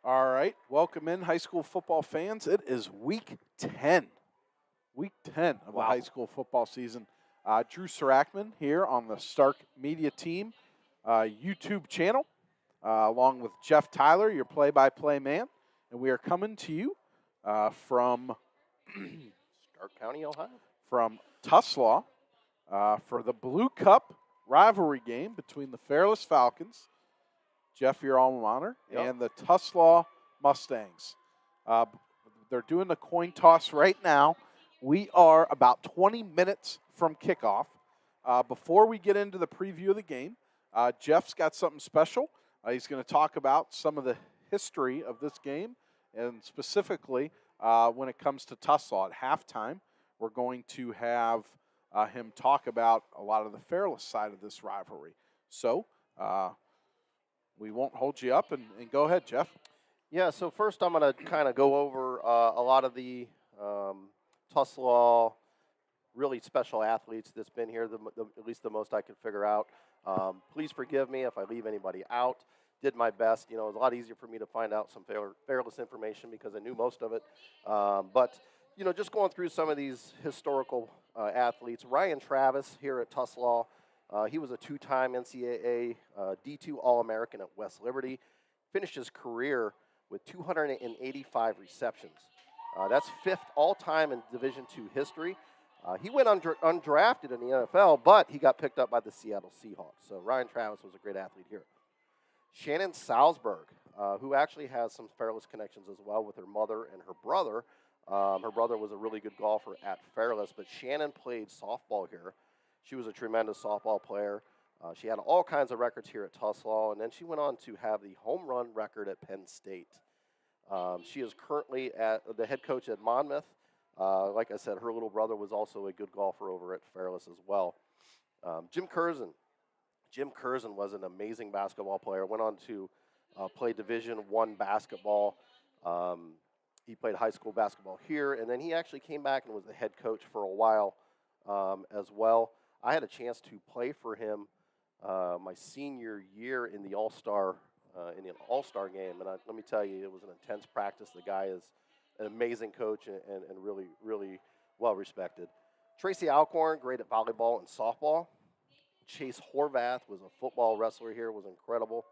All right, welcome in high school football fans. It is week 10 of the high school football season. Drew Sarachman here on the Stark Media Team YouTube channel, along with Jeff Tyler, your play-by-play man. And we are coming to you from Stark County, Ohio. From Tuslaw for the Blue Cup rivalry game between the Fairless Falcons, Jeff, your alma mater, and the Tuslaw Mustangs. They're doing the coin toss right now. We are about 20 minutes from kickoff. Before we get into the preview of the game, Jeff's got something special. He's going to talk about some of the history of this game, and specifically when it comes to Tuslaw. At halftime, we're going to have him talk about a lot of the Fairless side of this rivalry. So we won't hold you up, and go ahead, Jeff. Yeah, so first I'm going to kind of go over a lot of the Tuslaw really special athletes that's been here, at least the most I could figure out. Please forgive me if I leave anybody out. Did my best. You know, it was a lot easier for me to find out some Fairless information because I knew most of it. But, you know, just going through some of these historical athletes. Ryan Travis here at Tuslaw. He was a two-time NCAA D2 All-American at West Liberty. Finished his career with 285 receptions. That's fifth all-time in Division II history. He went undrafted in the NFL, but he got picked up by the Seattle Seahawks. So Ryan Travis was a great athlete here. Shannon Salzberg, who actually has some Fairless connections as well with her mother and her brother. Her brother was a really good golfer at Fairless, but Shannon played softball here. She was a tremendous softball player. She had all kinds of records here at Tuslaw, and then she went on to have the home run record at Penn State. She is currently the head coach at Monmouth. Like I said, her little brother was also a good golfer over at Fairless as well. Jim Curzon. Jim Curzon was an amazing basketball player. Went on to play Division I basketball. He played high school basketball here, and then he actually came back and was the head coach for a while as well. I had a chance to play for him my senior year in the All-Star game, and let me tell you, it was an intense practice. The guy is an amazing coach and really, really well respected. Tracy Alcorn, great at volleyball and softball. Chase Horvath was a football wrestler here, was incredible.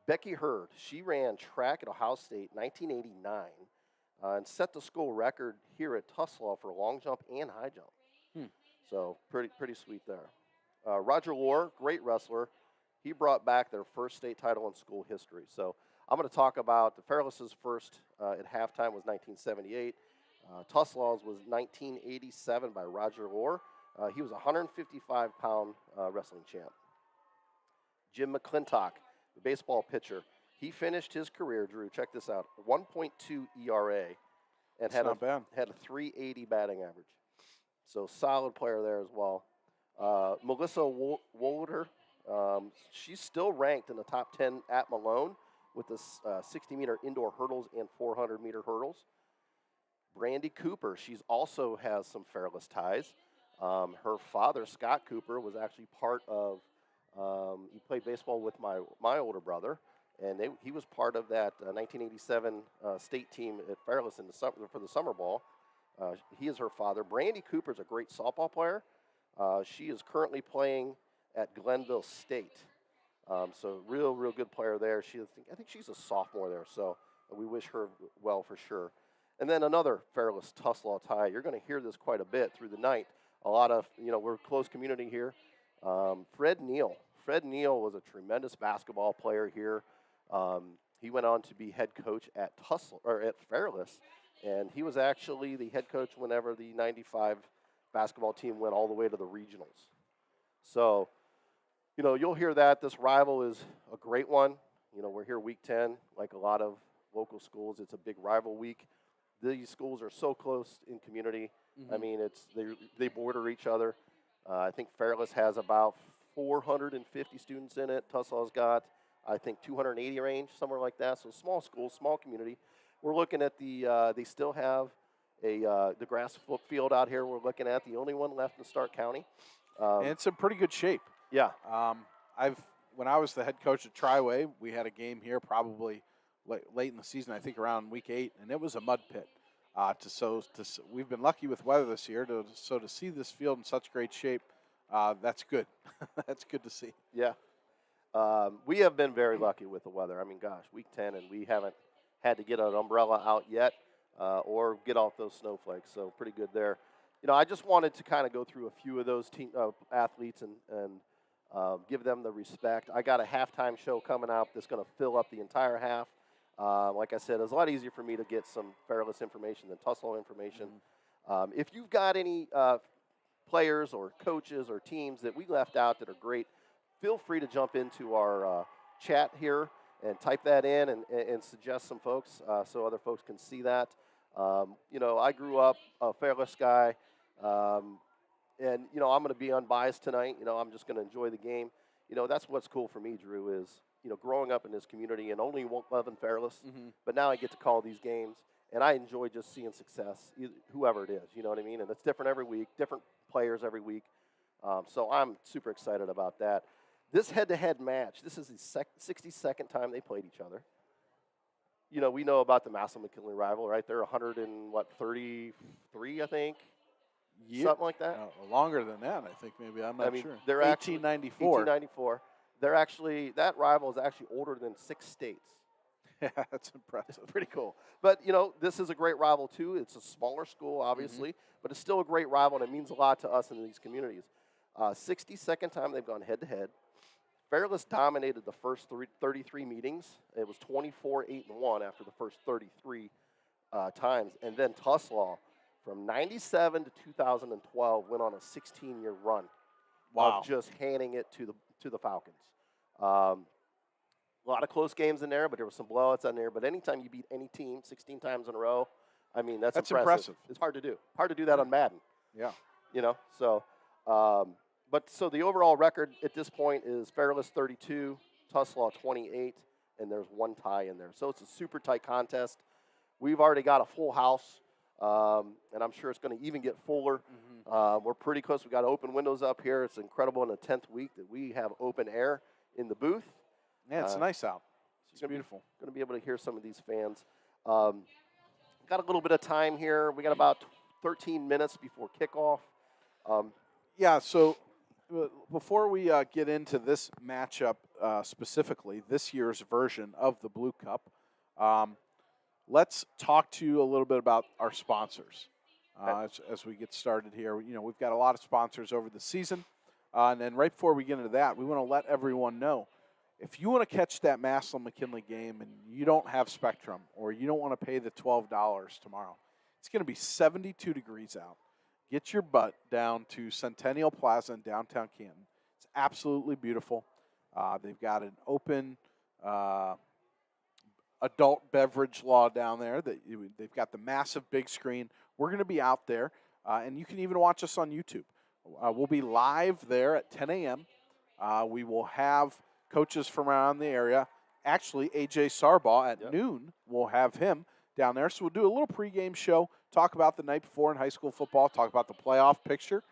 Becky Hurd, she ran track at Ohio State 1989 and set the school record here at Tuslaw for long jump and high jump. So pretty sweet there. Roger Lohr, great wrestler. He brought back their first state title in school history. So I'm going to talk about the Fairless's first at halftime was 1978. Tuslaw's was 1987 by Roger Lohr. He was a 155-pound wrestling champ. Jim McClintock, the baseball pitcher, he finished his career, Drew, check this out, 1.2 ERA and had a 380 batting average. So solid player there as well. Melissa Wolder, she's still ranked in the top 10 at Malone with the 60-meter indoor hurdles and 400-meter hurdles. Brandy Cooper, she's also has some Fairless ties. Her father, Scott Cooper, was actually part of, he played baseball with my older brother, and he was part of that 1987 state team at Fairless for the summer ball. He is her father. Brandy Cooper is a great softball player. She is currently playing at Glenville State. So real good player there. I think she's a sophomore there, so we wish her well for sure. And then another Fairless Tuslaw tie. You're going to hear this quite a bit through the night. A lot of, we're a close community here. Fred Neal. Fred Neal was a tremendous basketball player here. He went on to be head coach at Fairless, and he was actually the head coach whenever the 95 basketball team went all the way to the regionals. So, you'll hear that. This rival is a great one. We're here week 10, like a lot of local schools. It's a big rival week. These schools are so close in community. Mm-hmm. I mean, they border each other. I think Fairless has about 450 students in it. Tuslaw's got, I think, 280 range, somewhere like that. So small school, small community. We're looking at they still have the grass field out here we're looking at, the only one left in Stark County. And it's in pretty good shape. Yeah. When I was the head coach at Triway, we had a game here probably late in the season, I think around week 8, and it was a mud pit. We've been lucky with weather this year, to see this field in such great shape, that's good. That's good to see. Yeah. We have been very lucky with the weather. I mean, gosh, week 10, and we haven't had to get an umbrella out yet or get off those snowflakes, so pretty good there. I just wanted to kind of go through a few of those team athletes and give them the respect. I got a halftime show coming out that's going to fill up the entire half. Like I said, it's a lot easier for me to get some Fairless information than Tuslaw information. If you've got any players or coaches or teams that we left out that are great, feel free to jump into our chat here and type that in and suggest some folks so other folks can see that. I grew up a Fairless guy, and, I'm going to be unbiased tonight. I'm just going to enjoy the game. That's what's cool for me, Drew, is, growing up in this community and only loving Fairless, but now I get to call these games, and I enjoy just seeing success, whoever it is, you know what I mean? And it's different every week, different players every week. So I'm super excited about that. This head-to-head match, this is the 62nd time they played each other. We know about the Massillon-McKinley rival, right? They're 133, I think, something like that. Longer than that, I think, maybe. I'm not sure. They're 1894. 1894. That rival is actually older than 6 states. Yeah, that's impressive. Pretty cool. But, this is a great rival, too. It's a smaller school, obviously, but it's still a great rival, and it means a lot to us in these communities. 62nd time they've gone head-to-head. Fairless dominated the first 33 meetings. It was 24-8-1 after the first 33 times. And then Tuslaw, from 97 to 2012, went on a 16-year run of just handing it to the Falcons. A lot of close games in there, but there were some blowouts on there. But anytime you beat any team 16 times in a row, I mean, that's impressive. It's hard to do. Hard to do that on Madden. Yeah. So so the overall record at this point is Fairless 32, Tuslaw 28, and there's one tie in there. So it's a super tight contest. We've already got a full house, and I'm sure it's going to even get fuller. We're pretty close. We've got open windows up here. It's incredible in the 10th week that we have open air in the booth. Yeah, it's nice out. It's beautiful. Going to be able to hear some of these fans. Got a little bit of time here. We got about 13 minutes before kickoff. So before we get into this matchup specifically, this year's version of the Blue Cup, let's talk to you a little bit about our sponsors as we get started here. We've got a lot of sponsors over the season, and then right before we get into that, we want to let everyone know, if you want to catch that Massillon-McKinley game and you don't have Spectrum or you don't want to pay the $12 tomorrow, it's going to be 72 degrees out. Get your butt down to Centennial Plaza in downtown Canton. It's absolutely beautiful. They've got an open adult beverage law down there. They've got the massive big screen. We're going to be out there, and you can even watch us on YouTube. We'll be live there at 10 a.m. We will have coaches from around the area. Actually, A.J. Sarbaugh at noon, we'll have him down there. So we'll do a little pregame show, talk about the night before in high school football, talk about the playoff picture,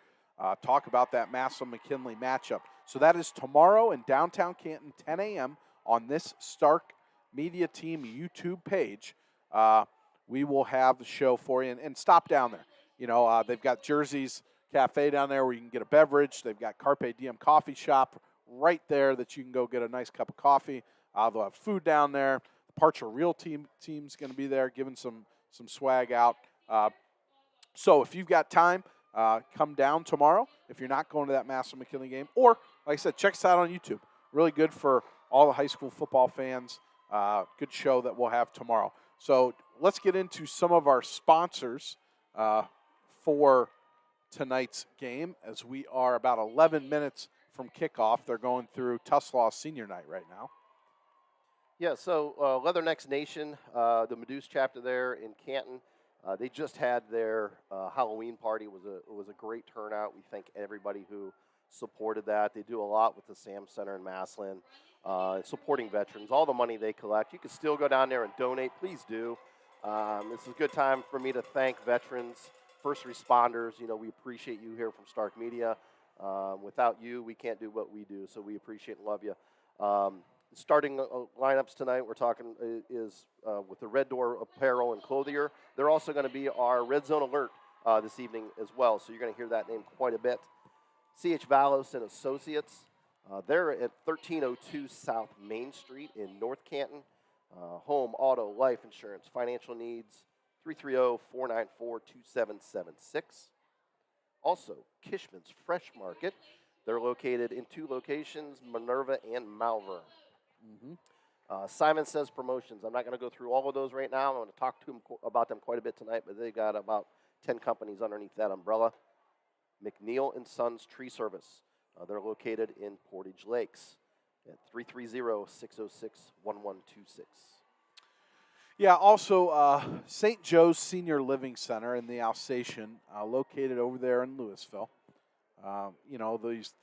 talk about that Massillon-McKinley matchup. So that is tomorrow in downtown Canton, 10 a.m. on this Stark Media Team YouTube page. We will have the show for you, and stop down there. They've got Jersey's Cafe down there where you can get a beverage. They've got Carpe Diem Coffee Shop right there that you can go get a nice cup of coffee. They'll have food down there. The Parcher Real team's going to be there giving some swag out. So if you've got time, come down tomorrow if you're not going to that Massillon-McKinley game. Or, like I said, check us out on YouTube. Really good for all the high school football fans. Good show that we'll have tomorrow. So let's get into some of our sponsors for tonight's game, as we are about 11 minutes from kickoff. They're going through Tuslaw Senior Night right now. Yeah, so Leathernecks Nation, the Meduse chapter there in Canton, they just had their Halloween party. It was a great turnout. We thank everybody who supported that. They do a lot with the Sam Center in Massillon, supporting veterans. All the money they collect, you can still go down there and donate. Please do. This is a good time for me to thank veterans, first responders. We appreciate you here from Stark Media. Without you, we can't do what we do, so we appreciate and love you. Starting lineups tonight, we're talking is with the Red Door Apparel and Clothier. They're also going to be our Red Zone Alert this evening as well, so you're going to hear that name quite a bit. C.H. Valos and Associates. They're at 1302 South Main Street in North Canton. Home, auto, life insurance, financial needs, 330-494-2776. Also, Kishman's Fresh Market. They're located in 2 locations, Minerva and Malvern. Simon Says Promotions. I'm not going to go through all of those right now. I'm going to talk to them about them quite a bit tonight, but they got about 10 companies underneath that umbrella. McNeil and Sons Tree Service. They're located in Portage Lakes at 330-606-1126. Yeah, also St. Joe's Senior Living Center in the Alsatian, located over there in Louisville. These,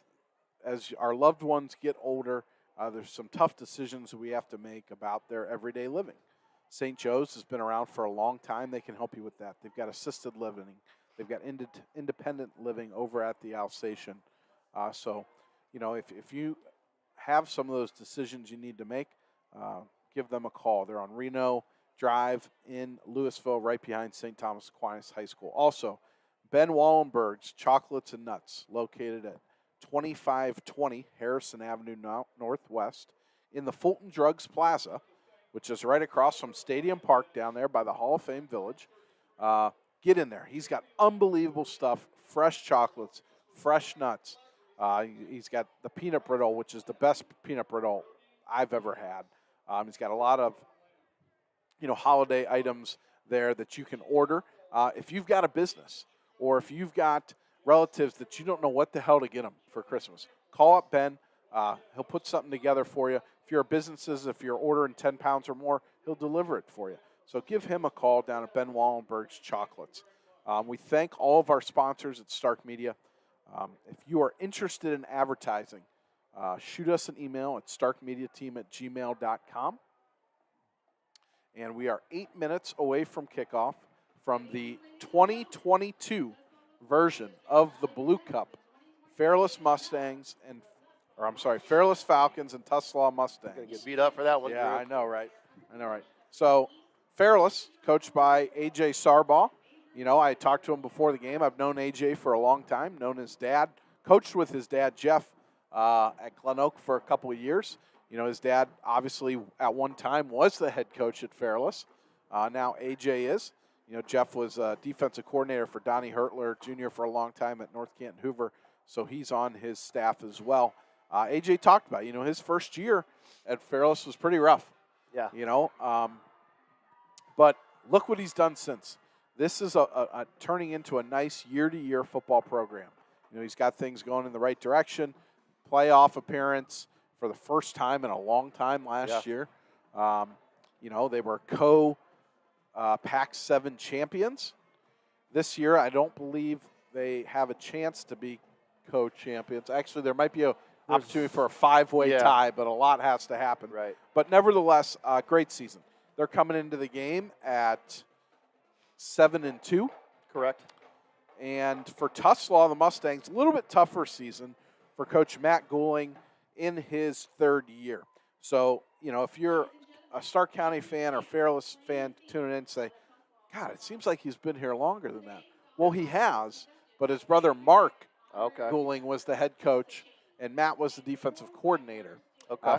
as our loved ones get older, there's some tough decisions we have to make about their everyday living. St. Joe's has been around for a long time. They can help you with that. They've got assisted living. They've got independent living over at the Alsatian. If you have some of those decisions you need to make, give them a call. They're on Reno Drive in Louisville, right behind St. Thomas Aquinas High School. Also, Ben Wallenberg's Chocolates and Nuts, located at 2520 Harrison Avenue Northwest in the Fulton Drugs Plaza, which is right across from Stadium Park down there by the Hall of Fame Village. Get in there. He's got unbelievable stuff, fresh chocolates, fresh nuts. He's got the peanut brittle, which is the best peanut brittle I've ever had. He's got a lot of holiday items there that you can order. If you've got a business or if you've got relatives that you don't know what the hell to get them for Christmas, call up Ben. He'll put something together for you. If you're a business, if you're ordering 10 pounds or more, he'll deliver it for you. So give him a call down at Ben Wallenberg's Chocolates. We thank all of our sponsors at Stark Media. If you are interested in advertising, shoot us an email at starkmediateam@gmail.com. And we are 8 minutes away from kickoff from the 2022 version of the Blue Cup. Fairless Falcons and Tuslaw Mustangs. Going to get beat up for that one, Yeah, Drew. I know, right? So, Fairless, coached by A.J. Sarbaugh. I talked to him before the game. I've known A.J. for a long time, known his dad, coached with his dad, Jeff, at Glen Oak for a couple of years. His dad obviously at one time was the head coach at Fairless. Now A.J. is. Jeff was a defensive coordinator for Donnie Hertler Jr. for a long time at North Canton Hoover, so he's on his staff as well. A.J. talked about, his first year at Fairless was pretty rough. Yeah. But look what he's done since. This is a turning into a nice year-to-year football program. He's got things going in the right direction. Playoff appearance for the first time in a long time last year. They were Pac-7 champions. This year, I don't believe they have a chance to be co-champions. Actually, there might be an opportunity for a 5-way tie, but a lot has to happen. Right. But nevertheless, great season. They're coming into the game at 7-2. Correct. And for Tuslaw, the Mustangs, a little bit tougher season for Coach Matt Gouling in his 3rd year. So, if you're a Stark County fan or Fairless fan tuning in and say, God, it seems like he's been here longer than that. Well, he has, but his brother Mark Gouling was the head coach, and Matt was the defensive coordinator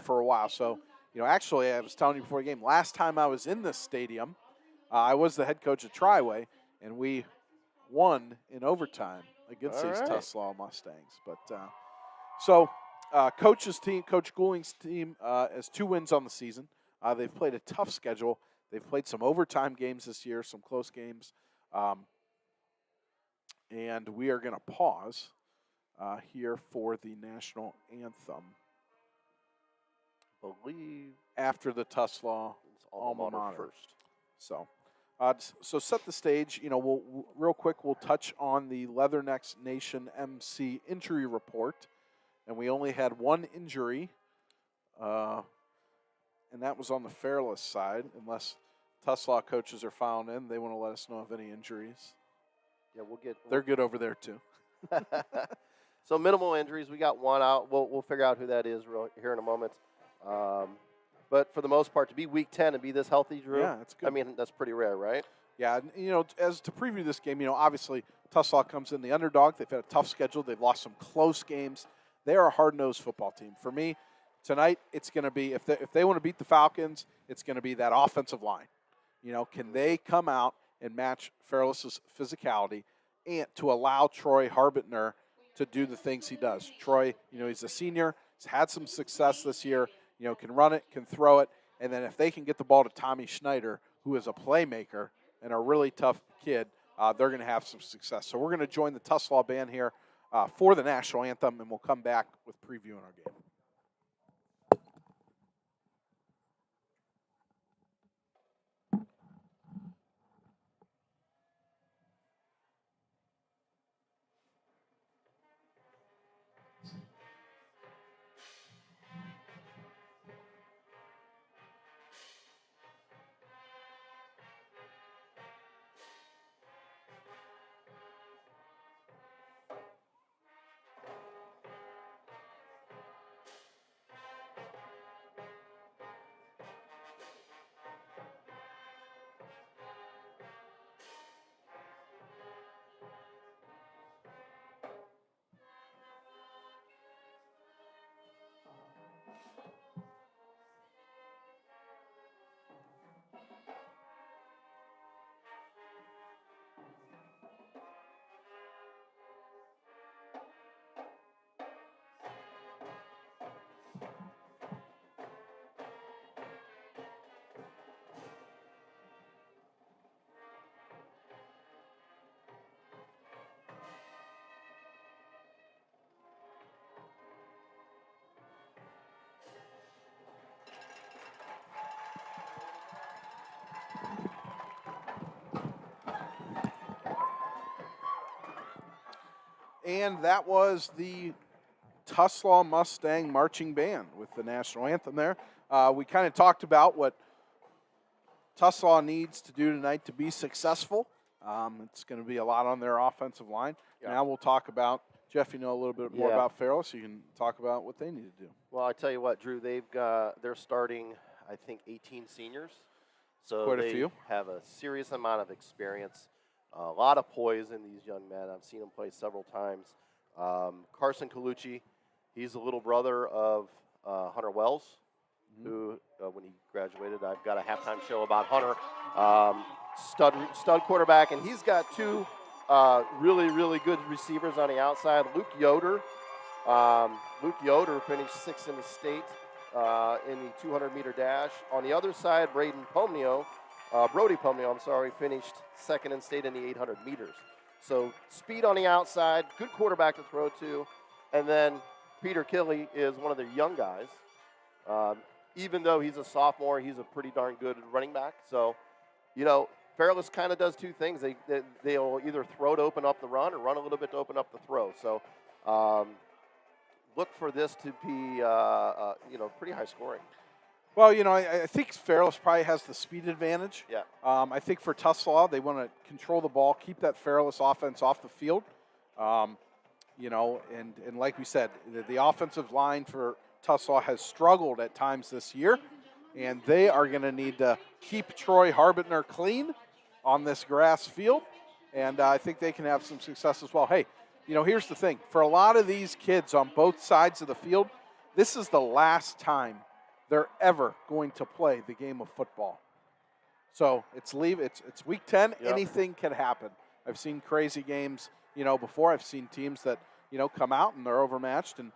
for a while. So, actually, I was telling you before the game, last time I was in this stadium, I was the head coach at Triway, and we won in overtime against these Tuslaw Mustangs. But Coach Gouling's team has 2 wins on the season. They've played a tough schedule. They've played some overtime games this year, some close games. And we are going to pause here for the national anthem. I believe after the Tuslaw alma mater first. So set the stage. We'll real quick. We'll touch on the Leathernecks Nation MC injury report, and we only had 1 injury, and that was on the Fairless side. Unless Tuslaw coaches are filing in, they want to let us know of any injuries. Yeah, They're good over there too. So minimal injuries. We got 1 out. We'll figure out who that is here in a moment. But for the most part, to be week 10 and be this healthy, Drew, Yeah, it's good. I mean, that's pretty rare, right? Yeah, and, as to preview this game, obviously Tuslaw comes in the underdog. They've had a tough schedule. They've lost some close games. They are a hard-nosed football team. For me, tonight, it's going to be, if they want to beat the Falcons, it's going to be that offensive line. Can they come out and match Fairless's physicality and to allow Troy Harbitner to do the things he does? Troy, he's a senior. He's had some success this year. Can run it, can throw it. And then if they can get the ball to Tommy Schneider, who is a playmaker and a really tough kid, they're going to have some success. So we're going to join the Tuslaw band here for the national anthem, and we'll come back with previewing our game. And that was the Tuslaw Mustang Marching Band with the national anthem there. We kind of talked about what Tuslaw needs to do tonight to be successful. It's going to be a lot on their offensive line. Yeah. Now we'll talk about, Jeff, a little bit more about Fairless, so you can talk about what they need to do. Well, I tell you what, Drew, they're starting, I think, 18 seniors. So quite a few. Have a serious amount of experience. A lot of poise in these young men. I've seen them play several times. Carson Colucci, he's the little brother of Hunter Wells, who, when he graduated, I've got a halftime show about Hunter. Stud quarterback, and he's got two really, really good receivers on the outside. Luke Yoder finished 6th in the state in the 200-meter dash. On the other side, Brody Pomnio, finished 2nd in state in the 800 meters. So speed on the outside, good quarterback to throw to. And then Peter Killey is one of their young guys. Even though he's a sophomore, he's a pretty darn good running back. So, Fairless kind of does two things. They'll either throw to open up the run or run a little bit to open up the throw. So look for this to be, pretty high scoring. Well, I think Fairless probably has the speed advantage. Yeah. I think for Tuslaw, they want to control the ball, keep that Fairless offense off the field. And like we said, the offensive line for Tuslaw has struggled at times this year, and they are going to need to keep Troy Harbitner clean on this grass field, and I think they can have some success as well. Hey, here's the thing. For a lot of these kids on both sides of the field, this is the last time they're ever going to play the game of football. So it's week 10. Yep. Anything can happen. I've seen crazy games, before. I've seen teams that, come out and they're overmatched and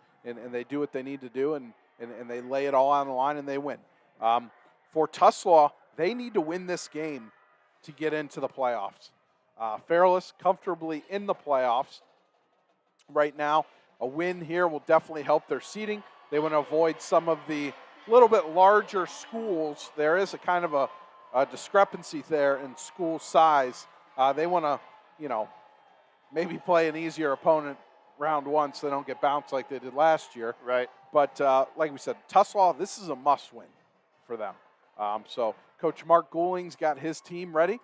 they do what they need to do and they lay it all on the line and they win. For Tuslaw, they need to win this game to get into the playoffs. Fairless comfortably in the playoffs right now. A win here will definitely help their seeding. They want to avoid some of the little bit larger schools. There is a kind of a discrepancy there in school size. They want to, maybe play an easier opponent round one so they don't get bounced like they did last year. Right. But like we said, Tuslaw, this is a must-win for them. So Coach Mark Gouling's got his team ready.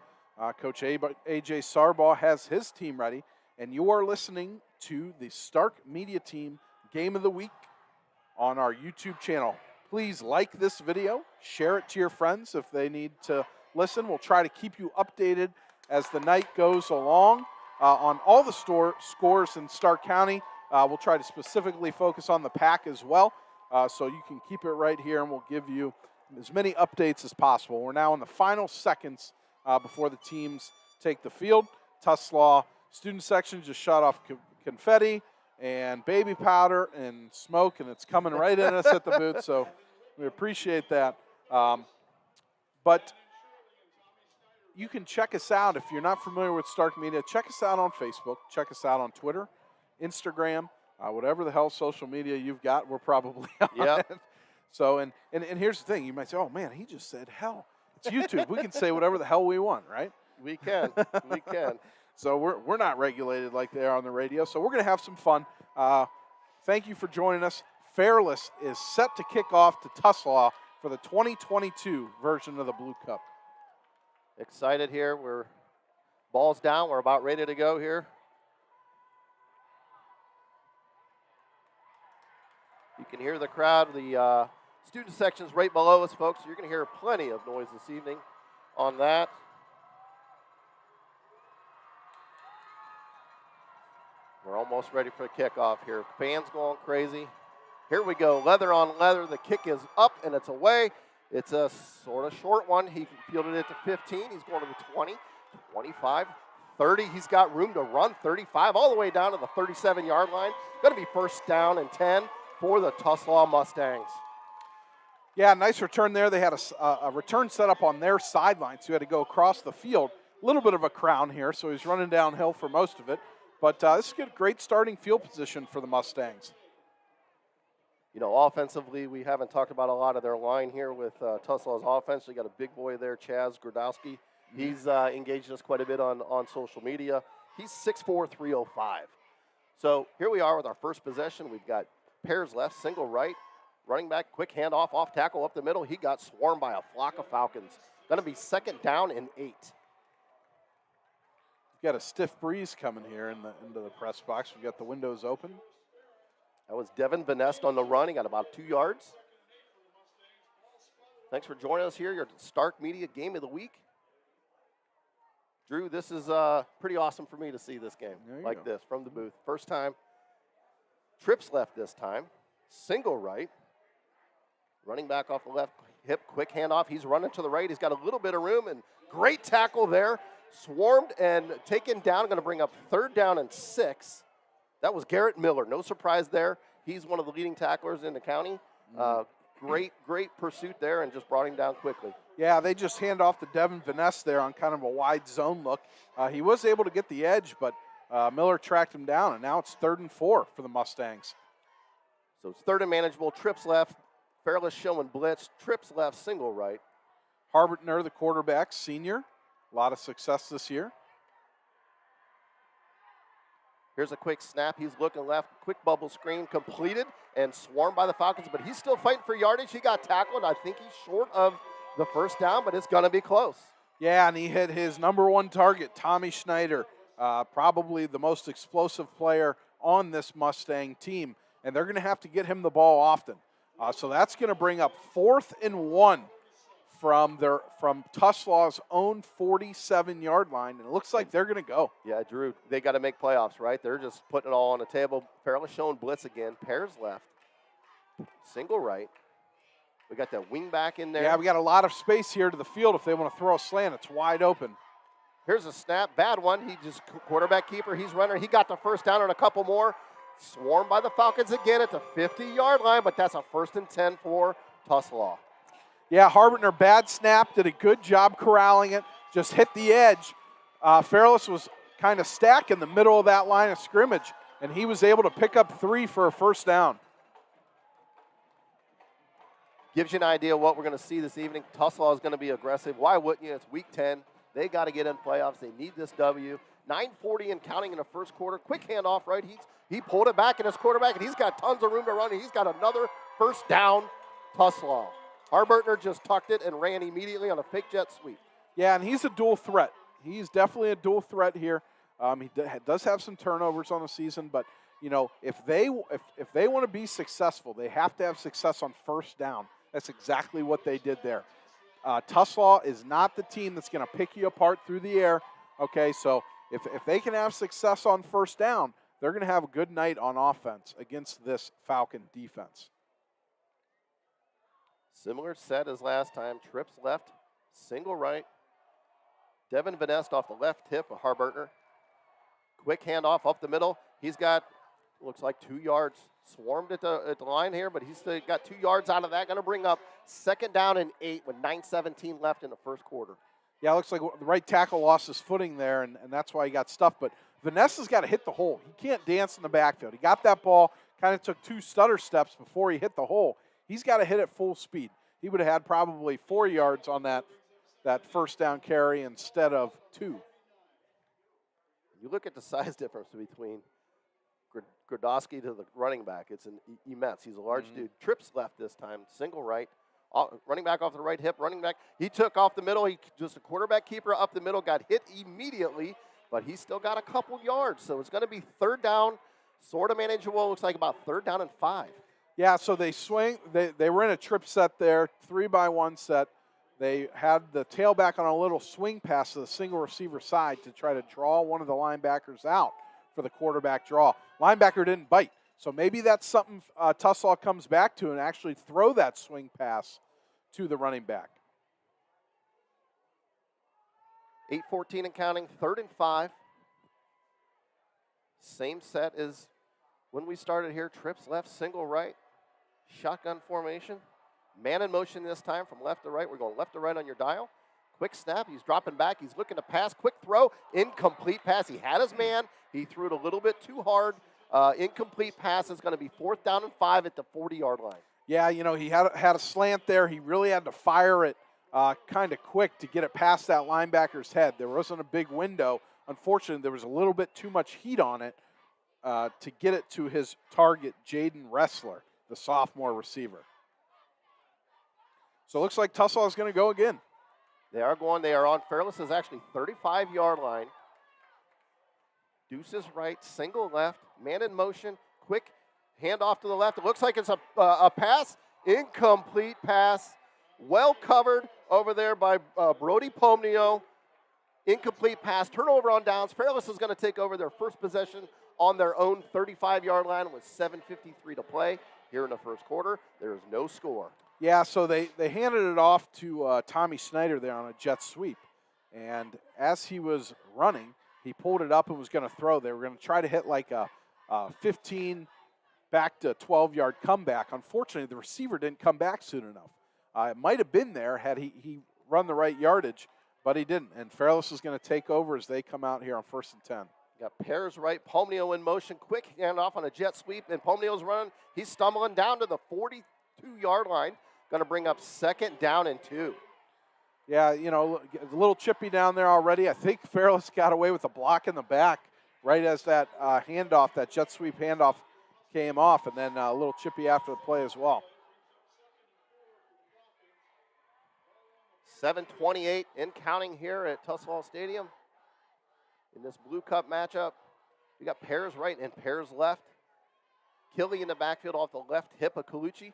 Coach A.J. Sarbaugh has his team ready. And you are listening to the Stark Media Team Game of the Week on our YouTube channel. Please like this video, share it to your friends if they need to listen. We'll try to keep you updated as the night goes along on all the scores in Stark County. We'll try to specifically focus on the pack as well, so you can keep it right here, and we'll give you as many updates as possible. We're now in the final seconds before the teams take the field. Tuslaw student section just shot off confetti and baby powder and smoke, and it's coming right in us at the booth, so we appreciate that. But you can check us out if you're not familiar with Stark Media. Check us out on Facebook. Check us out on Twitter, Instagram, whatever the hell social media you've got, we're probably on it. So, and here's the thing. You might say, oh, man, he just said hell. It's YouTube. We can say whatever the hell we want, right? We can. We can. So we're not regulated like they are on the radio. So we're going to have some fun. Thank you for joining us. Fairless is set to kick off to Tuslaw for the 2022 version of the Blue Cup. Excited here. We're balls down. We're about ready to go here. You can hear the crowd. The student section's right below us, folks. So you're going to hear plenty of noise this evening on that. We're almost ready for the kickoff here. Fans going crazy. Here we go. Leather on leather. The kick is up and it's away. It's a sort of short one. He fielded it to 15. He's going to the 20, 25, 30. He's got room to run. 35 all the way down to the 37-yard line. Going to be first down and 10 for the Tuslaw Mustangs. Yeah, nice return there. They had a return set up on their sideline, so he had to go across the field. A little bit of a crown here, so he's running downhill for most of it. But this is a great starting field position for the Mustangs. You know, offensively, we haven't talked about a lot of their line here with Tuslaw's offense. We got a big boy there, Chaz Grodowski. He's engaged us quite a bit on social media. He's 6'4", 305. So here we are with our first possession. We've got pairs left, single right, running back, quick handoff, off tackle up the middle. He got swarmed by a flock of Falcons. Going to be second down and 8. We've got a stiff breeze coming here into the press box. We've got the windows open. That was Devin Vanest on the run. He got about 2 yards. Thanks for joining us here. Your Stark Media Game of the Week. Drew, this is pretty awesome for me to see this game like this from the booth. First time. Trips left this time. Single right. Running back off the left hip. Quick handoff. He's running to the right. He's got a little bit of room, and great tackle there. Swarmed and taken down. Going to bring up third down and 6. That was Garrett Miller. No surprise there. He's one of the leading tacklers in the county. Great pursuit there and just brought him down quickly. Yeah, they just hand off to Devin Vaness there on kind of a wide zone look. He was able to get the edge, but Miller tracked him down, and now it's 3rd and 4 for the Mustangs. So it's 3rd and manageable. Trips left. Fairless showing blitz. Trips left, single right. Harbitner, the quarterback, senior. A lot of success this year. Here's a quick snap. He's looking left. Quick bubble screen completed and swarmed by the Falcons, but he's still fighting for yardage. He got tackled. I think he's short of the first down, but it's going to be close. Yeah, and he hit his number 1 target, Tommy Schneider, probably the most explosive player on this Mustang team, and they're going to have to get him the ball often. So that's going to bring up 4th and 1 from Tuslaw's own 47-yard line, and it looks like they're going to go. Yeah, Drew, they got to make playoffs, right? They're just putting it all on the table. Fairless showing blitz again. Pairs left. Single right. We got that wing back in there. Yeah, we got a lot of space here to the field if they want to throw a slant. It's wide open. Here's a snap. Bad one. He just quarterback keeper. He's running. He got the first down and a couple more. Swarmed by the Falcons again at the 50-yard line, but that's a 1st and 10 for Tuslaw. Yeah, Harbitner, bad snap, did a good job corralling it, just hit the edge. Fairless was kind of stacked in the middle of that line of scrimmage, and he was able to pick up 3 for a first down. Gives you an idea of what we're going to see this evening. Tuslaw is going to be aggressive. Why wouldn't you? It's week 10. They got to get in playoffs. They need this W. 9:40 and counting in the first quarter. Quick handoff, right? He pulled it back in his quarterback, and he's got tons of room to run. And he's got another first down, Tuslaw. Harbitner just tucked it and ran immediately on a fake jet sweep. Yeah, and he's a dual threat. He's definitely a dual threat here. He does have some turnovers on the season, but you know, if they want to be successful, they have to have success on first down. That's exactly what they did there. Tuslaw is not the team that's going to pick you apart through the air. Okay, so if they can have success on first down, they're going to have a good night on offense against this Falcon defense. Similar set as last time. Trips left, single right. Devin Van Nest off the left hip of Harbertner. Quick handoff up the middle. He's got, looks like 2 yards. Swarmed at the line here, but he's still got 2 yards out of that. Going to bring up 2nd down and 8 with 9:17 left in the first quarter. Yeah, it looks like the right tackle lost his footing there, and that's why he got stuffed. But Vanessa's got to hit the hole. He can't dance in the backfield. He got that ball, kind of took 2 stutter steps before he hit the hole. He's got to hit it full speed. He would have had probably 4 yards on that first down carry instead of 2. You look at the size difference between Grodowski to the running back. It's immense. He's a large dude. Trips left this time, single right. Running back off the right hip, running back. He took off the middle. He just a quarterback keeper up the middle, got hit immediately, but he still got a couple yards. So it's going to be 3rd down, sort of manageable. Looks like about 3rd down and 5. Yeah, so they swing. They were in a trip set there, 3-by-1 set. They had the tailback on a little swing pass to the single receiver side to try to draw one of the linebackers out for the quarterback draw. Linebacker didn't bite. So maybe that's something Tuslaw comes back to and actually throw that swing pass to the running back. 8:14 and counting, 3rd and 5. Same set as when we started here. Trips left, single right. Shotgun formation. Man in motion this time from left to right. We're going left to right on your dial. Quick snap. He's dropping back. He's looking to pass. Quick throw. Incomplete pass. He had his man. He threw it a little bit too hard. Incomplete pass is going to be 4th down and 5 at the 40-yard line. Yeah, you know, he had a slant there. He really had to fire it kind of quick to get it past that linebacker's head. There wasn't a big window. Unfortunately, there was a little bit too much heat on it to get it to his target, Jaden Ressler, the sophomore receiver. So it looks like Tuslaw is going to go again. They are going. They are on Fairless' actually 35-yard line. Deuces right, single left, man in motion, quick handoff to the left. It looks like it's a pass, incomplete pass, well covered over there by Brody Pomnio. Incomplete pass, turnover on downs. Fairless is going to take over their first possession on their own 35-yard line with 7:53 to play here in the first quarter. There is no score. Yeah, so they handed it off to Tommy Snyder there on a jet sweep. And as he was running, he pulled it up and was going to throw. They were going to try to hit like a 15 back to 12-yard comeback. Unfortunately, the receiver didn't come back soon enough. It might have been there had he run the right yardage, but he didn't. And Fairless is going to take over as they come out here on 1st and 10. Got Pears right, Pomnio in motion, quick handoff on a jet sweep, and Pomnio's running. He's stumbling down to the 42-yard line. Going to bring up 2nd down and 2. Yeah, you know, a little chippy down there already. I think Fairless got away with a block in the back right as that handoff, that jet sweep handoff came off, and then a little chippy after the play as well. 7:28 in counting here at Tuslaw Stadium. In this Blue Cup matchup, we got Pears right and Pears left. Killy in the backfield off the left hip of Colucci.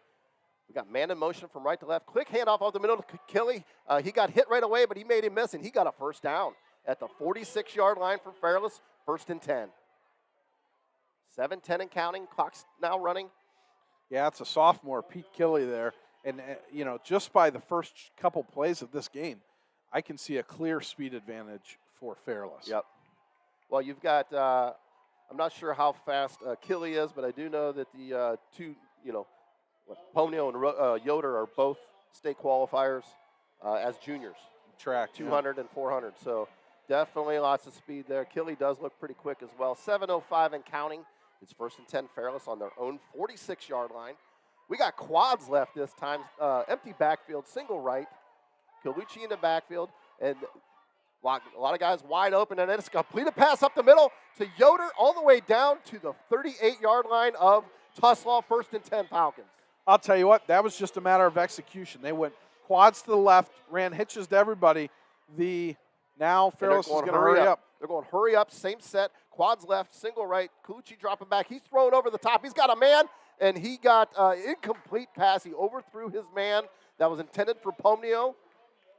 We got man in motion from right to left. Quick handoff off the middle to Killy. He got hit right away, but he made him miss, and he got a 1st down at the 46-yard line for Fairless, 1st and 10. 7:10 and counting. Clock's now running. Yeah, it's a sophomore, Pete Killy there. And, you know, just by the first couple plays of this game, I can see a clear speed advantage for Fairless. Yep. Well, you've got, I'm not sure how fast Killy is, but I do know that the two, you know, Pomnio and Yoder are both state qualifiers as juniors. Track 200 and 400. So definitely lots of speed there. Killy does look pretty quick as well. 7:05 and counting. It's 1st and 10 Fairless on their own 46-yard line. We got quads left this time. Empty backfield, single right. Colucci in the backfield. And a lot of guys wide open. And then it's a completed pass up the middle to Yoder all the way down to the 38-yard line of Tuslaw, 1st and 10 Falcons. I'll tell you what, that was just a matter of execution. They went quads to the left, ran hitches to everybody. Now Fairless is going to hurry up. They're going hurry up, same set, quads left, single right, Colucci dropping back. He's throwing over the top. He's got a man, and he got incomplete pass. He overthrew his man that was intended for Pomnio.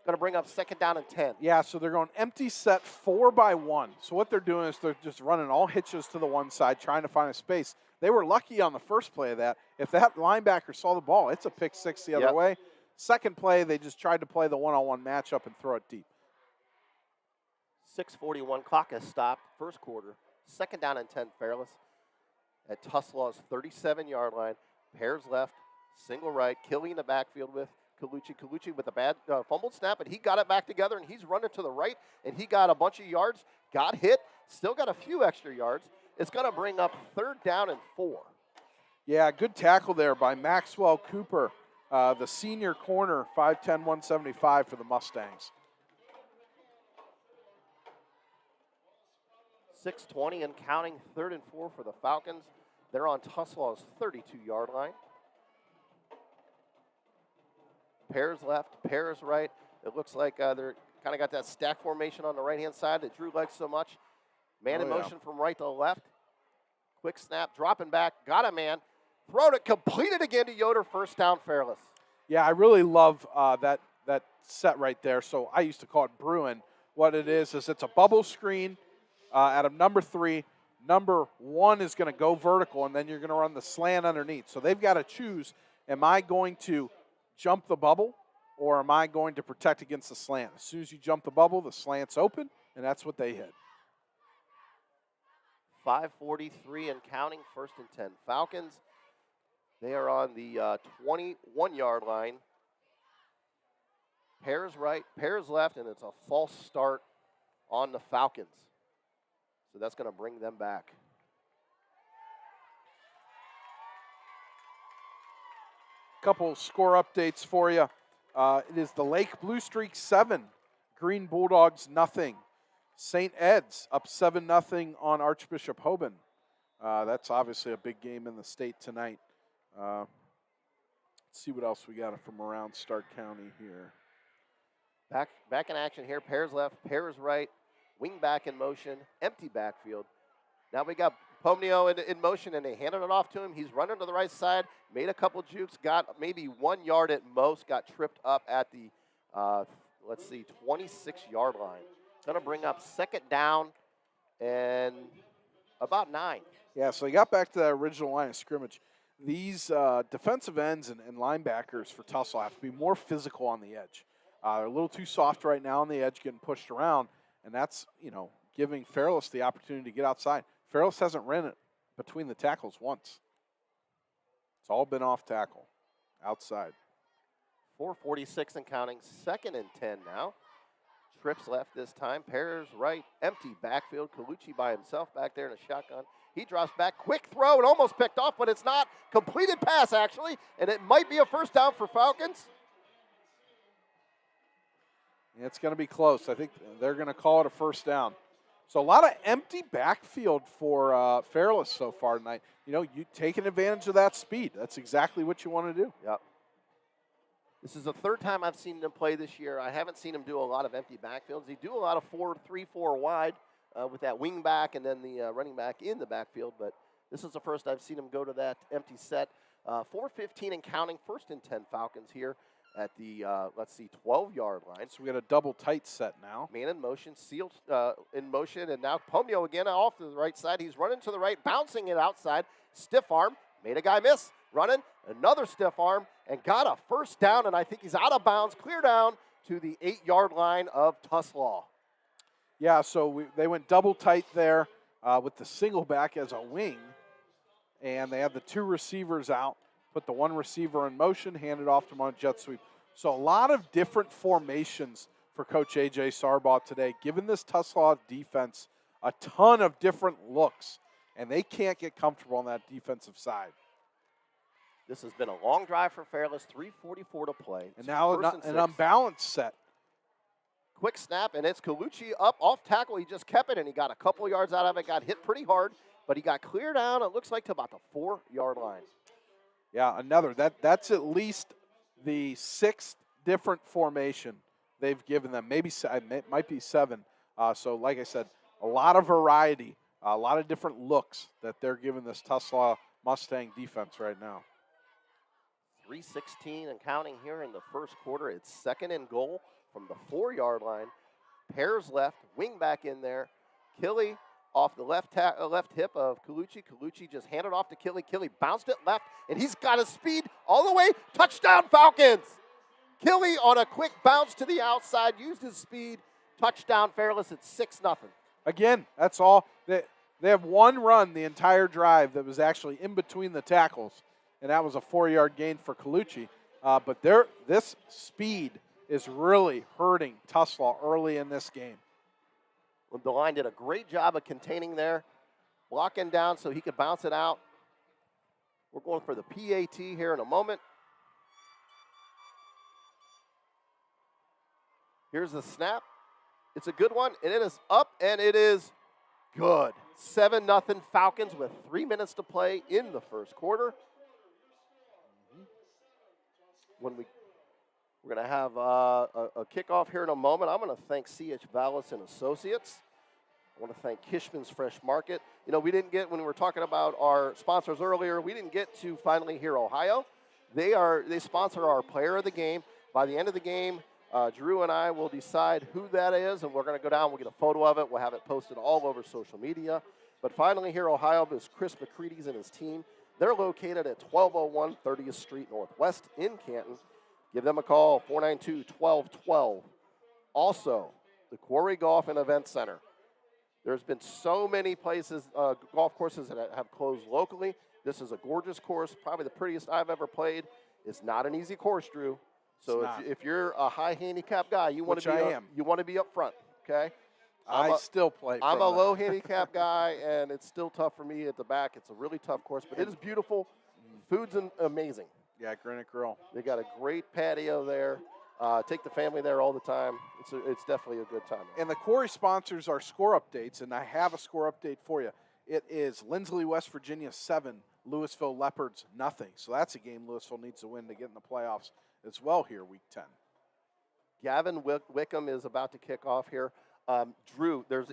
Going to bring up 2nd down and 10. Yeah, so they're going empty set 4-by-1. So what they're doing is they're just running all hitches to the one side, trying to find a space. They were lucky on the first play of that. If that linebacker saw the ball, it's a pick six the other way. Second play, they just tried to play the one-on-one matchup and throw it deep. 6:41 clock has stopped. First quarter. 2nd down and 10, Fairless. At Tuslaw's 37-yard line. Pairs left, single right. Killy in the backfield with Colucci. Colucci with a bad fumbled snap, and he got it back together, and he's running to the right, and he got a bunch of yards, got hit, still got a few extra yards. It's going to bring up 3rd down and 4. Yeah, good tackle there by Maxwell Cooper, the senior corner, 5'10", 175 for the Mustangs. 6:20 and counting, 3rd and 4 for the Falcons. They're on Tuslaw's 32-yard line. Pairs left, pairs right. It looks like they're kind of got that stack formation on the right-hand side that Drew likes so much. Man in motion from right to left. Quick snap, dropping back, got a man. Thrown it, completed again to Yoder, 1st down, Fairless. Yeah, I really love that set right there. So I used to call it Bruin. What it is it's a bubble screen out of number 3. Number 1 is going to go vertical, and then you're going to run the slant underneath. So they've got to choose, am I going to jump the bubble, or am I going to protect against the slant? As soon as you jump the bubble, the slant's open, and that's what they hit. 5:43 and counting, 1st and 10. Falcons, they are on the 21-yard line. Pairs right, pairs left, and it's a false start on the Falcons. So that's going to bring them back. Couple score updates for you. It is the Lake Blue Streak 7, Green Bulldogs nothing. St. Ed's up 7-0 on Archbishop Hoban. That's obviously a big game in the state tonight. Let's see what else we got from around Stark County here. Back in action here. Pairs left, pairs right. Wing back in motion, empty backfield. Now we got Pomnio in motion, and they handed it off to him. He's running to the right side, made a couple jukes, got maybe 1 yard at most, got tripped up at the, 26-yard line. Going to bring up 2nd down and about 9. Yeah, so they got back to that original line of scrimmage. These defensive ends and linebackers for Tuslaw have to be more physical on the edge. They're a little too soft right now on the edge, getting pushed around, and that's, giving Fairless the opportunity to get outside. Fairless hasn't ran it between the tackles once. It's all been off tackle, outside. 4:46 and counting, 2nd and 10 now. Trips left this time, pairs right, empty backfield. Colucci by himself back there in a shotgun. He drops back, quick throw, and almost picked off, but it's not. Completed pass, actually, and it might be a 1st down for Falcons. It's going to be close. I think they're going to call it a 1st down. So a lot of empty backfield for Fairless so far tonight. You taking advantage of that speed. That's exactly what you want to do. Yep. This is the 3rd time I've seen them play this year. I haven't seen him do a lot of empty backfields. They do a lot of 4-3-4 wide with that wing back and then the running back in the backfield. But this is the first I've seen him go to that empty set. 4:15 and counting, 1st and 10 Falcons here at the, 12-yard line. So we got a double tight set now. Man in motion, sealed in motion, and now Pomnio again off to the right side. He's running to the right, bouncing it outside. Stiff arm, made a guy miss. Running, another stiff arm, and got a 1st down, and I think he's out of bounds, clear down to the 8-yard line of Tuslaw. Yeah, so they went double tight there with the single back as a wing, and they had the 2 receivers out, put the 1 receiver in motion, handed off to him on a jet sweep. So a lot of different formations for Coach A.J. Sarbaugh today, giving this Tuslaw defense a ton of different looks, and they can't get comfortable on that defensive side. This has been a long drive for Fairless, 3:44 to play. And now an unbalanced set. Quick snap, and it's Colucci up off tackle. He just kept it, and he got a couple yards out of it. Got hit pretty hard, but he got cleared down, it looks like, to about the 4-yard line. Yeah, another. That's at least the 6th different formation they've given them. Maybe it might be 7. So, like I said, a lot of variety, a lot of different looks that they're giving this Tuslaw Mustang defense right now. 3:16 and counting here in the first quarter. It's 2nd and goal from the 4-yard line. Pairs left, wing back in there. Killy off the left hip of Colucci. Colucci just handed off to Killy. Killy bounced it left, and he's got his speed all the way. Touchdown, Falcons! Killy on a quick bounce to the outside, used his speed. Touchdown, Fairless. It's 6-0. Again, that's all. They have one run the entire drive that was actually in between the tackles, and that was a 4-yard gain for Colucci. But this speed is really hurting Tuslaw early in this game. Well, the line did a great job of containing there, blocking down so he could bounce it out. We're going for the PAT here in a moment. Here's the snap. It's a good one, and it is up, and it is good. 7-0 Falcons with 3 minutes to play in the first quarter. We're going to have a kickoff here in a moment. I'm going to thank C.H. Vallis and Associates. I want to thank Kishman's Fresh Market. You know, we didn't get, when we were talking about our sponsors earlier, we didn't get to Finally Here Ohio. They sponsor our player of the game. By the end of the game, Drew and I will decide who that is, and we're going to go down. We'll get a photo of it. We'll have it posted all over social media. But Finally Here Ohio is Chris McCready's and his team. They're located at 1201 30th Street Northwest in Canton. Give them a call, 492-1212. Also, the Quarry Golf and Event Center. There's been so many places, golf courses that have closed locally. This is a gorgeous course, probably the prettiest I've ever played. It's not an easy course, Drew. So if you're a high handicap guy, you want to be up front, okay? I still play. I'm a low handicap guy, and it's still tough for me at the back. It's a really tough course, but it is beautiful. Food's amazing. Yeah, Granite Grill. They got a great patio there. Take the family there all the time. It's definitely a good time. And the Quarry sponsors our score updates, and I have a score update for you. It is Lindsley, West Virginia 7, Louisville Leopards nothing. So that's a game Louisville needs to win to get in the playoffs as well here, Week 10. Gavin Wickham is about to kick off here. Drew, there's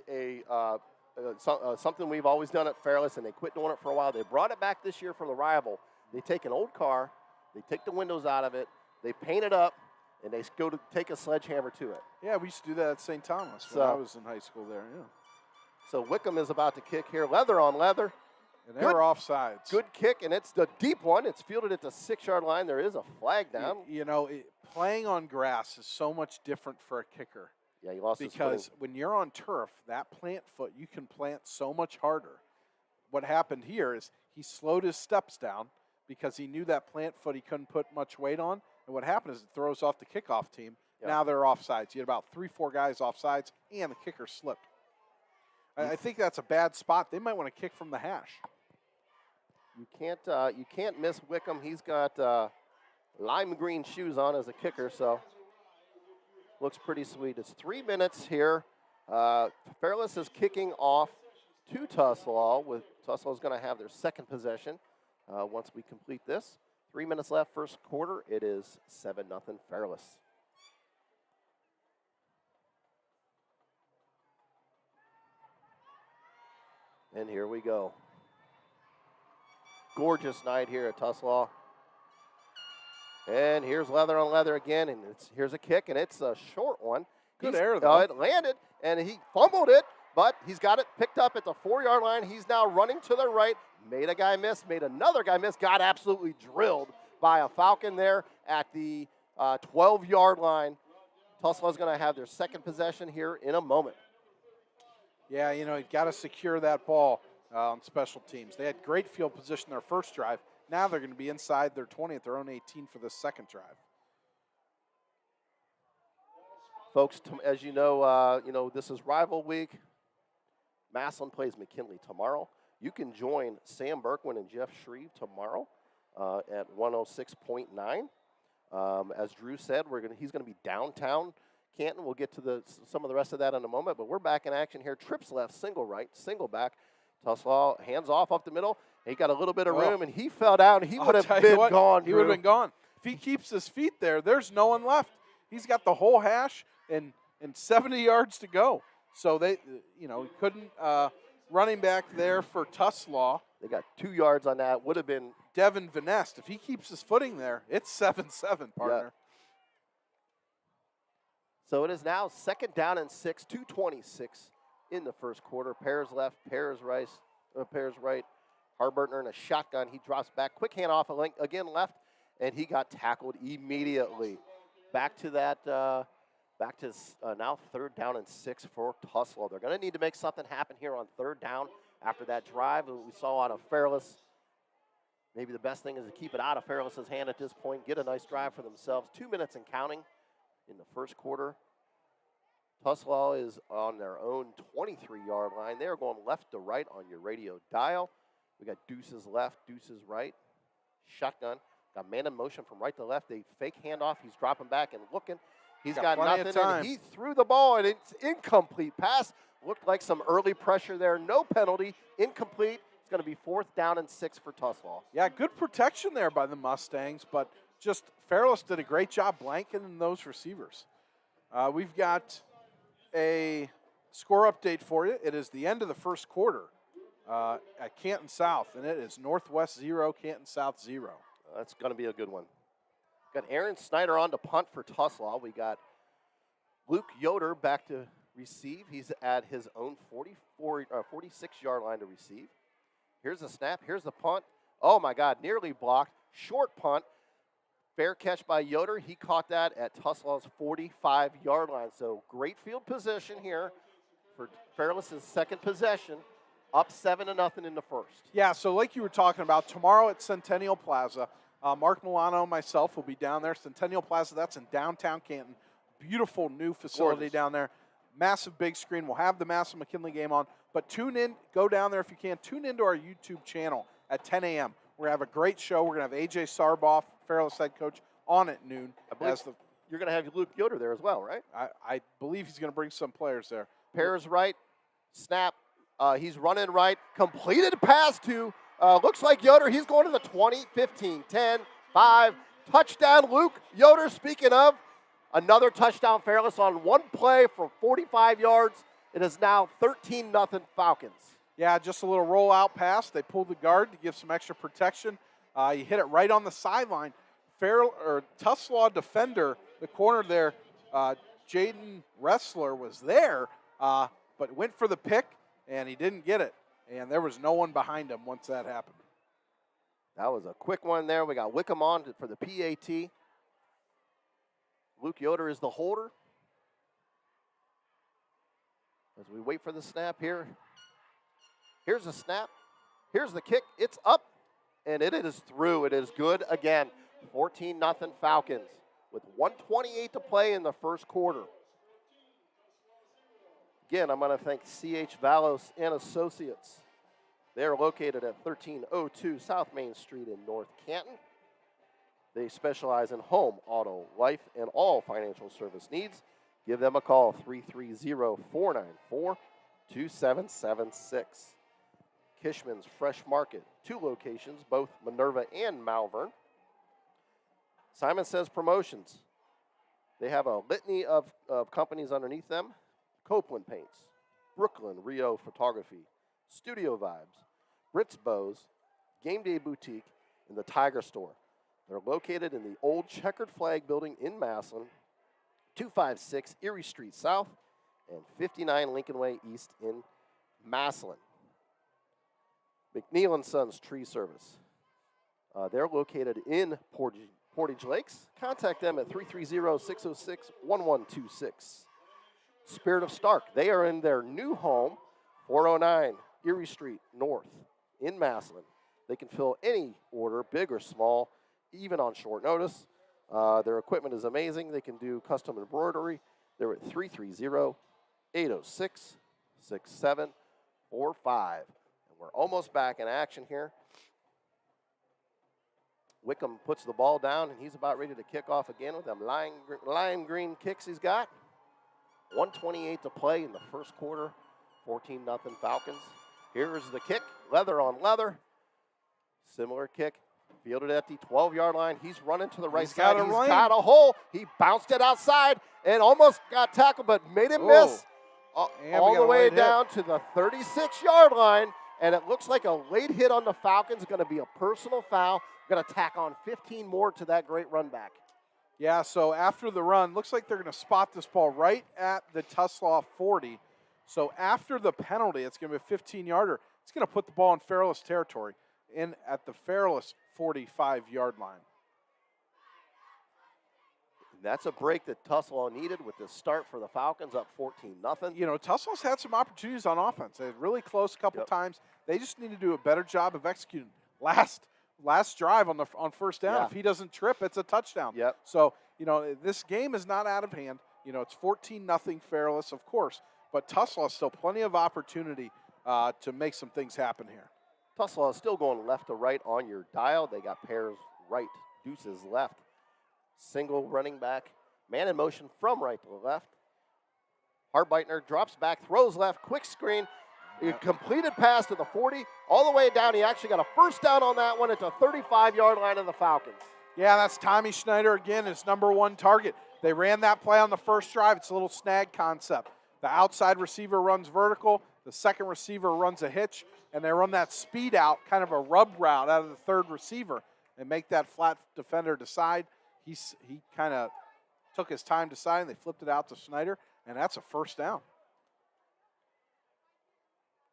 something we've always done at Fairless, and they quit doing it for a while. They brought it back this year from the rival. They take an old car, they take the windows out of it, they paint it up, and they go to take a sledgehammer to it. Yeah, we used to do that at St. Thomas when I was in high school there, yeah. So Wickham is about to kick here, leather on leather. And they're offsides. Good kick, and it's the deep one. It's fielded at the 6-yard line. There is a flag down. You know, playing on grass is so much different for a kicker. Yeah, he lost his footing. Because when you're on turf, that plant foot, you can plant so much harder. What happened here is he slowed his steps down because he knew that plant foot he couldn't put much weight on. And what happened is it throws off the kickoff team. Yeah. Now they're offsides. You had about 3-4 guys offsides, and the kicker slipped. I think that's a bad spot. They might want to kick from the hash. You can't miss Wickham. He's got lime green shoes on as a kicker, so looks pretty sweet. It's 3 minutes here. Fairless is kicking off to Tuslaw. Tuslaw is going to have their second possession once we complete this. 3 minutes left, first quarter. It is 7-0 Fairless. And here we go. Gorgeous night here at Tuslaw. And here's leather on leather again, and here's a kick, and it's a short one. Good air, though. It landed, and he fumbled it, but he's got it picked up at the 4-yard line. He's now running to the right. Made a guy miss, made another guy miss. Got absolutely drilled by a Falcon there at the 12-yard line. Tuslaw's going to have their second possession here in a moment. Yeah, you know, you got to secure that ball on special teams. They had great field position their first drive. Now they're going to be inside their 20 at their own 18 for the second drive. Folks, as you know, this is rival week. Massillon plays McKinley tomorrow. You can join Sam Berkwin and Jeff Shreve tomorrow at 106.9. As Drew said, he's going to be downtown Canton. We'll get to some of the rest of that in a moment, but we're back in action here. Trips left, single right, single back. Tuslaw hands off up the middle. He got a little bit of room, and he fell down. He would have been gone, Drew. He would have been gone. If he keeps his feet there, there's no one left. He's got the whole hash and 70 yards to go. So they, couldn't. Running back there for Tuslaw They got 2 yards on that. Would have been Devin Van Nest. If he keeps his footing there, it's 7-7, partner. Yeah. So it is now 2nd down and 6, 2:26 in the first quarter. Pairs left, pairs right. Harburtner in a shotgun. He drops back. Quick handoff again left, and he got tackled immediately. Back to that. Back to now 3rd down and 6 for Tuslaw. They're going to need to make something happen here on 3rd down after that drive that we saw out of Fairless. Maybe the best thing is to keep it out of Fairless's hand at this point, get a nice drive for themselves. 2 minutes and counting in the first quarter. Tuslaw is on their own 23-yard line. They are going left to right on your radio dial. We got deuces left, deuces right. Shotgun. Got man in motion from right to left. A fake handoff. He's dropping back and looking. He's got nothing, and he threw the ball, and it's incomplete pass. Looked like some early pressure there. No penalty. Incomplete. It's going to be 4th down and 6 for Tuslaw. Yeah, good protection there by the Mustangs, but just Fairless did a great job blanketing those receivers. We've got a score update for you. It is the end of the first quarter at Canton South, and it is Northwest 0, Canton South 0. That's going to be a good one. Got Aaron Snyder on to punt for Tuslaw. We got Luke Yoder back to receive. He's at his own 46-yard line to receive. Here's the snap. Here's the punt. Oh, my God, nearly blocked. Short punt. Fair catch by Yoder. He caught that at Tuslaw's 45-yard line. So great field position here for Fairless's second possession. Up 7-0 in the first. Yeah, so like you were talking about, tomorrow at Centennial Plaza, Mark Milano and myself will be down there. Centennial Plaza, that's in downtown Canton. Beautiful new facility down there. Massive big screen. We'll have the Massive McKinley game on. But tune in, go down there if you can. Tune into our YouTube channel at 10 a.m. We're going to have a great show. We're going to have A.J. Sarboff, Fairless head coach, on at noon. You're going to have Luke Yoder there as well, right? I believe he's going to bring some players there. Pairs right, snap. He's running right. Completed pass to, looks like Yoder. He's going to the 20, 15, 10, 5. Touchdown, Luke Yoder. Speaking of, another touchdown, Fairless on one play for 45 yards. It is now 13-0 Falcons. Yeah, just a little rollout pass. They pulled the guard to give some extra protection. You hit it right on the sideline. Tuslaw defender, the corner there, Jaden Wrestler was there, but went for the pick, and he didn't get it. And there was no one behind him once that happened. That was a quick one there. We got Wickham on for the PAT. Luke Yoder is the holder. As we wait for the snap here. Here's the snap. Here's the kick. It's up, and it is through. It is good again. 14-0 Falcons with 1:28 to play in the first quarter. Again, I'm going to thank C.H. Valos and Associates. They are located at 1302 South Main Street in North Canton. They specialize in home, auto, life, and all financial service needs. Give them a call, 330-494-2776. Kishman's Fresh Market, 2 locations, both Minerva and Malvern. Simon Says Promotions. They have a litany of companies underneath them. Copeland Paints, Brooklyn Rio Photography, Studio Vibes, Brits Bows, Game Day Boutique, and the Tiger Store. They're located in the old Checkered Flag building in Massillon, 256 Erie Street South, and 59 Lincoln Way East in Massillon. McNeil & Sons Tree Service. They're located in Portage Lakes. Contact them at 330-606-1126. Spirit of Stark. They are in their new home, 409 Erie Street North in Massillon. They can fill any order, big or small, even on short notice. Their equipment is amazing. They can do custom embroidery. They're at 330-806-6745. And we're almost back in action here. Wickham puts the ball down, and he's about ready to kick off again with them lime green kicks he's got. 1:28 to play in the first quarter. 14-0 Falcons. Here's the kick. Leather on leather. Similar kick. Fielded at the 12-yard line. He's running to the right side. He's got a hole. He bounced it outside and almost got tackled, but made him miss. All the way down to the 36-yard line. And it looks like a late hit on the Falcons is going to be a personal foul. Going to tack on 15 more to that great run back. Yeah, so after the run, looks like they're going to spot this ball right at the Tuslaw 40. So after the penalty, it's going to be a 15-yarder. It's going to put the ball in Fairless territory, in at the Fairless 45-yard line. That's a break that Tuslaw needed with this start for the Falcons, up 14-0. You know, Tuslaw's had some opportunities on offense. They had really close a couple times. They just need to do a better job of executing. Last drive on first down, if he doesn't trip, it's a touchdown. Yep. So, you know, this game is not out of hand. You know, it's 14-0 Fairless, of course. But Tuslaw still plenty of opportunity to make some things happen here. Tuslaw is still going left to right on your dial. They got pairs right, deuces left. Single running back, man in motion from right to left. Hartbeitner drops back, throws left, quick screen. A completed pass to the 40, all the way down. He actually got a first down on that one at the 35-yard line of the Falcons. Yeah, that's Tommy Schneider again, his #1 target. They ran that play on the first drive. It's a little snag concept. The outside receiver runs vertical, the second receiver runs a hitch, and they run that speed out, kind of a rub route out of the third receiver, and make that flat defender decide. He kind of took his time deciding. They flipped it out to Schneider, and that's a first down.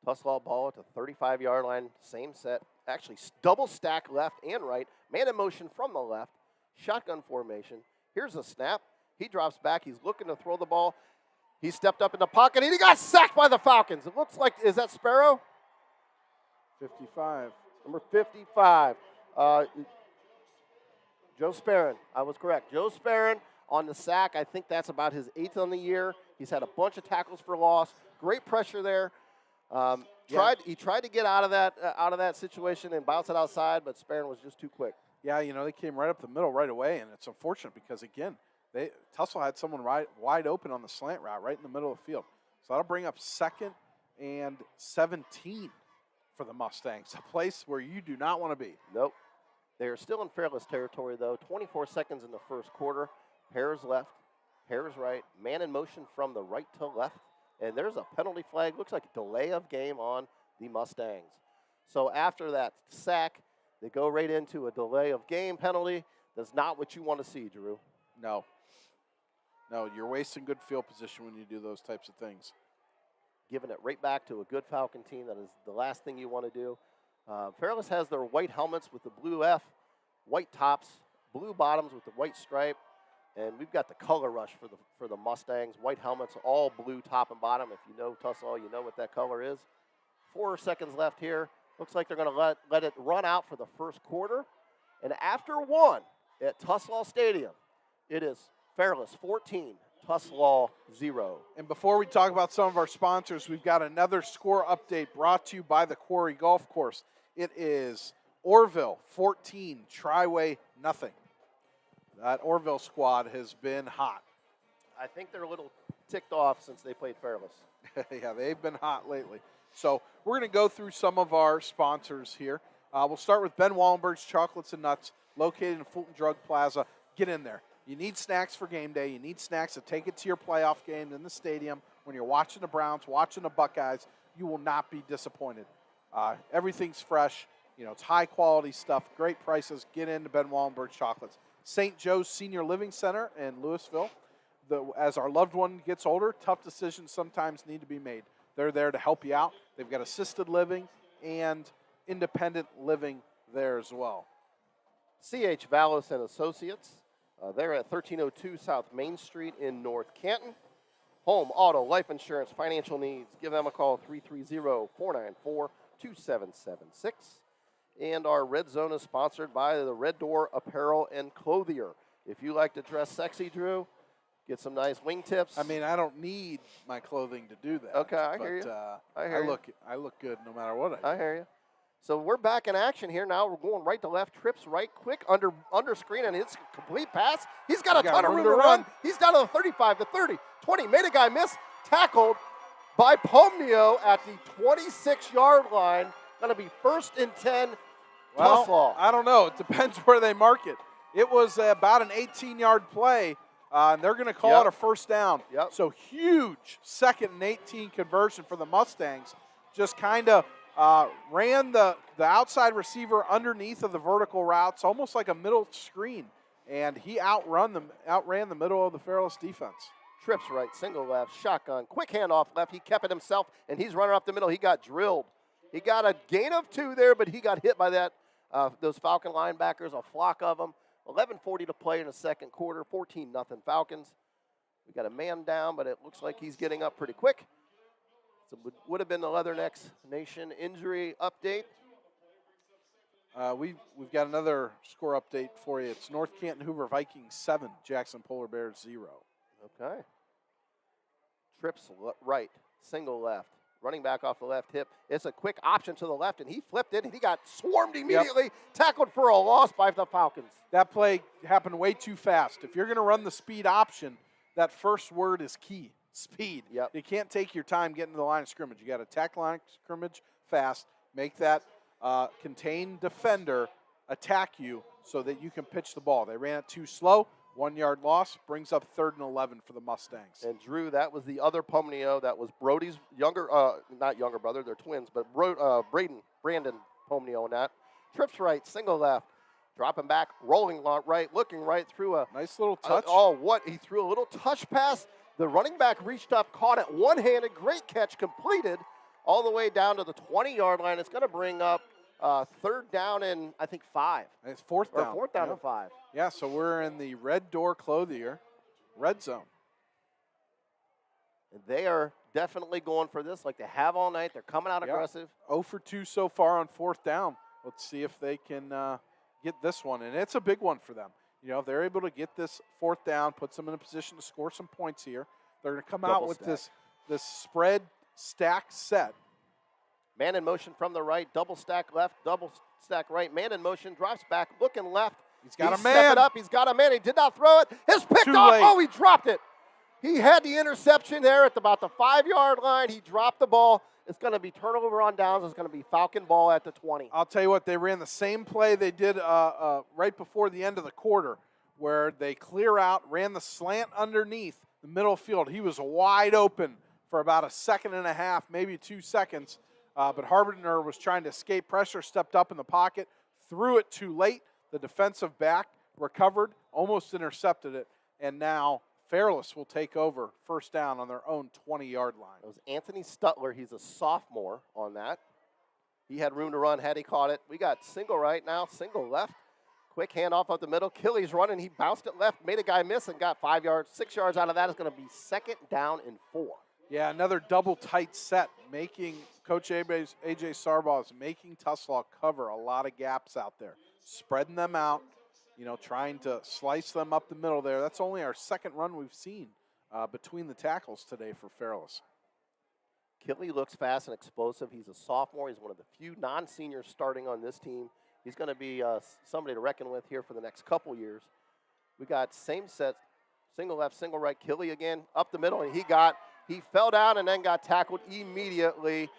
Tuslaw ball at the 35-yard line, same set. Actually, double stack left and right. Man in motion from the left. Shotgun formation. Here's a snap. He drops back. He's looking to throw the ball. He stepped up in the pocket, and he got sacked by the Falcons. It looks like, is that Sparrow? 55. Number 55. Joe Sparron. I was correct. Joe Sparron on the sack. I think that's about his 8th on the year. He's had a bunch of tackles for loss. Great pressure there. He tried to get out of that situation and bounce it outside, but Sparron was just too quick. Yeah, you know, they came right up the middle right away, and it's unfortunate because, again, Tuslaw had someone wide open on the slant route right in the middle of the field. So that'll bring up 2nd and 17 for the Mustangs, a place where you do not want to be. Nope. They are still in Fairless territory, though. 24 seconds in the first quarter. Pairs left, pairs right. Man in motion from the right to left. And there's a penalty flag. Looks like a delay of game on the Mustangs. So after that sack, they go right into a delay of game penalty. That's not what you want to see, Drew. No. No, you're wasting good field position when you do those types of things. Giving it right back to a good Falcon team. That is the last thing you want to do. Fairless has their white helmets with the blue F, white tops, blue bottoms with the white stripe, and we've got the color rush for the Mustangs. White helmets, all blue top and bottom. If you know Tuslaw, you know what that color is. 4 seconds left here. Looks like they're going to let it run out for the first quarter. And after 1 at Tuslaw Stadium, it is Fairless 14, Tuslaw 0. And before we talk about some of our sponsors, we've got another score update brought to you by the Quarry Golf Course. It is Orville 14, Triway nothing. That Orville squad has been hot. I think they're a little ticked off since they played Fairless. Yeah, they've been hot lately. So we're going to go through some of our sponsors here. We'll start with Ben Wallenberg's Chocolates and Nuts, located in Fulton Drug Plaza. Get in there. You need snacks for game day. You need snacks to take it to your playoff game in the stadium. When you're watching the Browns, watching the Buckeyes, you will not be disappointed. Everything's fresh. You know, it's high-quality stuff, great prices. Get into Ben Wallenberg Chocolates. St. Joe's Senior Living Center in Louisville. As our loved one gets older, tough decisions sometimes need to be made. They're there to help you out. They've got assisted living and independent living there as well. C.H. Vallis and Associates. They're at 1302 South Main Street in North Canton. Home, auto, life insurance, financial needs. Give them a call, 330-494-2776. And our Red Zone is sponsored by the Red Door Apparel and Clothier. If you like to dress sexy, Drew, get some nice wingtips. I mean, I don't need my clothing to do that. Okay, I hear you. I look good no matter what I do. I hear you. So we're back in action here now. We're going right to left, trips right quick, under screen, and it's a complete pass. He's got a ton of room to run. He's down to the 35, the 30, 20. Made a guy miss. Tackled by Pomnio at the 26-yard line. Going to be 1st and 10. Well, Tuslaw. I don't know. It depends where they mark it. It was about an 18-yard play, and they're going to call it a first down. Yep. So huge 2nd and 18 conversion for the Mustangs. Just kind of ran the outside receiver underneath of the vertical routes, almost like a middle screen, and he outran the middle of the Fairless defense. Trips right, single left, shotgun, quick handoff left. He kept it himself, and he's running up the middle. He got drilled. He got a gain of 2 there, but he got hit by those Falcon linebackers, a flock of them. 11:40 to play in the second quarter, 14-0 Falcons. We got a man down, but it looks like he's getting up pretty quick. So it would have been the Leathernecks Nation injury update. We've got another score update for you. It's North Canton Hoover Vikings 7, Jackson Polar Bears 0. Okay. Trips right, single left. Running back off the left hip. It's a quick option to the left, and he flipped it, and he got swarmed immediately, tackled for a loss by the Falcons. That play happened way too fast. If you're going to run the speed option, that first word is key, speed. Yep. You can't take your time getting to the line of scrimmage. You got to attack line of scrimmage fast, make that contained defender attack you so that you can pitch the ball. They ran it too slow. 1-yard loss brings up 3rd and 11 for the Mustangs. And Drew, that was the other Pomnio. That was Brody's not younger brother, they're twins, but Brandon Pomnio in that. Trips right, single left, dropping back, rolling right, looking right through a nice little touch. He threw a little touch pass. The running back reached up, caught it one-handed, great catch, completed all the way down to the 20-yard line. It's going to bring up 3rd down and I think 5. And it's 4th down. Or 4th down and 5. Yeah, so we're in the red door clothier, red zone. And they are definitely going for this like they have all night. They're coming out aggressive. 0 for 2 so far on 4th down. Let's see if they can get this one. And it's a big one for them. You know, if they're able to get this 4th down, puts them in a position to score some points here. They're going to come out with this spread stack set. Man in motion from the right, double stack left, double stack right. Man in motion, drops back, looking left. He's got a man. Stepping up. He's got a man. He did not throw it. It's picked Too off. late. Oh, he dropped it. He had the interception there at about the 5-yard line. He dropped the ball. It's going to be turnover on downs. It's going to be Falcon ball at the 20. I'll tell you what, they ran the same play they did right before the end of the quarter where they clear out, ran the slant underneath the middle field. He was wide open for about a second and a half, maybe 2 seconds. But Harbinger was trying to escape pressure, stepped up in the pocket, threw it too late. The defensive back recovered, almost intercepted it, and now Fairless will take over 1st down on their own 20-yard line. It was Anthony Stutler. He's a sophomore on that. He had room to run had he caught it. We got single right now, single left. Quick handoff up the middle. Killy's running. He bounced it left, made a guy miss, and got 5 yards. 6 yards out of that is going to be 2nd down and 4. Yeah, another double tight set, making Coach A.J. Sarbaugh is making Tuslaw cover a lot of gaps out there, spreading them out, you know, trying to slice them up the middle there. That's only our 2nd run we've seen between the tackles today for Fairless. Killy looks fast and explosive. He's a sophomore. He's one of the few non-seniors starting on this team. He's going to be somebody to reckon with here for the next couple years. We got same set, single left, single right. Killy again up the middle, and he fell down and then got tackled immediately.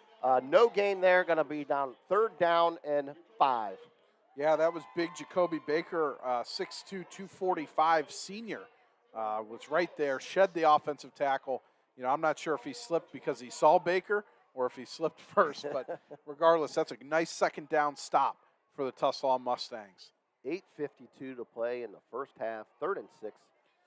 No gain there. Going to be down 3rd down and 5. Yeah, that was big Jacoby Baker, 6'2", 245 senior, was right there, shed the offensive tackle. You know, I'm not sure if he slipped because he saw Baker or if he slipped first, but regardless, that's a nice 2nd down stop for the Tuslaw Mustangs. 8:52 to play in the first half, 3rd and 6.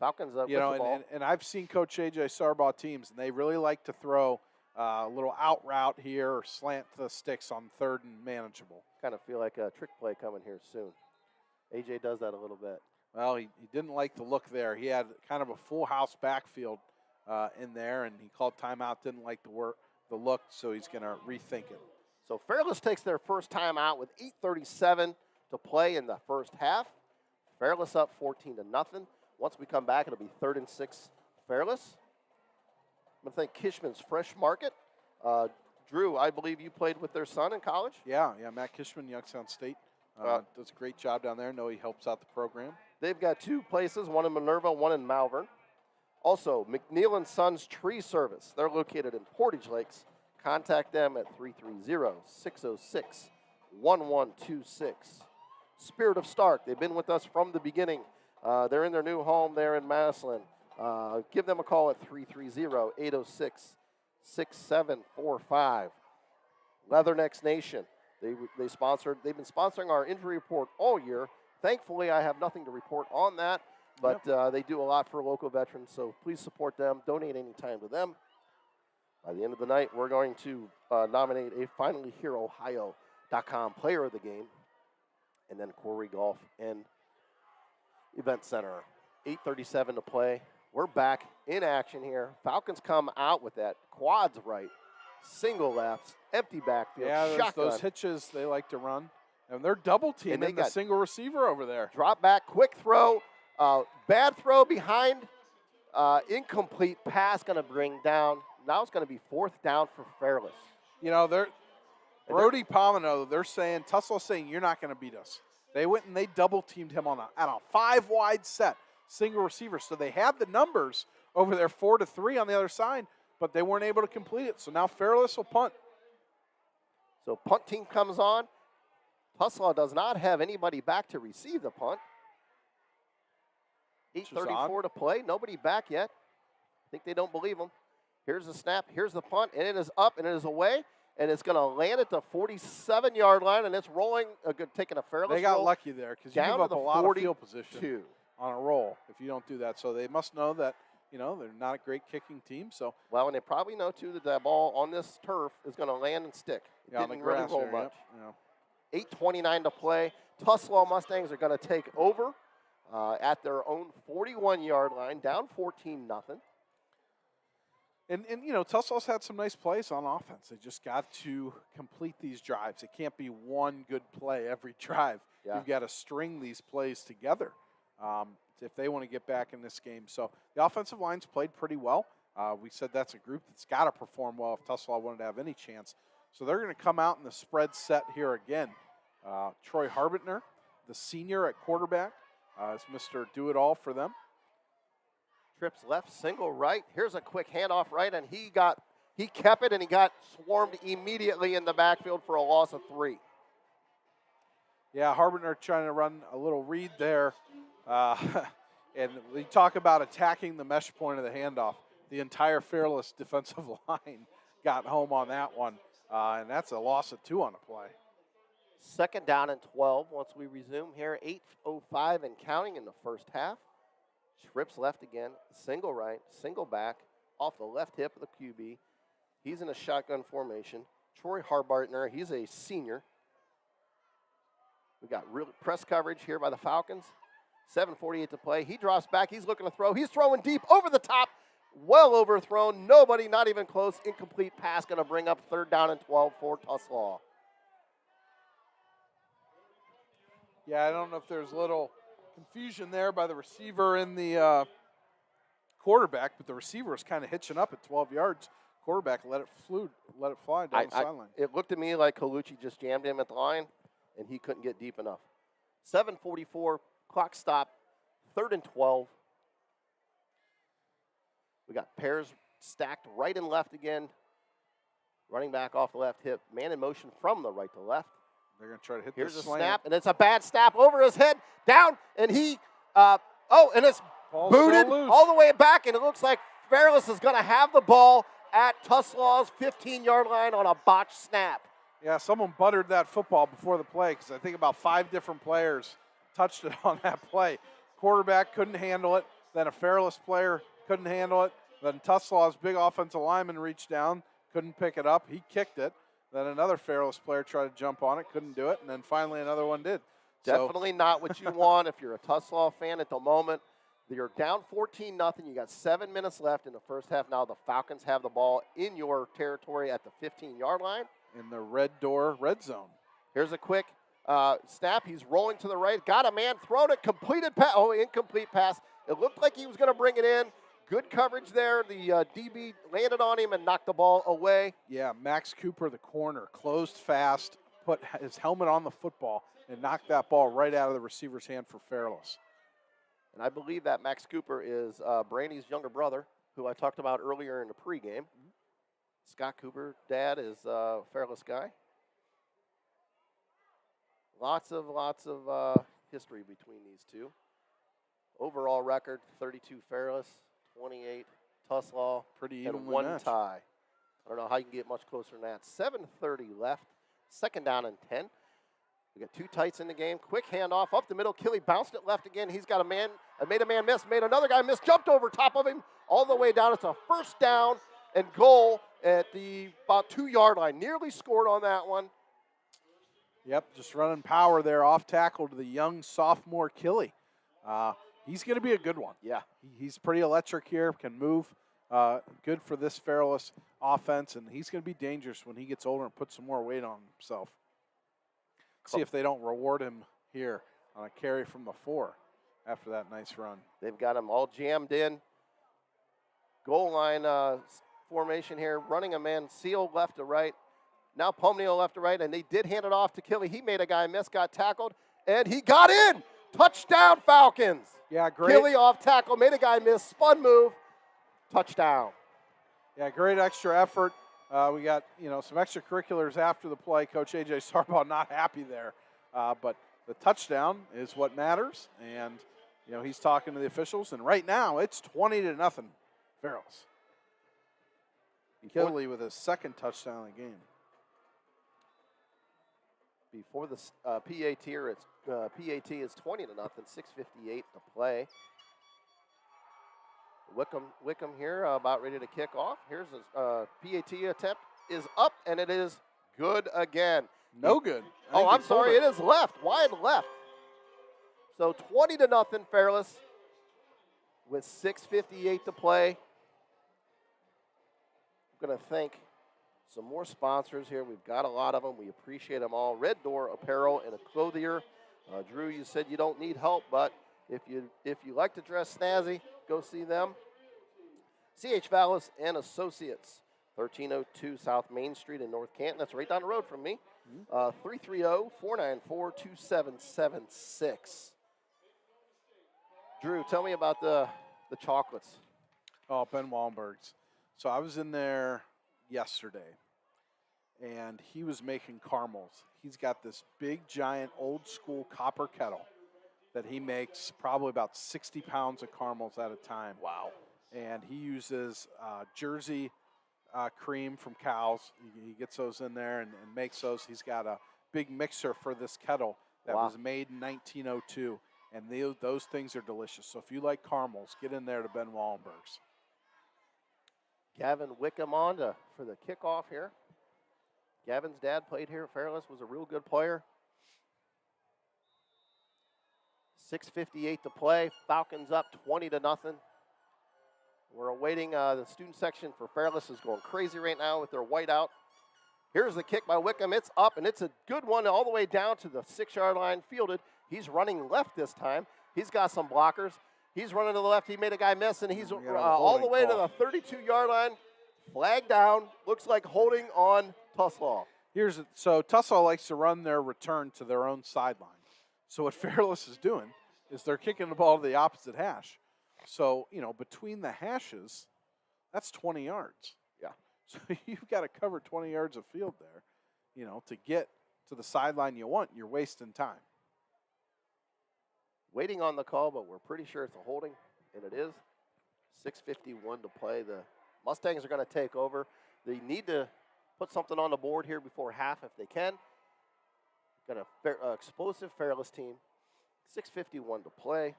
Falcons up you with know, the ball. And I've seen Coach A.J. Sarbaugh teams, and they really like to throw a little out route here or slant the sticks on 3rd and manageable. Kind of feel like a trick play coming here soon. A.J. does that a little bit. Well, he didn't like the look there. He had kind of a full house backfield in there, and he called timeout, didn't like the look, so he's going to rethink it. So Fairless takes their first timeout with 8:37 to play in the first half. Fairless up 14-0. Once we come back, it'll be 3rd and 6 Fairless. I'm going to thank Kishman's Fresh Market. Drew, I believe you played with their son in college? Yeah, Matt Kishman, Youngstown State. Does a great job down there. I know he helps out the program. They've got 2 places, one in Minerva, one in Malvern. Also, McNeil & Sons Tree Service. They're located in Portage Lakes. Contact them at 330-606-1126. Spirit of Stark, they've been with us from the beginning. They're in their new home there in Massillon. Give them a call at 330-806-6745. Leathernecks Nation. They've been sponsoring our injury report all year. Thankfully, I have nothing to report on that, but they do a lot for local veterans, so please support them. Donate any time to them. By the end of the night, we're going to nominate a FinallyHereOhio.com player of the game, and then Quarry Golf and Event Center. 8:37 to play. We're back in action here. Falcons come out with that quads right, single left, empty backfield, shotgun. Those hitches they like to run. And they're double teaming the single receiver over there. Drop back, quick throw, bad throw behind, incomplete pass going to bring down. Now it's going to be 4th down for Fairless. You know, Brody Pomino, they're saying, Tuslaw's saying, you're not going to beat us. They went and they double teamed him on a 5-wide set, single receiver. So they had the numbers over there 4-3 on the other side, but they weren't able to complete it. So now Fairless will punt. So punt team comes on. Tuslaw does not have anybody back to receive the punt. 8:34 to play. Nobody back yet. I think they don't believe him. Here's the snap. Here's the punt. And it is up and it is away. And it's going to land at the 47-yard line. And it's rolling, taking a Fairless roll. They got lucky there because you give up a lot of field position on a roll if you don't do that. So they must know that, you know, they're not a great kicking team. So well, and they probably know, too, that that ball on this turf is going to land and stick. It didn't really roll much. Yep. 8:29 to play. Tuslaw Mustangs are going to take over at their own 41-yard line, down 14-0. And you know, Tuslaw's had some nice plays on offense. They just got to complete these drives. It can't be one good play every drive. Yeah. You've got to string these plays together if they want to get back in this game. So the offensive line's played pretty well. We said that's a group that's got to perform well if Tuslaw wanted to have any chance. So they're going to come out in the spread set here again. Troy Harbitner, the senior at quarterback, is Mr. Do-It-All for them. Trips left, single right. Here's a quick handoff right, and he kept it, and he got swarmed immediately in the backfield for a loss of 3. Yeah, Harbitner trying to run a little read there. And we talk about attacking the mesh point of the handoff. The entire Fairless defensive line got home on that one. And that's a loss of 2 on the play. 2nd down and 12 once we resume here. 8:05 and counting in the first half. Trips left again, single right, single back, off the left hip of the QB. He's in a shotgun formation. Troy Harbartner, he's a senior. We got real press coverage here by the Falcons. 7:48 to play. He drops back. He's looking to throw. He's throwing deep over the top. Well overthrown. Nobody, not even close. Incomplete pass going to bring up 3rd down and 12 for Tuslaw. Yeah, I don't know if there's a little confusion there by the receiver and the quarterback, but the receiver was kind of hitching up at 12 yards. Quarterback let it fly down the sideline. It looked to me like Colucci just jammed him at the line, and he couldn't get deep enough. 7:44, clock stop, 3rd and 12. We got pairs stacked right and left again. Running back off the left hip. Man in motion from the right to left. They're going to try to hit Here's this a slant. snap, and it's a bad snap over his head, down, and he, and it's Ball's booted still loose. all the way back, and it looks like Fairless is going to have the ball at Tuslaw's 15-yard line on a botched snap. Yeah, someone buttered that football before the play because I think about 5 different players touched it on that play. Quarterback couldn't handle it. Then a Fairless player couldn't handle it. Then Tuslaw's big offensive lineman reached down, couldn't pick it up. He kicked it. Then another Fairless player tried to jump on it, couldn't do it. And then finally another one did. Definitely not what you want if you're a Tuslaw fan at the moment. You're down 14-0. You got 7 minutes left in the first half. Now the Falcons have the ball in your territory at the 15-yard line. In the red door, red zone. Here's a quick snap. He's rolling to the right. Got a man, thrown it, completed pass. Oh, incomplete pass. It looked like he was going to bring it in. Good coverage there. The DB landed on him and knocked the ball away. Yeah, Max Cooper, the corner, closed fast, put his helmet on the football, and knocked that ball right out of the receiver's hand for Fairless. And I believe that Max Cooper is Brandy's younger brother, who I talked about earlier in the pregame. Scott Cooper, dad, is a Fairless guy. Lots of history between these two. Overall record, 32 Fairless, 28 Tuslaw, Pretty and evenly 1 matched. tie. I don't know how you can get much closer than that. 7:30 left. 2nd down and 10. We got 2 tights in the game. Quick handoff up the middle. Killy bounced it left again. He's got a man. Made a man miss. Made another guy miss. Jumped over top of him all the way down. It's a 1st down and goal at the about 2-yard line. Nearly scored on that one. Yep, just running power there, off tackle to the young sophomore Killy. He's going to be a good one. Yeah. He's pretty electric here, can move. Good for this Fairless offense, and he's going to be dangerous when he gets older and puts some more weight on himself. See if they don't reward him here on a carry from the 4 after that nice run. They've got him all jammed in. Goal line formation here, running a man, Seal left to right. Now Pomnio left to right, and they did hand it off to Killy. He made a guy miss, got tackled, and he got in. Touchdown, Falcons. Yeah, great. Killy off tackle, made a guy miss, spun move, touchdown. Yeah, great extra effort. We got, some extracurriculars after the play. Coach A.J. Sarbaugh not happy there. But the touchdown is what matters. And, he's talking to the officials. And right now, it's 20-0 Fairless. Killy with his 2nd touchdown of the game. Before the PAT here, it's PAT is 20-0, 6:58 to play. Wickham here about ready to kick off. Here's his PAT attempt is up, and it is good again. No good. Oh, I'm sorry. It is left, wide left. So 20-0 Fairless with 6:58 to play. I'm going to thank some more sponsors here. We've got a lot of them. We appreciate them all. Red Door Apparel and a Clothier. Drew, you said you don't need help, but if you like to dress snazzy, go see them. C.H. Vallis and Associates, 1302 South Main Street in North Canton. That's right down the road from me. 330-494-2776. Drew, tell me about the chocolates. Oh, Ben Wallenberg's. So I was in there yesterday, and he was making caramels. He's got this big, giant, old-school copper kettle that he makes probably about 60 pounds of caramels at a time. Wow. And he uses Jersey cream from cows. He gets those in there and makes those. He's got a big mixer for this kettle that was made in 1902, and those things are delicious. So if you like caramels, get in there to Ben Wallenberg's. Gavin Wickham on for the kickoff here. Gavin's dad played here at Fairless, was a real good player. 6:58 to play. Falcons up 20-0. We're awaiting the student section for Fairless is going crazy right now with their whiteout. Here's the kick by Wickham. It's up, and it's a good one all the way down to the 6-yard line fielded. He's running left this time. He's got some blockers. He's running to the left. He made a guy miss, and he's all the way to the 32-yard line. Flag down. Looks like holding on Tuslaw. So Tuslaw likes to run their return to their own sideline. So what Fairless is doing is they're kicking the ball to the opposite hash. So, between the hashes, that's 20 yards. Yeah. So you've got to cover 20 yards of field there, to get to the sideline you want. You're wasting time. Waiting on the call, but we're pretty sure it's a holding, and it is. 6:51 to play. The Mustangs are going to take over. They need to put something on the board here before half if they can. Got an explosive Fairless team. 6:51 to play.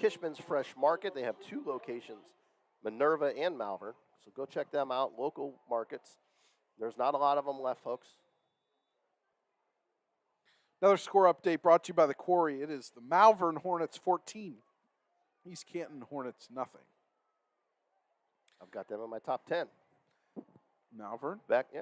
Kishman's Fresh Market. They have 2 locations, Minerva and Malvern. So go check them out, local markets. There's not a lot of them left, folks. Another score update brought to you by the Quarry. It is the Malvern Hornets 14. East Canton Hornets nothing. I've got them in my top 10. Malvern? Back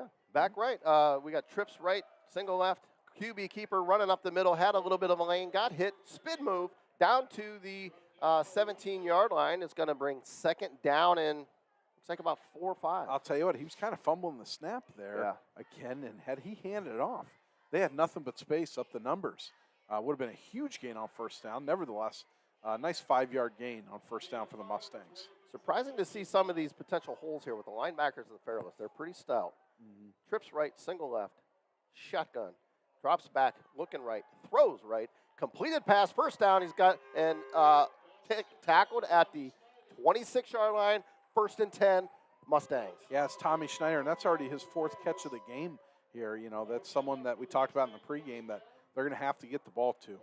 right. We got trips right, single left. QB keeper running up the middle, had a little bit of a lane, got hit, spin move, down to the 17-yard line. It's going to bring 2nd down and looks like about 4 or 5. I'll tell you what, he was kind of fumbling the snap there again, and had he handed it off, they had nothing but space up the numbers. Would have been a huge gain on 1st down. Nevertheless, nice 5-yard gain on 1st down for the Mustangs. Surprising to see some of these potential holes here with the linebackers of the Fairless. They're pretty stout. Mm-hmm. Trips right, single left, shotgun, drops back, looking right, throws right, completed pass, 1st down. He's got and tackled at the 26-yard line, 1st and 10. Mustangs. Yeah, it's Tommy Schneider, and that's already his 4th catch of the game here. You know, that's someone that we talked about in the pregame that they're going to have to get the ball to.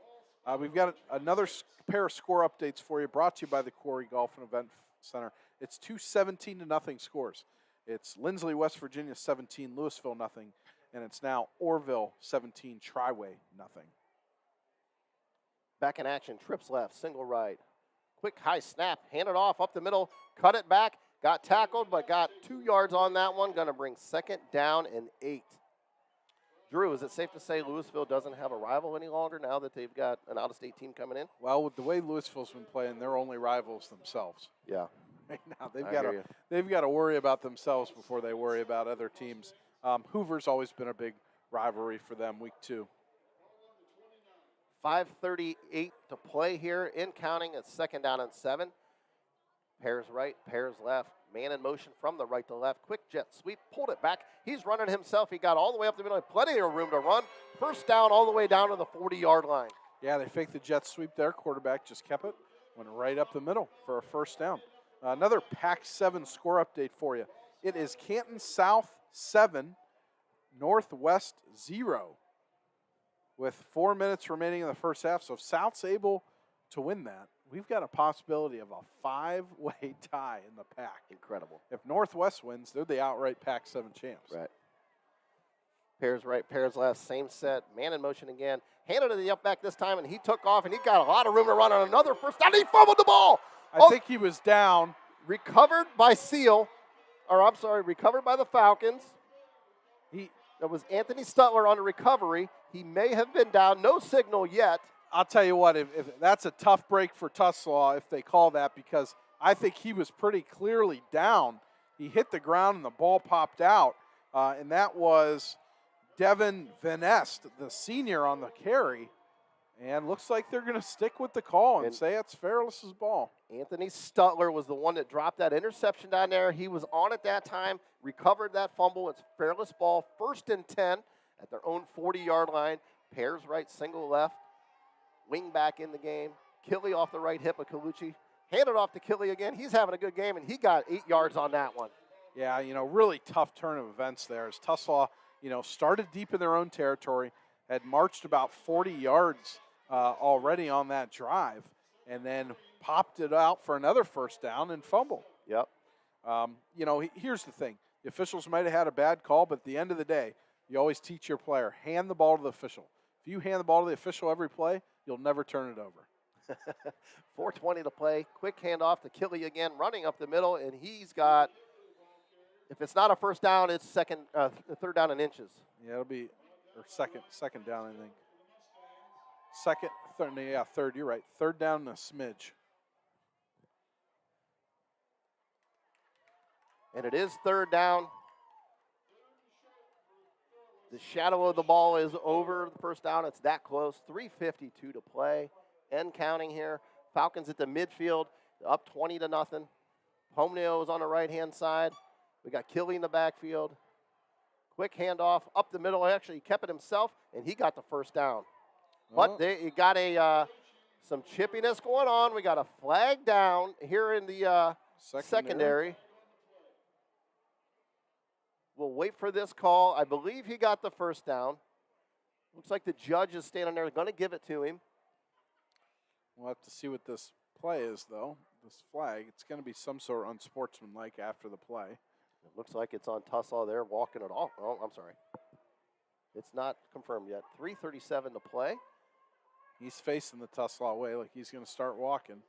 We've got another pair of score updates for you, brought to you by the Quarry Golf and Event Center. It's 2 17-0 scores. It's Lindsley, West Virginia 17, Louisville nothing, and it's now Orville 17, Triway nothing. Back in action, trips left, single right. Quick high snap, hand it off up the middle, cut it back, got tackled, but got 2 yards on that one. Going to bring 2nd down and 8. Drew, is it safe to say Louisville doesn't have a rival any longer now that they've got an out-of-state team coming in? Well, with the way Louisville's been playing, they're only rivals themselves. Yeah. Right now, they've got to worry about themselves before they worry about other teams. Hoover's always been a big rivalry for them, week 2. 5:38 to play here in counting. It's 2nd down and 7. Pairs right, pairs left. Man in motion from the right to left. Quick jet sweep, pulled it back. He's running himself. He got all the way up the middle. Plenty of room to run. 1st down all the way down to the 40-yard line. Yeah, they faked the jet sweep there. Quarterback just kept it. Went right up the middle for a 1st down. Another Pac-7 score update for you. It is Canton South 7, Northwest 0 with 4 minutes remaining in the first half. So if South's able to win that, we've got a possibility of a 5-way tie in the pack. Incredible. If Northwest wins, they're the outright Pac-7 champs. Right. Pairs right, pairs left, same set. Man in motion again. Handed to the up back this time, and he took off, and he got a lot of room to run on another 1st down. He fumbled the ball. I think he was down. Recovered by recovered by the Falcons. That was Anthony Stutler on a recovery. He may have been down. No signal yet. I'll tell you what, if that's a tough break for Tuslaw if they call that, because I think he was pretty clearly down. He hit the ground and the ball popped out, and that was Devin Van Est, the senior on the carry. And looks like they're going to stick with the call and say it's Fairless's ball. Anthony Stutler was the one that dropped that interception down there. He was on at that time, recovered that fumble. It's Fairless ball, 1st and 10 at their own 40-yard line. Pairs right, single left. Wing back in the game. Killy off the right hip of Colucci. Handed off to Killy again. He's having a good game, and he got 8 yards on that one. Yeah, really tough turn of events there as Tuslaw, started deep in their own territory, had marched about 40 yards already on that drive, and then popped it out for another 1st down and fumbled. Yep. Here's the thing. The officials might have had a bad call, but at the end of the day, you always teach your player, hand the ball to the official. If you hand the ball to the official every play, you'll never turn it over. 4:20 to play. Quick handoff to Killy again, running up the middle, and he's got, if it's not a 1st down, it's 3rd down and inches. Yeah, it'll be, or second down, I think. Third, you're right. 3rd down and a smidge. And it is 3rd down. The shadow of the ball is over the 1st down. It's that close. 3:52 to play. End counting here. Falcons at the midfield, up 20-0. Pomneo is on the right-hand side. We got Killy in the backfield. Quick handoff up the middle. Actually, he kept it himself, and he got the 1st down. But you got some chippiness going on. We got a flag down here in the secondary. We'll wait for this call. I believe he got the 1st down. Looks like the judge is standing there, going to give it to him. We'll have to see what this play is, though. This flag, it's going to be some sort of unsportsmanlike after the play. It looks like it's on Tuslaw there, walking it off. Oh, I'm sorry. It's not confirmed yet. 3:37 to play. He's facing the Tuslaw way like he's going to start walking.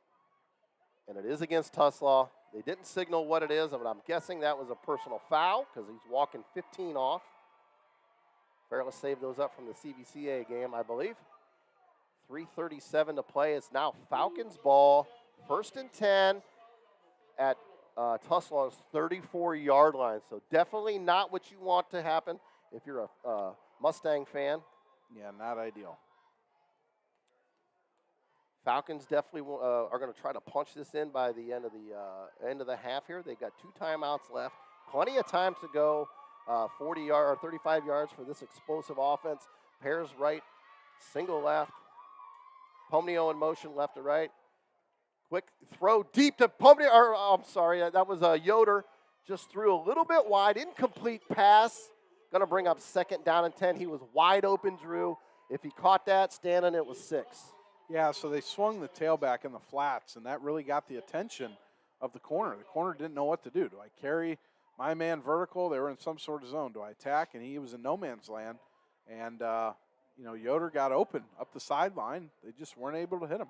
And it is against Tuslaw. They didn't signal what it is, but I'm guessing that was a personal foul because he's walking 15 off. Fairless saved those up from the CBCA game, I believe. 3:37 to play. It's now Falcons ball. 1st and 10 at Tuslaw's 34-yard line. So definitely not what you want to happen if you're a Mustang fan. Yeah, not ideal. Falcons definitely are going to try to punch this in by the end of the half here. They've got 2 timeouts left. Plenty of time to go. 40 or 35 yards for this explosive offense. Pairs right, single left. Pomneo in motion left to right. Quick throw deep to Pomneo. I'm sorry, that was Yoder. just threw a little bit wide, incomplete pass. Going to bring up 2nd down and 10. He was wide open, Drew. If he caught that, Stanton, it was 6. Yeah, so they swung the tailback in the flats, and that really got the attention of the corner. The corner didn't know what to do. Do I carry my man vertical? They were in some sort of zone. Do I attack? And he was in no man's land. And, Yoder got open up the sideline. They just weren't able to hit him.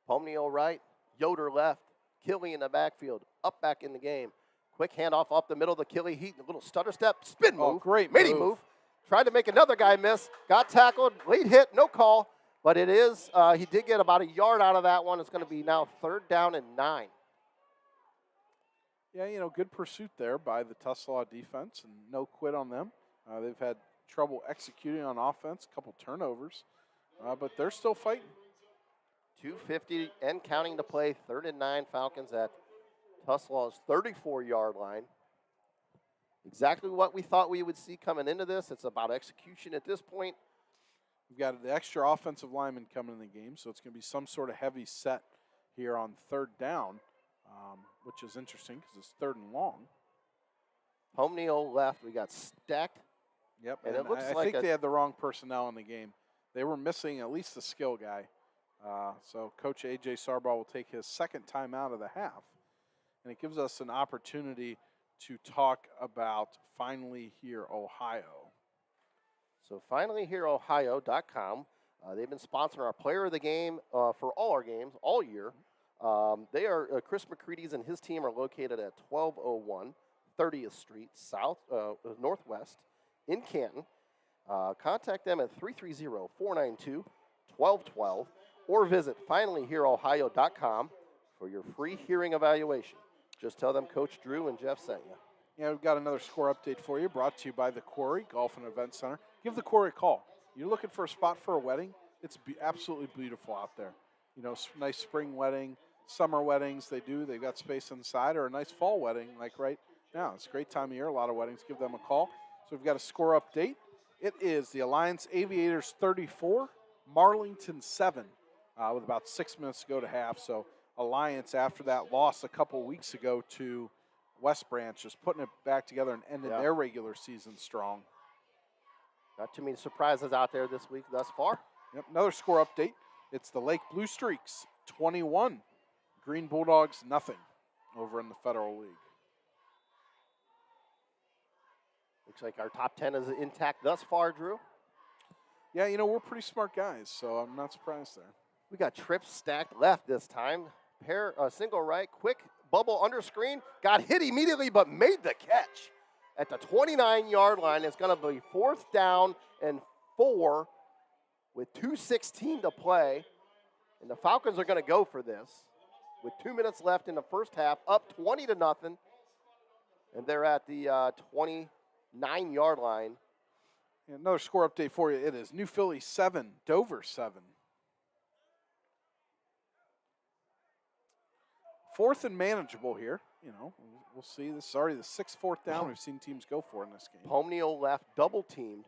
Pomnio right, Yoder left, Killy in the backfield, up back in the game. Quick handoff up the middle to Killy, Heat, a little stutter step, spin move. Oh, great midi move. Tried to make another guy miss, got tackled, late hit, no call, but it is, he did get about a yard out of that one. It's going to be now 3rd down and 9. Yeah, good pursuit there by the Tuslaw defense, and no quit on them. They've had trouble executing on offense, a couple turnovers, but they're still fighting. 2:50 and counting to play, 3rd and 9, Falcons at Tuslaw's 34-yard line. Exactly what we thought we would see coming into this. It's about execution at this point. We've got the extra offensive lineman coming in the game, so it's going to be some sort of heavy set here on 3rd down, which is interesting because it's 3rd and long. Pomnio left. We got stacked. Yep, and it looks I think they had the wrong personnel in the game. They were missing at least the skill guy. So Coach A.J. Sarbaugh will take his 2nd time out of the half. And it gives us an opportunity to talk about Finally Here, Ohio. So finallyhereohio.com. They've been sponsoring our player of the game for all our games all year. They are Chris McCready's and his team are located at 1201 30th Street Northwest in Canton. Contact them at 330-492-1212 or visit finallyhereohio.com for your free hearing evaluation. Just tell them Coach Drew and Jeff sent you. Yeah, we've got another score update for you, brought to you by the Quarry Golf and Event Center. Give the Quarry a call. You're looking for a spot for a wedding? It's absolutely beautiful out there. Nice spring wedding, summer weddings they do. They've got space inside, or a nice fall wedding like right now. It's a great time of year, a lot of weddings. Give them a call. So we've got a score update. It is the Alliance Aviators 34, Marlington 7, with about 6 minutes to go to half. So Alliance, after that loss a couple weeks ago to West Branch, is putting it back together and ending their regular season strong. Not too many surprises out there this week thus far. Yep, another score update. It's the Lake Blue Streaks 21, Green Bulldogs nothing over in the Federal League. Looks like our top 10 is intact thus far, Drew. Yeah, we're pretty smart guys, so I'm not surprised there. We got trips stacked left this time. Single right, quick bubble under screen. Got hit immediately, but made the catch at the 29-yard line. It's going to be 4th down and 4 with 2:16 to play. And the Falcons are going to go for this with 2 minutes left in the first half, up 20-0. And they're at the 29-yard line. And another score update for you. It is New Philly 7, Dover 7. 4th and manageable here. We'll see. This is already the 6th 4th down we've seen teams go for in this game. Pomnio left, double teamed.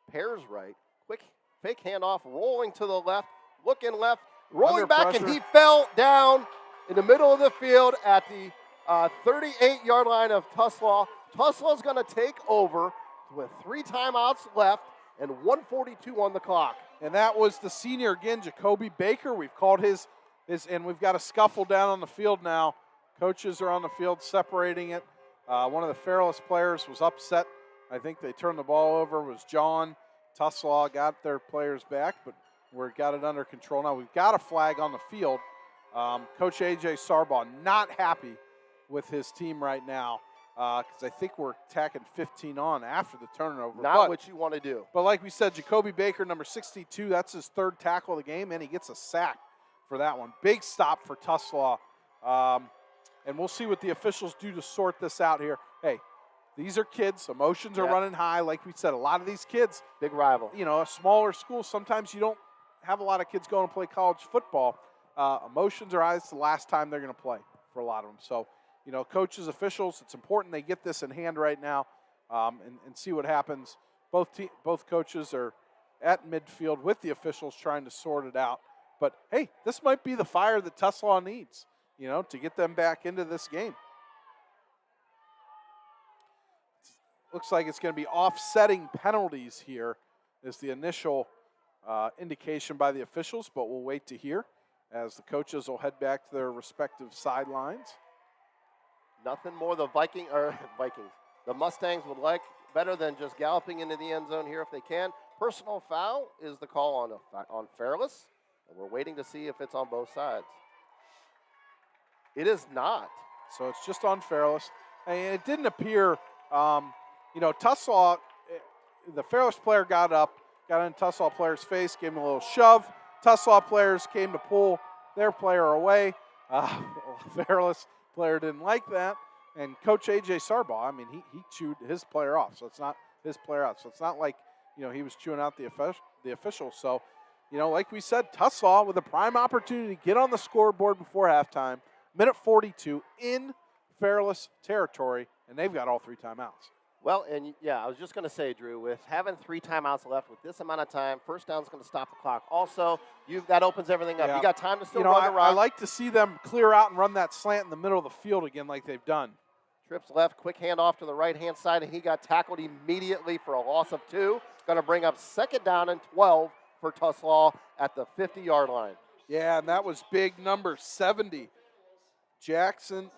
Pears right. Quick fake handoff, rolling to the left, looking left, rolling back, pressure. And he fell down in the middle of the field at the 38-yard line of Tuslaw. Tuslaw's going to take over with 3 timeouts left and 1:42 on the clock. And that was the senior again, Jacoby Baker. We've called his, and we've got a scuffle down on the field now. Coaches are on the field separating it. One of the Fairless players was upset. I think they turned the ball over. It was John. Tuslaw got their players back, but we've got it under control now. We've got a flag on the field. Coach A.J. Sarbaugh not happy with his team right now because I think we're tacking 15 on after the turnover. Not what you want to do. But like we said, Jacoby Baker, number 62, that's his 3rd tackle of the game, and he gets a sack for that one. Big stop for Tuslaw. And we'll see what the officials do to sort this out here. Hey, these are kids. Emotions are running high. Like we said, a lot of these kids. Big rival. A smaller school, sometimes you don't have a lot of kids going to play college football. Emotions are high. It's the last time they're going to play for a lot of them. So, coaches, officials, it's important they get this in hand right now and see what happens. Both coaches are at midfield with the officials trying to sort it out. But, hey, this might be the fire that Tuslaw needs, to get them back into this game. Looks like it's going to be offsetting penalties here is the initial indication by the officials, but we'll wait to hear as the coaches will head back to their respective sidelines. Nothing more the Vikings. The Mustangs would like better than just galloping into the end zone here if they can. Personal foul is the call on Fairless, and we're waiting to see if it's on both sides. It is not. So it's just on Fairless. And it didn't appear, Tuslaw, the Fairless player got up, got in Tuslaw player's face, gave him a little shove. Tuslaw players came to pull their player away. Fairless player didn't like that. And Coach A.J. Sarbaugh, he chewed his player off. So it's not his player out. So it's not like, he was chewing out the official. So, like we said, Tuslaw with a prime opportunity to get on the scoreboard before halftime. Minute 42 in Fairless territory, and they've got all 3 timeouts. Well, and I was just going to say, Drew, with having 3 timeouts left with this amount of time, first down is going to stop the clock. Also, that opens everything up. Yeah. You got time to still run the rock. I like to see them clear out and run that slant in the middle of the field again like they've done. Trips left, quick handoff to the right-hand side, and he got tackled immediately for a loss of 2. Going to bring up 2nd down and 12 for Tuslaw at the 50-yard line. Yeah, and that was big number 70. 70s.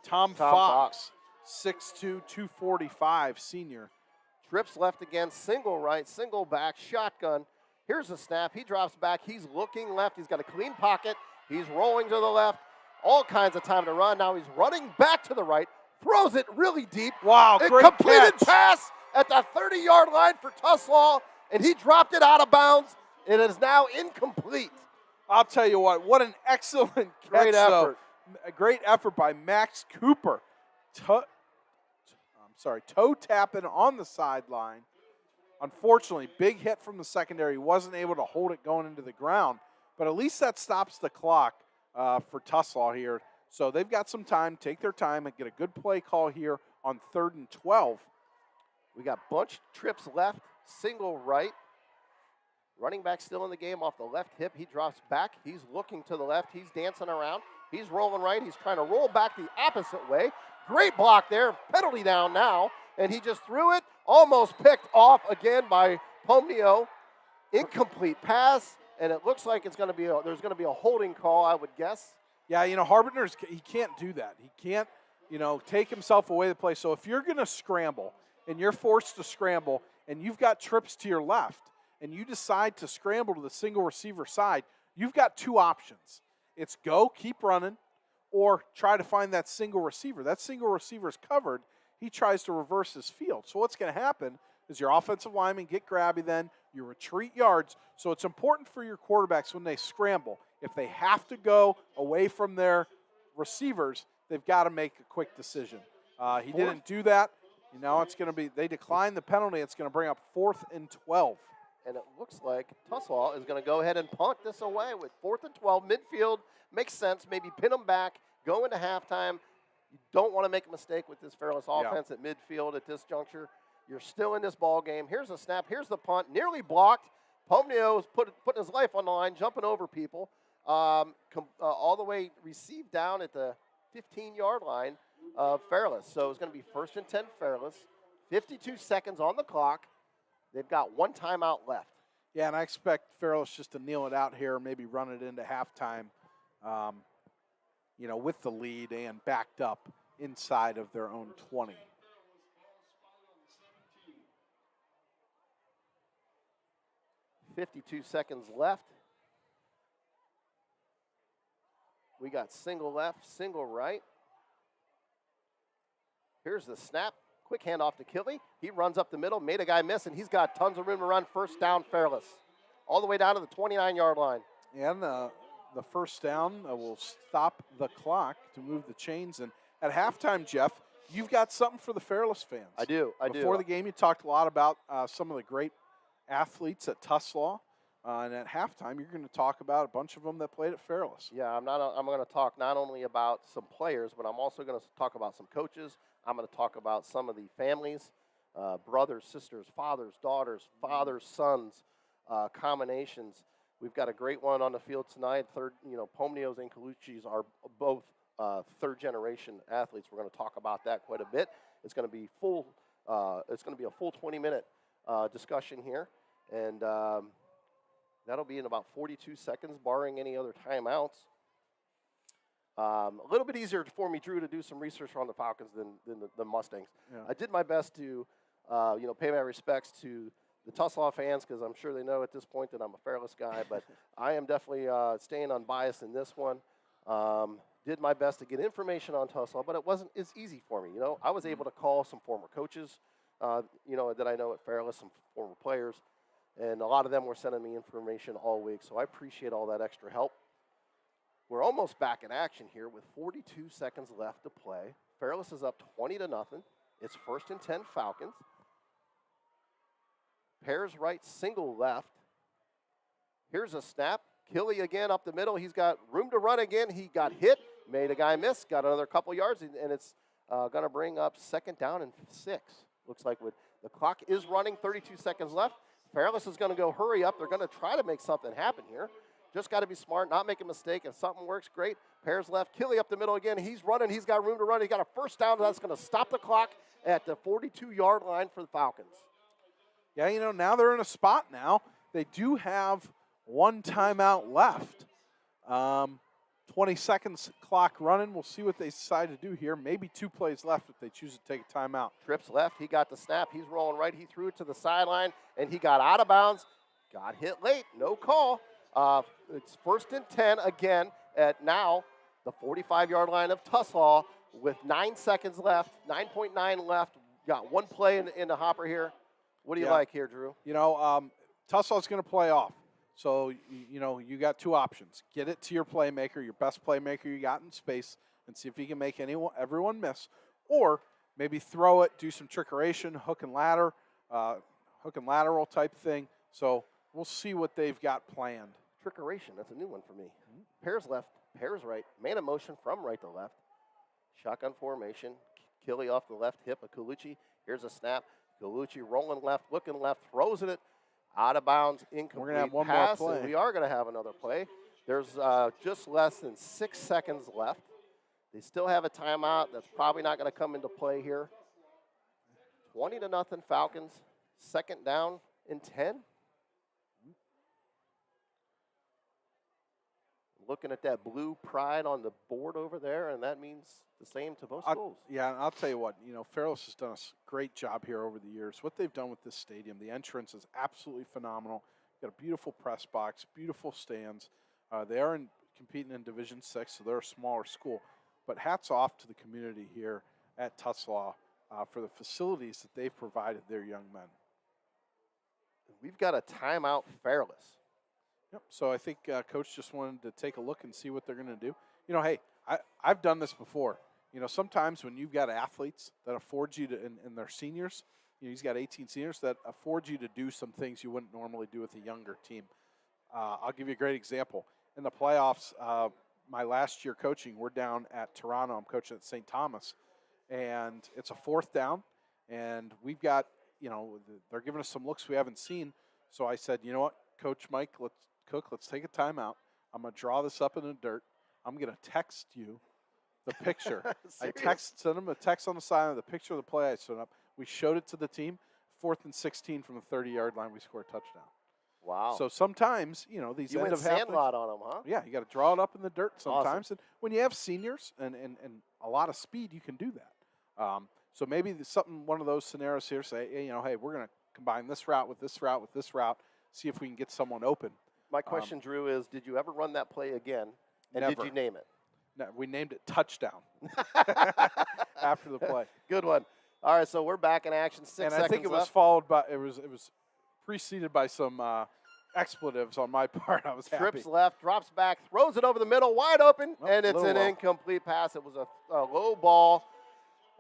Tom Fox. 6'2", 245, senior. Trips left again, single right, single back, shotgun. Here's the snap. He drops back. He's looking left. He's got a clean pocket. He's rolling to the left. All kinds of time to run. Now he's running back to the right. Throws it really deep. Wow, great completed catch. Pass at the 30-yard line for Tuslaw, and he dropped it out of bounds. It is now incomplete. I'll tell you what an excellent catch. Great effort. A great effort by Max Cooper. Toe tapping on the sideline. Unfortunately, big hit from the secondary. He wasn't able to hold it going into the ground, but at least that stops the clock for Tuslaw here. So they've got some time, take their time, and get a good play call here on 3rd and 12. We got bunch trips left, single right. Running back still in the game off the left hip. He drops back. He's looking to the left. He's dancing around. He's rolling right. He's trying to roll back the opposite way. Great block there. Penalty down now. And he just threw it. Almost picked off again by Pomnio. Incomplete pass. And it looks like there's going to be a holding call, I would guess. Yeah, Harbinger's, he can't do that. He can't, take himself away the play. So if you're going to scramble and you're forced to scramble and you've got trips to your left and you decide to scramble to the single receiver side, you've got 2 options. It's go, keep running, or try to find that single receiver. That single receiver is covered. He tries to reverse his field. So what's going to happen is your offensive linemen get grabby then, you retreat yards. So it's important for your quarterbacks when they scramble. If they have to go away from their receivers, they've got to make a quick decision. He didn't do that. It's going to be, they decline the penalty. It's going to bring up 4th and 12. And it looks like Tuslaw is going to go ahead and punt this away with 4th and 12. Midfield makes sense. Maybe pin them back, go into halftime. You don't want to make a mistake with this Fairless offense at midfield at this juncture. You're still in this ball game. Here's the snap. Here's the punt. Nearly blocked. Pomnio is putting his life on the line, jumping over people. All the way received down at the 15-yard line of Fairless. So it's going to be 1st and 10 Fairless. 52 seconds on the clock. They've got 1 timeout left. Yeah, and I expect Fairless just to kneel it out here, maybe run it into halftime, with the lead and backed up inside of their own 20. .52 seconds left. We got single left, single right. Here's the snap. Quick handoff to Killy. He runs up the middle, made a guy miss, and he's got tons of room to run. 1st down, Fairless. All the way down to the 29-yard line. And the 1st down will stop the clock to move the chains. And at halftime, Jeff, you've got something for the Fairless fans. I do. Before the game, you talked a lot about some of the great athletes at Tuslaw. And at halftime, you're going to talk about a bunch of them that played at Fairless. Yeah, I'm going to talk not only about some players, but I'm also going to talk about some coaches. I'm going to talk about some of the families, brothers, sisters, fathers, daughters, sons, combinations. We've got a great one on the field tonight. Pomnios and Colucci's are both third-generation athletes. We're going to talk about that quite a bit. It's going to be full. It's going to be a full 20-minute discussion here, and that'll be in about 42 seconds, barring any other timeouts. A little bit easier for me, Drew, to do some research on the Falcons than the Mustangs. Yeah. I did my best to, pay my respects to the Tuslaw fans, because I'm sure they know at this point that I'm a Fairless guy, but I am definitely staying unbiased in this one. Did my best to get information on Tuslaw, but it's easy for me. I was able to call some former coaches, that I know at Fairless, some former players, and a lot of them were sending me information all week, so I appreciate all that extra help. We're almost back in action here with 42 seconds left to play. Fairless is up 20-0. It's 1st and 10 Falcons. Pairs right, single left. Here's a snap. Killy again up the middle. He's got room to run again. He got hit, made a guy miss, got another couple yards, and it's going to bring up 2nd down and 6. Looks like the clock is running, 32 seconds left. Fairless is going to go hurry up. They're going to try to make something happen here. Just got to be smart, not make a mistake. If something works, great. Pairs left, Killy up the middle again. He's running. He's got room to run. He's got a 1st down. That's going to stop the clock at the 42-yard line for the Falcons. Yeah, now they're in a spot now. They do have 1 timeout left. 20 seconds clock running. We'll see what they decide to do here. Maybe 2 plays left if they choose to take a timeout. Trips left. He got the snap. He's rolling right. He threw it to the sideline, and he got out of bounds. Got hit late. No call. It's 1st and 10 again at now the 45-yard line of Tuslaw with 9 seconds left, 9.9 left. Got 1 play in the hopper here. What do you like here, Drew? Tuslaw's going to play off. So, you got 2 options. Get it to your playmaker, your best playmaker you got in space, and see if he can make everyone miss. Or maybe throw it, do some trickeration, hook and lateral type thing. So we'll see what they've got planned. Trickeration, that's a new one for me. Pairs left, pairs right, man in motion from right to left. Shotgun formation, Killy off the left hip of Colucci. Here's a snap. Colucci rolling left, looking left, throws it out of bounds, incomplete We're going to have one pass, more play. and we are going to have another play. There's just less than 6 seconds left. They still have a timeout. That's probably not going to come into play here. 20-0 Falcons. 2nd down and 10. Looking at that blue pride on the board over there, and that means the same to both schools. I'll tell you what, Fairless has done a great job here over the years. What they've done with this stadium, the entrance is absolutely phenomenal. Got a beautiful press box, beautiful stands. They are competing in Division 6, so they're a smaller school. But hats off to the community here at Tuslaw for the facilities that they've provided their young men. We've got a timeout, Fairless. Yep. So I think Coach just wanted to take a look and see what they're going to do. Hey, I've done this before. Sometimes when you've got athletes that afford you to, and they're seniors, he's got 18 seniors that afford you to do some things you wouldn't normally do with a younger team. I'll give you a great example. In the playoffs, my last year coaching, we're down at Toronto. I'm coaching at St. Thomas, and it's a 4th down, and we've got, they're giving us some looks we haven't seen. So I said, you know what, Coach Mike, let's take a timeout. I'm going to draw this up in the dirt. I'm going to text you the picture. sent him a text on the side of the picture of the play I stood up. We showed it to the team. 4th and 16 from the 30-yard line, we scored a touchdown. Wow. So sometimes, these end of half. You went sandlot on them, huh? Yeah, you got to draw it up in the dirt sometimes. Awesome. And when you have seniors and a lot of speed, you can do that. So maybe one of those scenarios here, say, hey, we're going to combine this route with this route with this route, see if we can get someone open. My question, Drew, is did you ever run that play again, and never. Did you name it? No, we named it touchdown after the play. Good one. All right, so we're back in action. 6 seconds And I think it was left. followed by it was preceded by some expletives on my part. I was happy. Trips left, drops back, throws it over the middle, wide open, and it's an low. incomplete pass. It was a low ball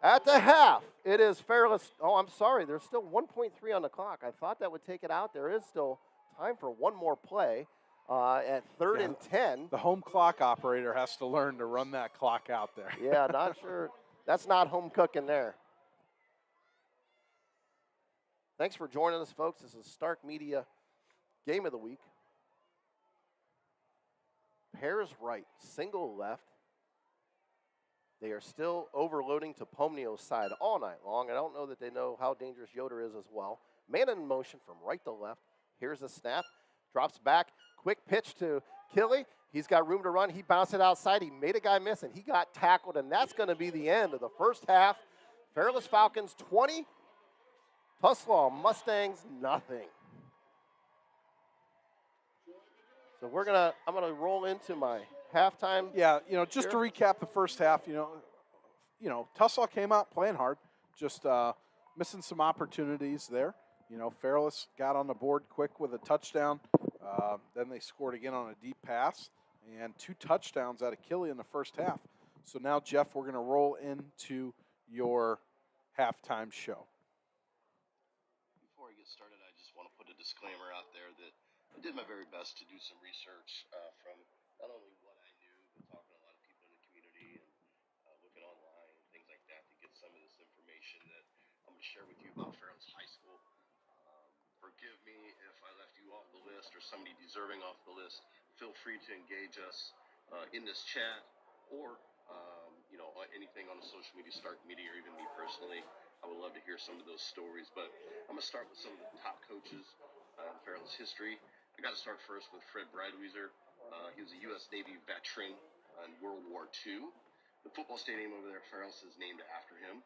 at the half. It is Fairless. Oh, I'm sorry. There's still 1.3 on the clock. I thought that would take it out. There is still time for one more play at 3rd and 10. The home clock operator has to learn to run that clock out there. Yeah, not sure. That's not home cooking there. Thanks for joining us, folks. This is Stark Media Game of the week. Pairs right, single left. They are still overloading to Pomneo's side all night long. I don't know that they know how dangerous Yoder is as well. Man in motion from right to left. Here's a snap. Drops back. Quick pitch to Killy. He's got room to run. He bounced it outside. He made a guy miss, and he got tackled, and that's going to be the end of the first half. Fairless Falcons 20, Tuslaw Mustangs nothing. So I'm gonna roll into my halftime. Yeah, just to recap the first half, Tuslaw came out playing hard, just missing some opportunities there. Fairless got on the board quick with a touchdown. Then they scored again on a deep pass and 2 touchdowns out of Killy in the first half. So now, Jeff, we're going to roll into your halftime show. Before I get started, I just want to put a disclaimer out there that I did my very best to do some research from not only what I knew, but talking to a lot of people in the community and looking online and things like that to get some of this information that I'm going to share with you about Fairless High School. Forgive me if I left you off the list or somebody deserving off the list. Feel free to engage us in this chat or anything on the social media, Stark Media, or even me personally. I would love to hear some of those stories. But I'm going to start with some of the top coaches in Fairless history. I got to start first with Fred Breidwieser. He was a U.S. Navy veteran in World War II. The football stadium over there at Fairless is named after him.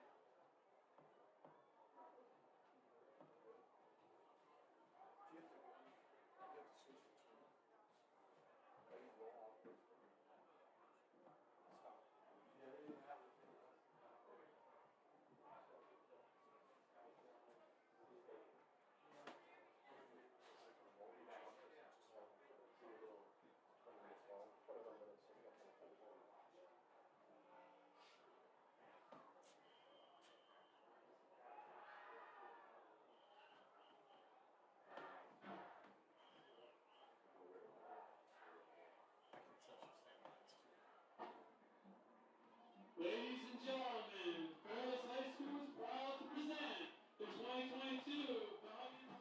Ladies and gentlemen, Fairless High School is proud to present the 2022 Falcon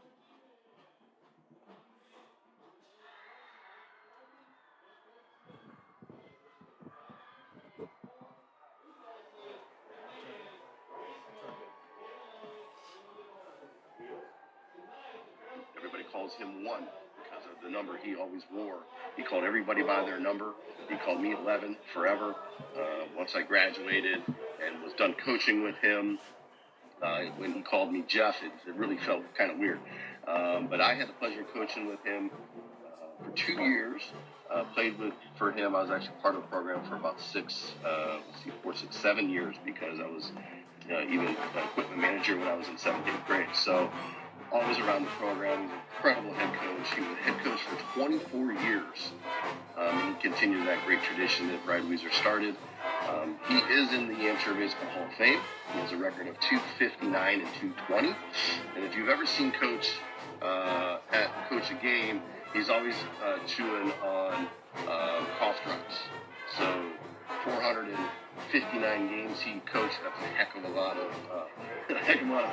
Everybody calls him 1 because of the number he always wore. He called everybody by their number. He called me 11 forever. Once I graduated and was done coaching with him, when he called me Jeff, it really felt kind of weird. But I had the pleasure of coaching with him for 2 years. Played for him. I was actually part of the program for about 7 years because I was even equipment manager when I was in 7th, 8th grade. So always around the program. He's an incredible head coach. He was a head coach for 24 years. And he continued that great tradition that Breidwieser started. He is in the Amateur Baseball Hall of Fame. He has a record of 259 and 220. And if you've ever seen Coach coach a game, he's always chewing on cough drops. So 459 games he coached. That's a heck of a lot of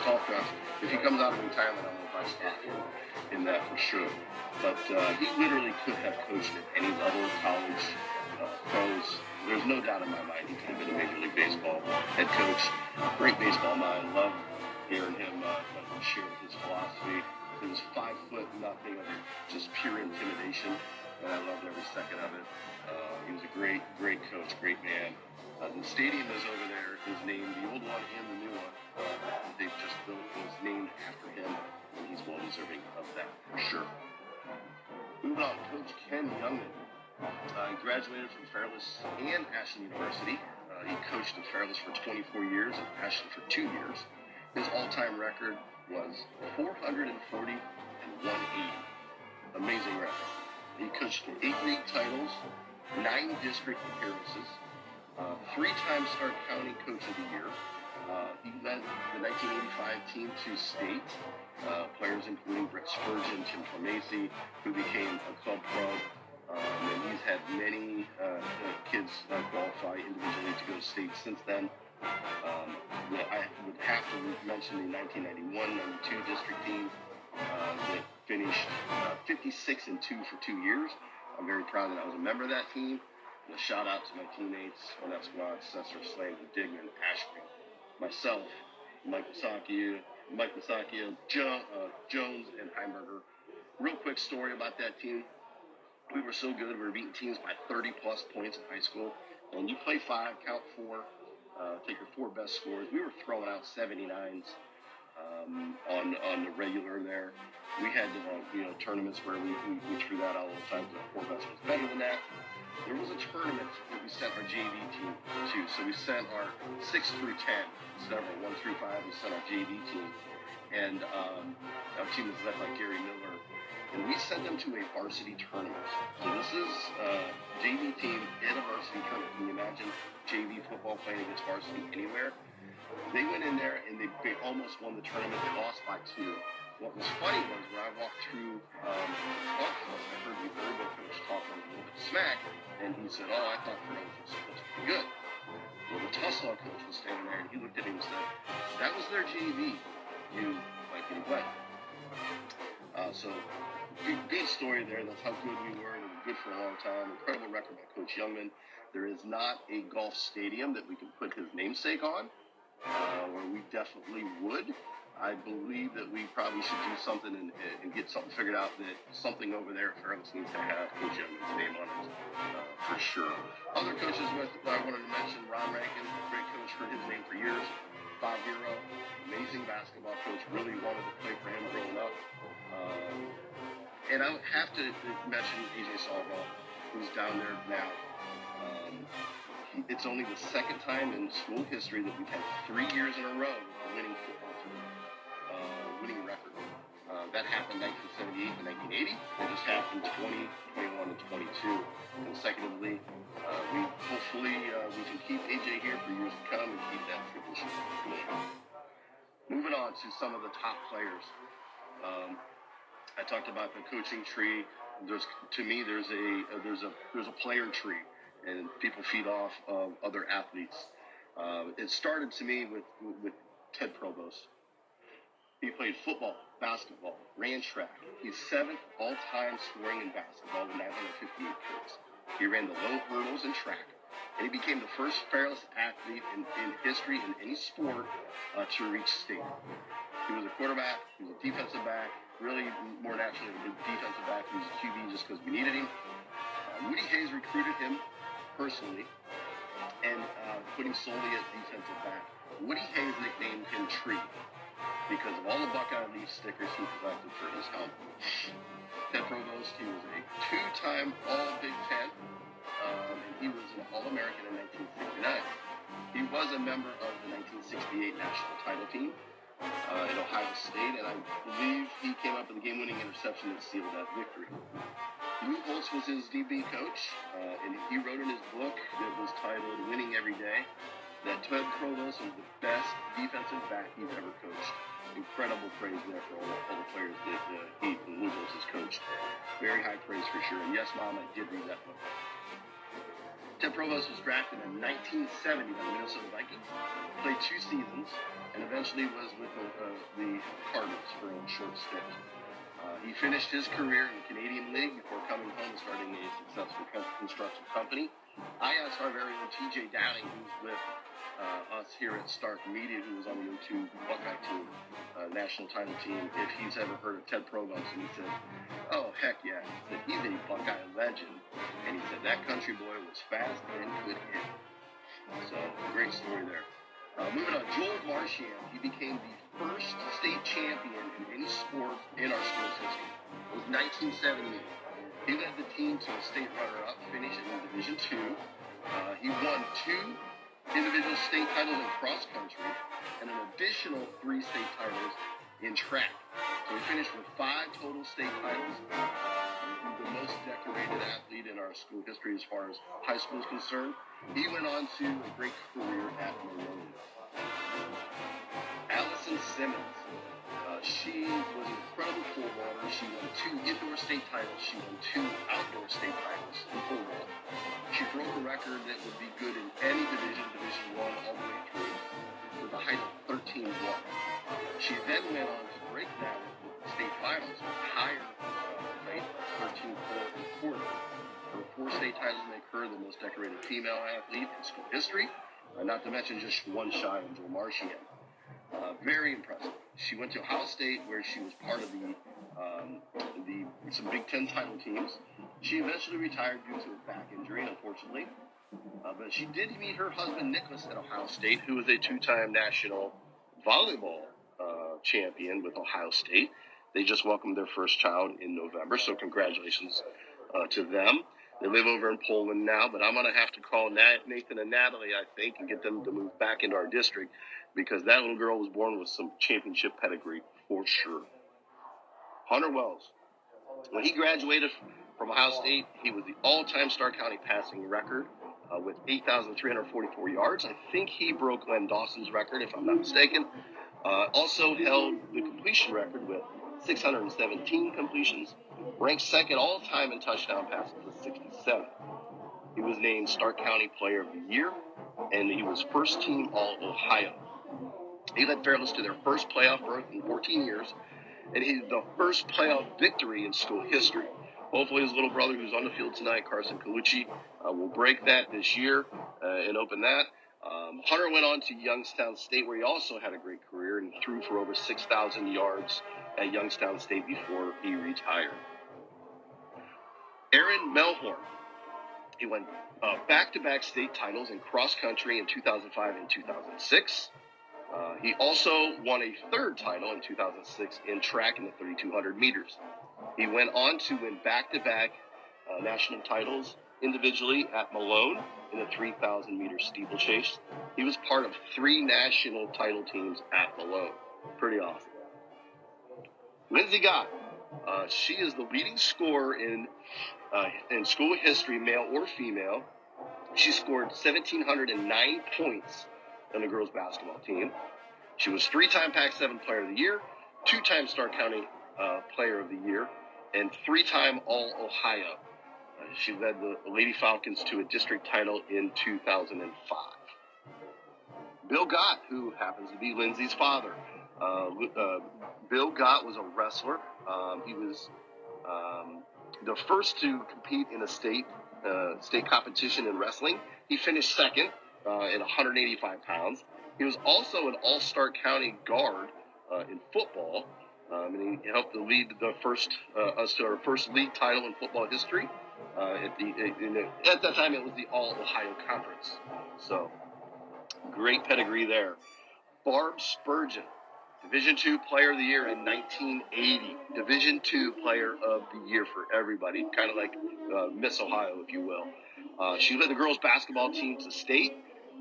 cough drops. If he comes out of retirement, I don't know if I stop him in that for sure. But he literally could have coached at any level, college, pros. There's no doubt in my mind he could have been a Major League Baseball head coach. Great baseball mind. Love hearing him share his philosophy. It was 5 foot, nothing of just pure intimidation, and I loved every second of it. He was a great, great coach, great man. The stadium is over there. His name, the old one and the new one, they've just built, was named after him, and he's well deserving of that for sure. Moving on, Coach Ken Youngman. He graduated from Fairless and Ashland University. He coached at Fairless for 24 years and Ashland for 2 years. His all-time record was 440 and 180. Amazing record. He coached 8 league titles, 9 district appearances, 3-time Stark County Coach of the Year. He led the 1985 team to state. Players including Brett Spurgeon, Tim Tomasi, who became a club pro. And he's had many kids qualify individually to go to state since then. I would have to mention the 1991-92 district team that finished 56-2 for 2 years. I'm very proud that I was a member of that team. And a shout out to my teammates on that squad: Sessor, Slavin, Digman, Ashby, myself, Mike Masacchio, Jones, and Heimberger. Real quick story about that team. We were so good. We were beating teams by 30-plus points in high school. And you play 5, count 4, take your 4 best scores. We were throwing out 79s on the regular there. We had tournaments where we threw that out all the time because our 4 best was better than that. There was a tournament that we sent our JV team to. So we sent our 6 through 10, several, 1 through 5, we sent our JV team. And our team was led by Gary Miller. And we sent them to a varsity tournament. So this is JV team in a varsity tournament. Can you imagine JV football playing against varsity anywhere? They went in there and they almost won the tournament. They lost by 2. What was funny was when I walked through clubhouse, I heard the Urban coach talking a little bit smack, and he said, "Oh, I thought Fairless was supposed to be good." Well, the Tuslaw coach was standing there, and he looked at him and said, "That was their JV. You might get away." So good story there. That's how good we were, and we were good for a long time. Incredible record by Coach Youngman. There is not a golf stadium that we can put his namesake on, or we definitely would. I believe that we probably should do something and get something figured out, that something over there at Fairless needs to have Coach Youngman's name on it, for sure. Other coaches I wanted to mention: Ron Rankin, great coach, heard his name for years. Bob Vero, amazing basketball coach, really wanted to play for him growing up. And I would have to mention AJ Salvall, who's down there now. It's only the second time in school history that we've had 3 years in a row with a winning football team, winning record. That happened 1978 and 1980. It just happened 20, 21, and 22 consecutively. Hopefully we can keep AJ here for years to come and keep that tradition going. Moving on to some of the top players. I talked about the coaching tree. There's a player tree, and people feed off of other athletes. It started to me with Ted Provost. He played football, basketball, ran track. He's 7th all-time scoring in basketball with 958 points. He ran the low hurdles in track, and he became the first Fairless athlete in history in any sport to reach state. He was a quarterback. He was a defensive back. Really, more naturally, a defensive back. He was a QB just because we needed him. Woody Hayes recruited him personally and put him solely at defensive back. Woody Hayes nicknamed him Tree because of all the Buckeye Leaf stickers he collected for his helmet. Ted Provost, he was a 2-time All-Big Ten, and he was an All-American in 1969. He was a member of the 1968 national title team at Ohio State, and I believe he came up with a game-winning interception that sealed that victory. Lou Holtz was his DB coach, and he wrote in his book that was titled "Winning Every Day" that Ted Provost was the best defensive back he's ever coached. Incredible praise there for all the players that he and Lou Holtz has coached. Very high praise for sure. And yes, Mom, I did read that book. Ted Provost was drafted in 1970 by the Minnesota Vikings, played 2 seasons, and eventually was with the Cardinals for a short stint. He finished his career in the Canadian League before coming home and starting a successful construction company. I asked our very own TJ Downing, who's with us here at Stark Media, who was on the 02 Buckeye team, national title team, if he's ever heard of Ted Provost, and he said, "Oh, heck yeah." He said, "He's a Buckeye legend." And he said, "That country boy was fast and could hit." So, great story there. Moving on, Joel Marchand, he became the first state champion in any sport in our school's history. It was 1978. He led the team to a state runner-up finish in Division II. He won 2 individual state titles in cross-country and an additional 3 state titles in track. So he finished with 5 total state titles. The most decorated athlete in our school history as far as high school is concerned. He went on to a great career at Malone. Allison Simmons. She was an incredible pole vaulter. She won 2 indoor state titles. She won 2 outdoor state titles in pole vault. She broke a record that would be good in any division, Division I all the way through, with a height of 13'1". She then went on to break that with the state finals with higher height titles make her the most decorated female athlete in school history, not to mention just one shy of Joe Marchand. Very impressive. She went to Ohio State, where she was part of some Big Ten title teams. She eventually retired due to a back injury, unfortunately. But she did meet her husband, Nicholas, at Ohio State, who was a two-time national volleyball champion with Ohio State. They just welcomed their first child in November, so congratulations to them. They live over in Poland now, but I'm going to have to call Nathan and Natalie, I think, and get them to move back into our district, because that little girl was born with some championship pedigree for sure. Hunter Wells, when he graduated from Ohio State, he was the all-time Stark County passing record with 8,344 yards. I think he broke Len Dawson's record, if I'm not mistaken. Also held the completion record with 617 completions. Ranked second all-time in touchdown passes with 67. He was named Stark County Player of the Year, and he was first-team All-Ohio. He led Fairless to their first playoff berth in 14 years, and he's the first playoff victory in school history. Hopefully his little brother, who's on the field tonight, Carson Colucci, will break that this year and open that. Hunter went on to Youngstown State, where he also had a great career and threw for over 6,000 yards at Youngstown State before he retired. Aaron Melhorn, he won back-to-back state titles in cross country in 2005 and 2006. He also won a third title in 2006 in track in the 3,200 meters. He went on to win back-to-back national titles individually at Malone in the 3,000-meter steeplechase. He was part of 3 national title teams at Malone. Pretty awesome. Lindsey Gott, she is the leading scorer in school history, male or female. She scored 1,709 points on the girls basketball team. She was 3-time Pac-7 Player of the Year, 2-time Stark County Player of the Year, and 3-time All-Ohio. She led the Lady Falcons to a district title in 2005. Bill Gott, who happens to be Lindsay's father. Bill Gott was a wrestler. He was the first to compete in a state competition in wrestling. He finished second at 185 pounds. He was also an All-Stark County guard in football, and he helped to lead us to our first league title in football history. At that time, it was the All-Ohio Conference. So, great pedigree there. Barb Spurgeon, Division II Player of the Year in 1980. Division II Player of the Year for everybody, kind of like Miss Ohio, if you will. She led the girls basketball team to state.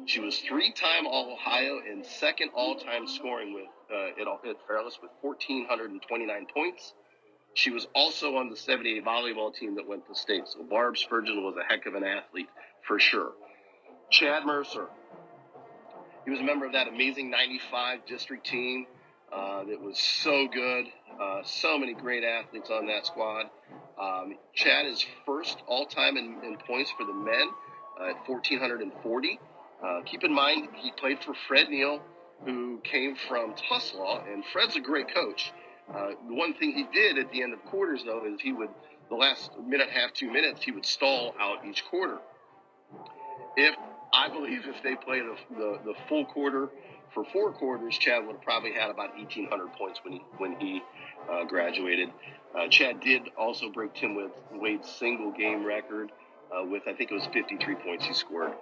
She was 3-time All-Ohio and second all-time scoring at Fairless with 1,429 points. She was also on the 78 volleyball team that went to state. So Barb Spurgeon was a heck of an athlete for sure. Chad Mercer. He was a member of that amazing 95 district team that was so good. So many great athletes on that squad. Chad is first all-time in points for the men at 1,440. Keep in mind, he played for Fred Neal, who came from Tuslaw, and Fred's a great coach. The one thing he did at the end of quarters, though, is he would, the last minute and a half, 2 minutes, he would stall out each quarter. I believe if they played the full quarter for 4 quarters, Chad would have probably had about 1,800 points when he graduated. Chad did also break Tim Wade's single game record with, I think it was 53 points he scored.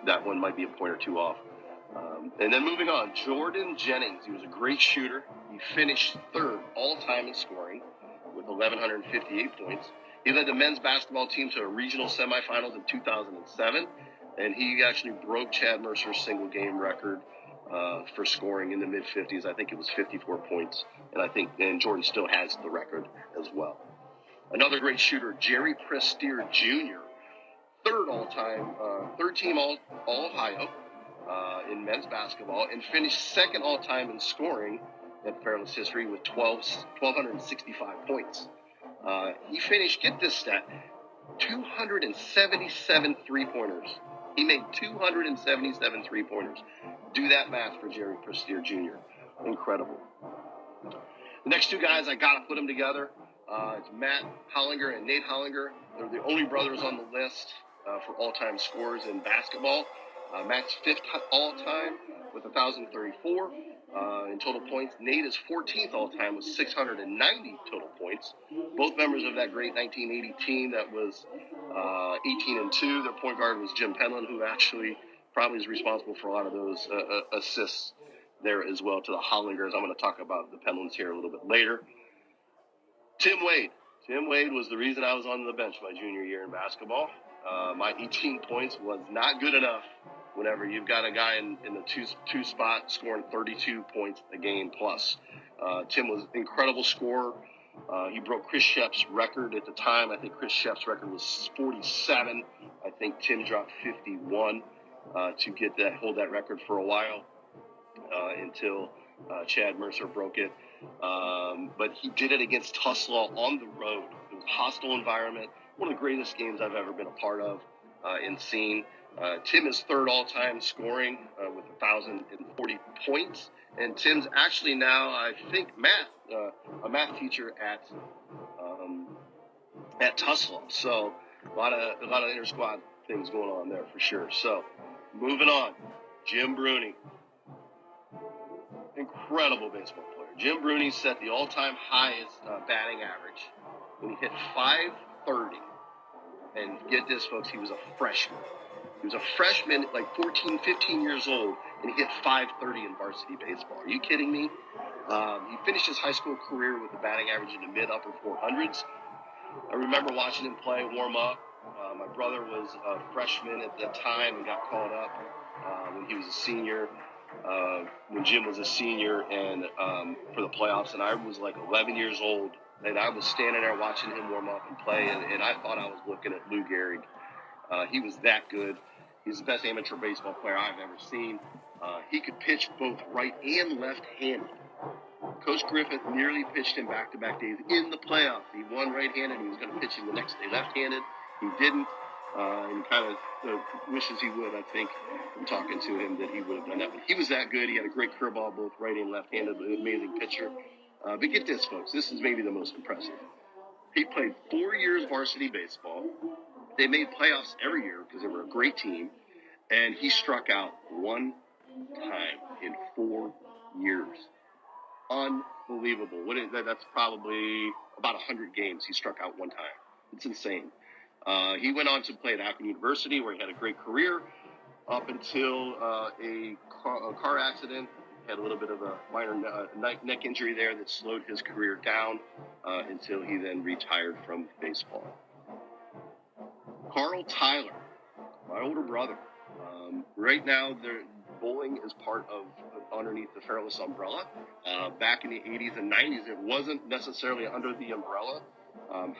That one might be a point or two off. And then moving on, Jordan Jennings. He was a great shooter. He finished third all-time in scoring with 1,158 points. He led the men's basketball team to a regional semifinals in 2007, and he actually broke Chad Mercer's single-game record for scoring in the mid-50s. I think it was 54 points, and Jordan still has the record as well. Another great shooter, Jerry Prestier Jr., third team All-Ohio in men's basketball, and finished second all-time in scoring at Fairless history with 1,265 points. He finished, get this stat, 277 three-pointers. He made 277 three-pointers. Do that math for Jerry Prestier Jr. Incredible. The next 2 guys, I got to put them together. It's Matt Hollinger and Nate Hollinger. They're the only brothers on the list for all-time scores in basketball. Matt's 5th all-time with 1,034 in total points. Nate is 14th all-time with 690 total points. Both members of that great 1980 team that was 18-2. Their point guard was Jim Penland, who actually probably is responsible for a lot of those assists there as well to the Hollingers. I'm going to talk about the Penlands here a little bit later. Tim Wade. Tim Wade was the reason I was on the bench my junior year in basketball. My 18 points was not good enough whenever you've got a guy in the two spot scoring 32 points a game plus. Tim was an incredible scorer. He broke Chris Shep's record at the time. I think Chris Shep's record was 47. I think Tim dropped 51 to hold that record for a while until Chad Mercer broke it. But he did it against Tuslaw on the road. It was a hostile environment. One of the greatest games I've ever been a part of and seen. Tim is 3rd all-time scoring with 1,040 points. And Tim's actually now, I think, a math teacher at Tuslaw. So a lot of inter-squad things going on there for sure. So moving on, Jim Bruni. Incredible baseball player. Jim Bruni set the all-time highest batting average when he hit 530. And get this, folks, he was a freshman. He was a freshman, like 14, 15 years old, and he hit 530 in varsity baseball. Are you kidding me? He finished his high school career with a batting average in the mid-upper 400s. I remember watching him play, warm up. My brother was a freshman at the time and got called up when he was a senior. When Jim was a senior and for the playoffs, and I was like 11 years old, and I was standing there watching him warm up and play, and I thought I was looking at Lou Gehrig. He was that good. He's the best amateur baseball player I've ever seen. He could pitch both right and left-handed. Coach Griffith nearly pitched him back-to-back days in the playoffs. He won right-handed, and he was going to pitch him the next day left-handed. He didn't. And kind of wishes he would, I think, from talking to him, that he would have done that. But he was that good. He had a great curveball, both right and left-handed, an amazing pitcher. But get this, folks. This is maybe the most impressive. He played 4 years varsity baseball. They made playoffs every year because they were a great team. And he struck out one time in 4 years. Unbelievable. That's probably about 100 games he struck out one time. It's insane. He went on to play at Akron University, where he had a great career up until a car accident. Had a little bit of a minor neck injury there that slowed his career down until he then retired from baseball. Carl Tyler, my older brother. Right now, bowling is part of underneath the Fairless umbrella. Back in the 80s and 90s, it wasn't necessarily under the umbrella.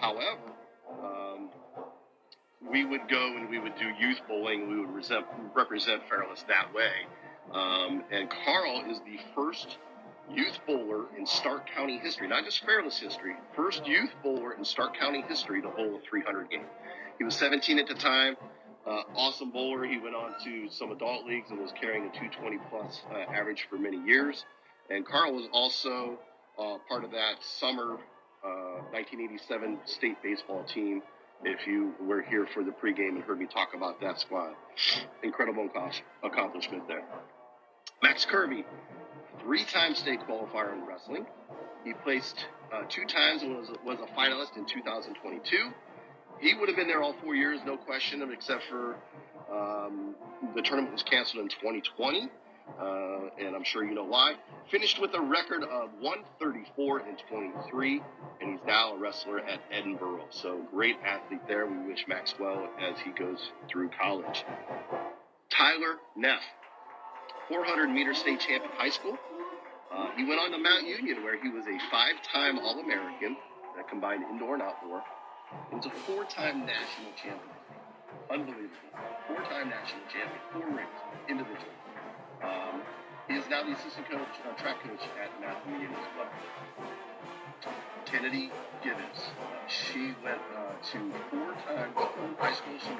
However, we would go and we would do youth bowling. We would represent Fairless that way. And Carl is the first youth bowler in Stark County history, not just Fairless history, first youth bowler in Stark County history to bowl a 300 game. He was 17 at the time. Awesome bowler. He went on to some adult leagues and was carrying a 220-plus average for many years. And Carl was also part of that summer 1987 state baseball team. If you were here for the pregame and heard me talk about that squad. Incredible accomplishment there. Max Kirby, 3-time state qualifier in wrestling. He placed 2 times and was a finalist in 2022. He would have been there all 4 years, no question, except for the tournament was canceled in 2020, and I'm sure you know why. Finished with a record of 134 and 23, and he's now a wrestler at Edinburgh. So great athlete there. We wish Max well as he goes through college. Tyler Neff, 400-meter state champion high school. He went on to Mount Union, where he was a 5-time All-American that combined indoor and outdoor. He was a 4-time national champion. Unbelievable. 4-time national champion, 4 rings, individual. He is now the assistant coach, track coach at Mount Union as well. Kennedy Gibbons. She went to 4 times high school. She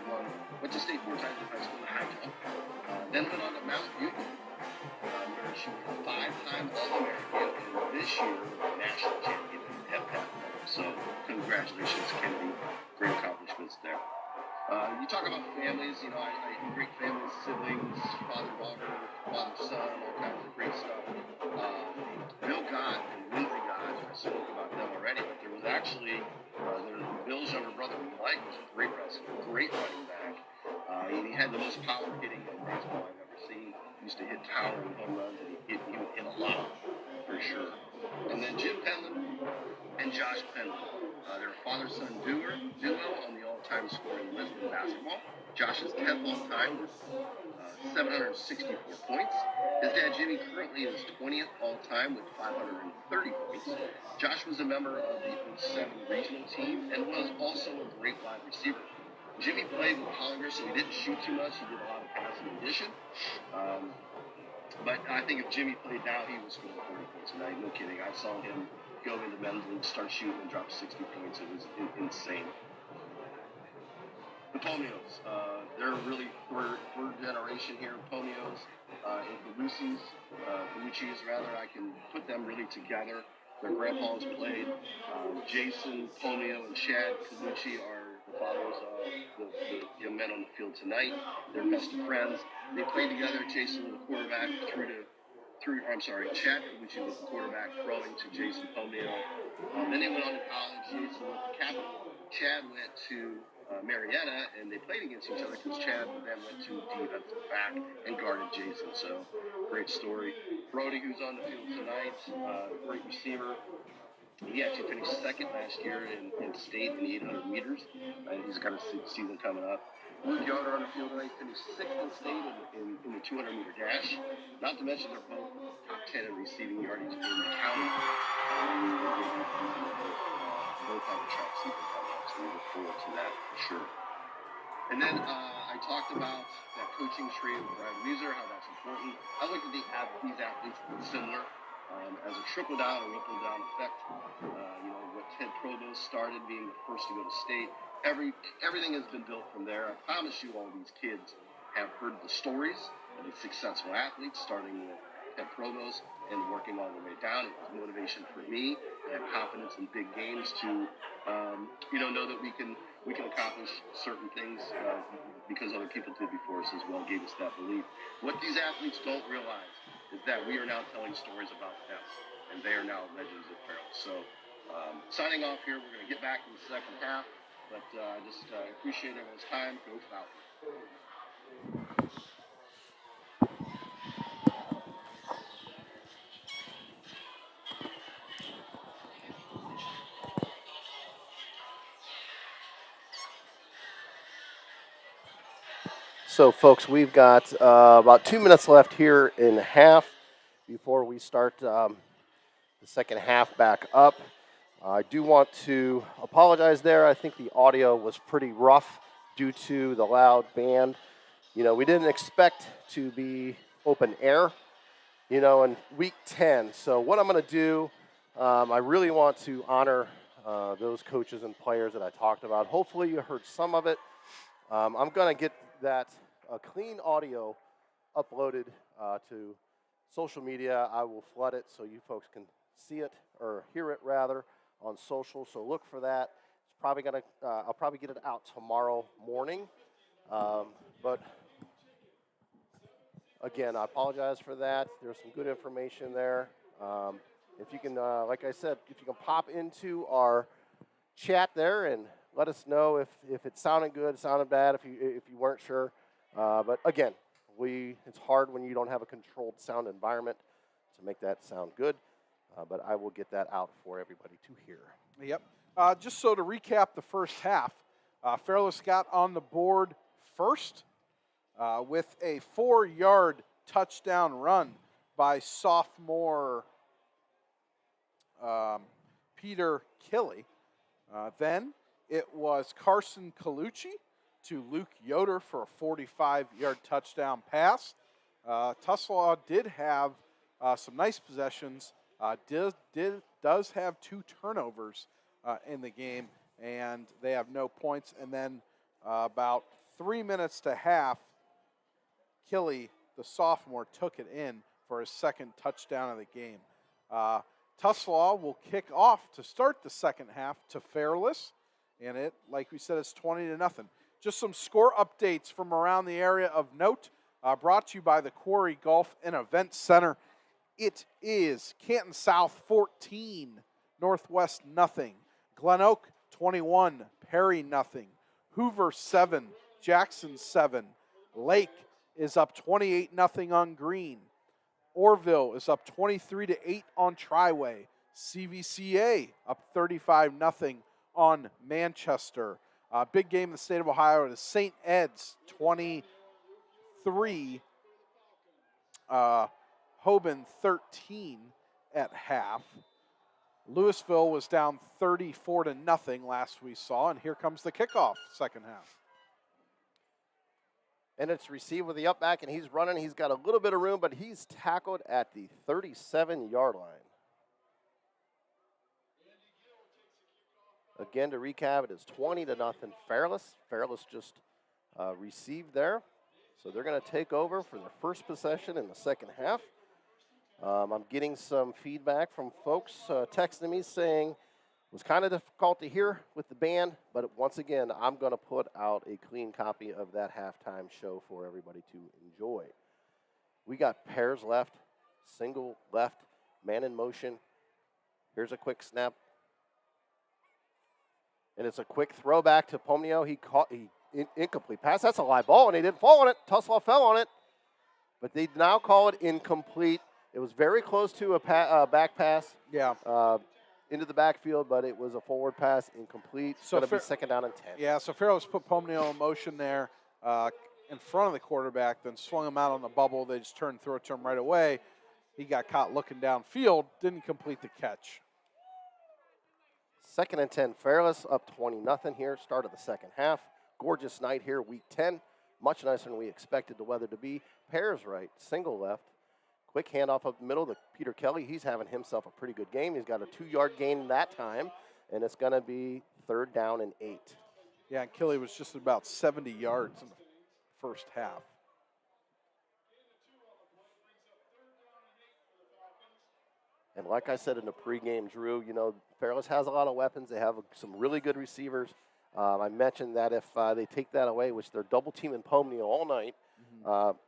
went to state 4 times in high school in high jump. Then went on to Mount Union, where she was a 5-time All-American, and this year national champion in hep. So congratulations, Kennedy. Great accomplishments there. You talk about families, you know, I great families, siblings, father-daughter, father-son, all kinds of great stuff. Bill Gott and Lindsey Gott, I spoke about them already, but there was actually, Bill's younger brother, Mike, was a great wrestler, great running back. And he had the most power hitting in baseball I've ever seen. He used to hit towering home runs, and he would hit a lot, for sure. And then Jim Penland and Josh Penland. They're a father-son duo on the all-time scoring list in basketball. Josh is 10th all-time with 764 points. His dad, Jimmy, currently is 20th all-time with 530 points. Josh was a member of the 07 regional team and was also a great wide receiver. Jimmy played with Hollinger, so he didn't shoot too much. He did a lot of passing in addition. But I think if Jimmy played now, he would score 40 points a night. No kidding. I saw him go into men's league, start shooting, and drop 60 points. It was insane. The Pomios, they're really third generation here. Pomios and Colucci's rather. I can put them really together. Their grandpas played. Jason Pomio and Chad Colucci are the fathers of the young men on the field tonight. They're best of friends. They played together. Jason was the quarterback Chad Colucci was the quarterback, throwing to Jason Pomio. Then they went on to college. Jason went to Capital. Chad went to Marietta, and they played against each other because Chad then went to defensive back and guarded Jason. So, great story. Brody, who's on the field tonight, great receiver. He actually finished second last year in state in the 800 meters. He's got a season coming up. Luke Yoder on the field tonight finished sixth in state in the 200-meter dash. Not to mention they're both top 10 in receiving yardage in the county. Both have a track season coming up, so we look forward to that for sure. And then I talked about that coaching tree with Brian Weezer, how that's important. I look at these athletes similar as a trickle-down or ripple-down effect. What Ted Provost started, being the first to go to state. Everything has been built from there. I promise you all these kids have heard the stories of these successful athletes, starting with Ted Provost and working all the way down. It was motivation for me to have confidence in big games to, know that we can accomplish certain things because other people did before us as well, gave us that belief. What these athletes don't realize is that we are now telling stories about them, and they are now legends at Fairless. So, signing off here, we're going to get back in the second half. But I just appreciate everyone's time. Go Falcons. So, folks, we've got about 2 minutes left here in half before we start the second half back up. I do want to apologize there. I think the audio was pretty rough due to the loud band. We didn't expect to be open air, in week 10. So what I'm going to do, I really want to honor those coaches and players that I talked about. Hopefully you heard some of it. I'm going to get that clean audio uploaded to social media. I will flood it so you folks can see it or hear it rather on social. So look for that. It's probably I'll probably get it out tomorrow morning. But again, I apologize for that. There's some good information there. If you can, like I said, if you can pop into our chat there and let us know if it sounded good, sounded bad, if you weren't sure. But again, it's hard when you don't have a controlled sound environment to make that sound good. But I will get that out for everybody to hear. Yep. Just so to recap the first half, Fairless got on the board first with a 4-yard touchdown run by sophomore Peter Killey. Then it was Carson Colucci to Luke Yoder for a 45-yard touchdown pass. Tuslaw did have some nice possessions. Does have 2 turnovers in the game, and they have no points. And then about 3 minutes to half, Killey, the sophomore, took it in for his second touchdown of the game. Tuslaw will kick off to start the second half to Fairless. And it, like we said, is 20-0. Just some score updates from around the area of note, brought to you by the Quarry Golf and Event Center. It is Canton South 14, Northwest nothing. Glen Oak 21, Perry nothing. Hoover 7, Jackson 7. Lake is up 28-0 on Green. Orville is up 23-8 on Triway. CVCA up 35-0 on Manchester. Big game in the state of Ohio. It is St. Ed's 23, Hoban 13 at half. Louisville was down 34-0 last we saw, and here comes the kickoff, second half. And it's received with the up back, and he's running. He's got a little bit of room, but he's tackled at the 37-yard line. Again, to recap, it is 20-0 Fairless. Fairless just received there. So they're going to take over for their first possession in the second half. I'm getting some feedback from folks texting me saying it was kind of difficult to hear with the band, but once again, I'm going to put out a clean copy of that halftime show for everybody to enjoy. We got pairs left, single left, man in motion. Here's a quick snap. And it's a quick throwback to Pomnio. He caught incomplete pass. That's a live ball, and he didn't fall on it. Tuslaw fell on it, but they now call it incomplete. It was very close to a back pass. Yeah. Into the backfield, but it was a forward pass, incomplete. So it's going to be second down and 10. Yeah, so Fairless put Pomnio in motion there in front of the quarterback, then swung him out on the bubble. They just turned and threw it to him right away. He got caught looking downfield, didn't complete the catch. Second and 10, Fairless up 20-0 here, start of the second half. Gorgeous night here, week 10. Much nicer than we expected the weather to be. Pairs right, single left. Quick handoff up the middle to Peter Kelly. He's having himself a pretty good game. He's got a 2-yard gain that time, and it's going to be third down and 8. Yeah, and Kelly was just about 70 yards in the first half. And like I said in the pregame, Drew, you know, Fairless has a lot of weapons. They have some really good receivers. I mentioned that if they take that away, which they're double teaming Pomnio all night,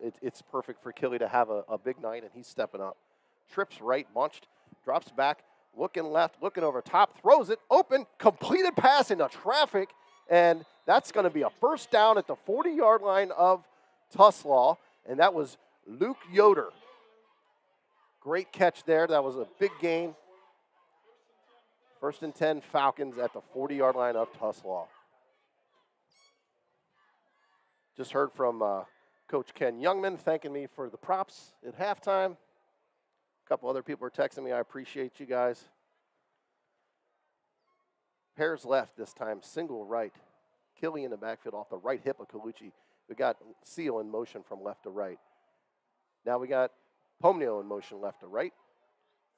it's perfect for Kelly to have a big night, and he's stepping up. Trips right, bunched, drops back, looking left, looking over top, throws it, open, completed pass into traffic, and that's going to be a first down at the 40-yard line of Tuslaw, and that was Luke Yoder. Great catch there. That was a big gain. First and 10, Falcons at the 40-yard line of Tuslaw. Just heard from Coach Ken Youngman thanking me for the props at halftime. A couple other people are texting me. I appreciate you guys. Pairs left this time, single right. Killy in the backfield off the right hip of Colucci. We got Seal in motion from left to right. Now we got Pomnio in motion left to right.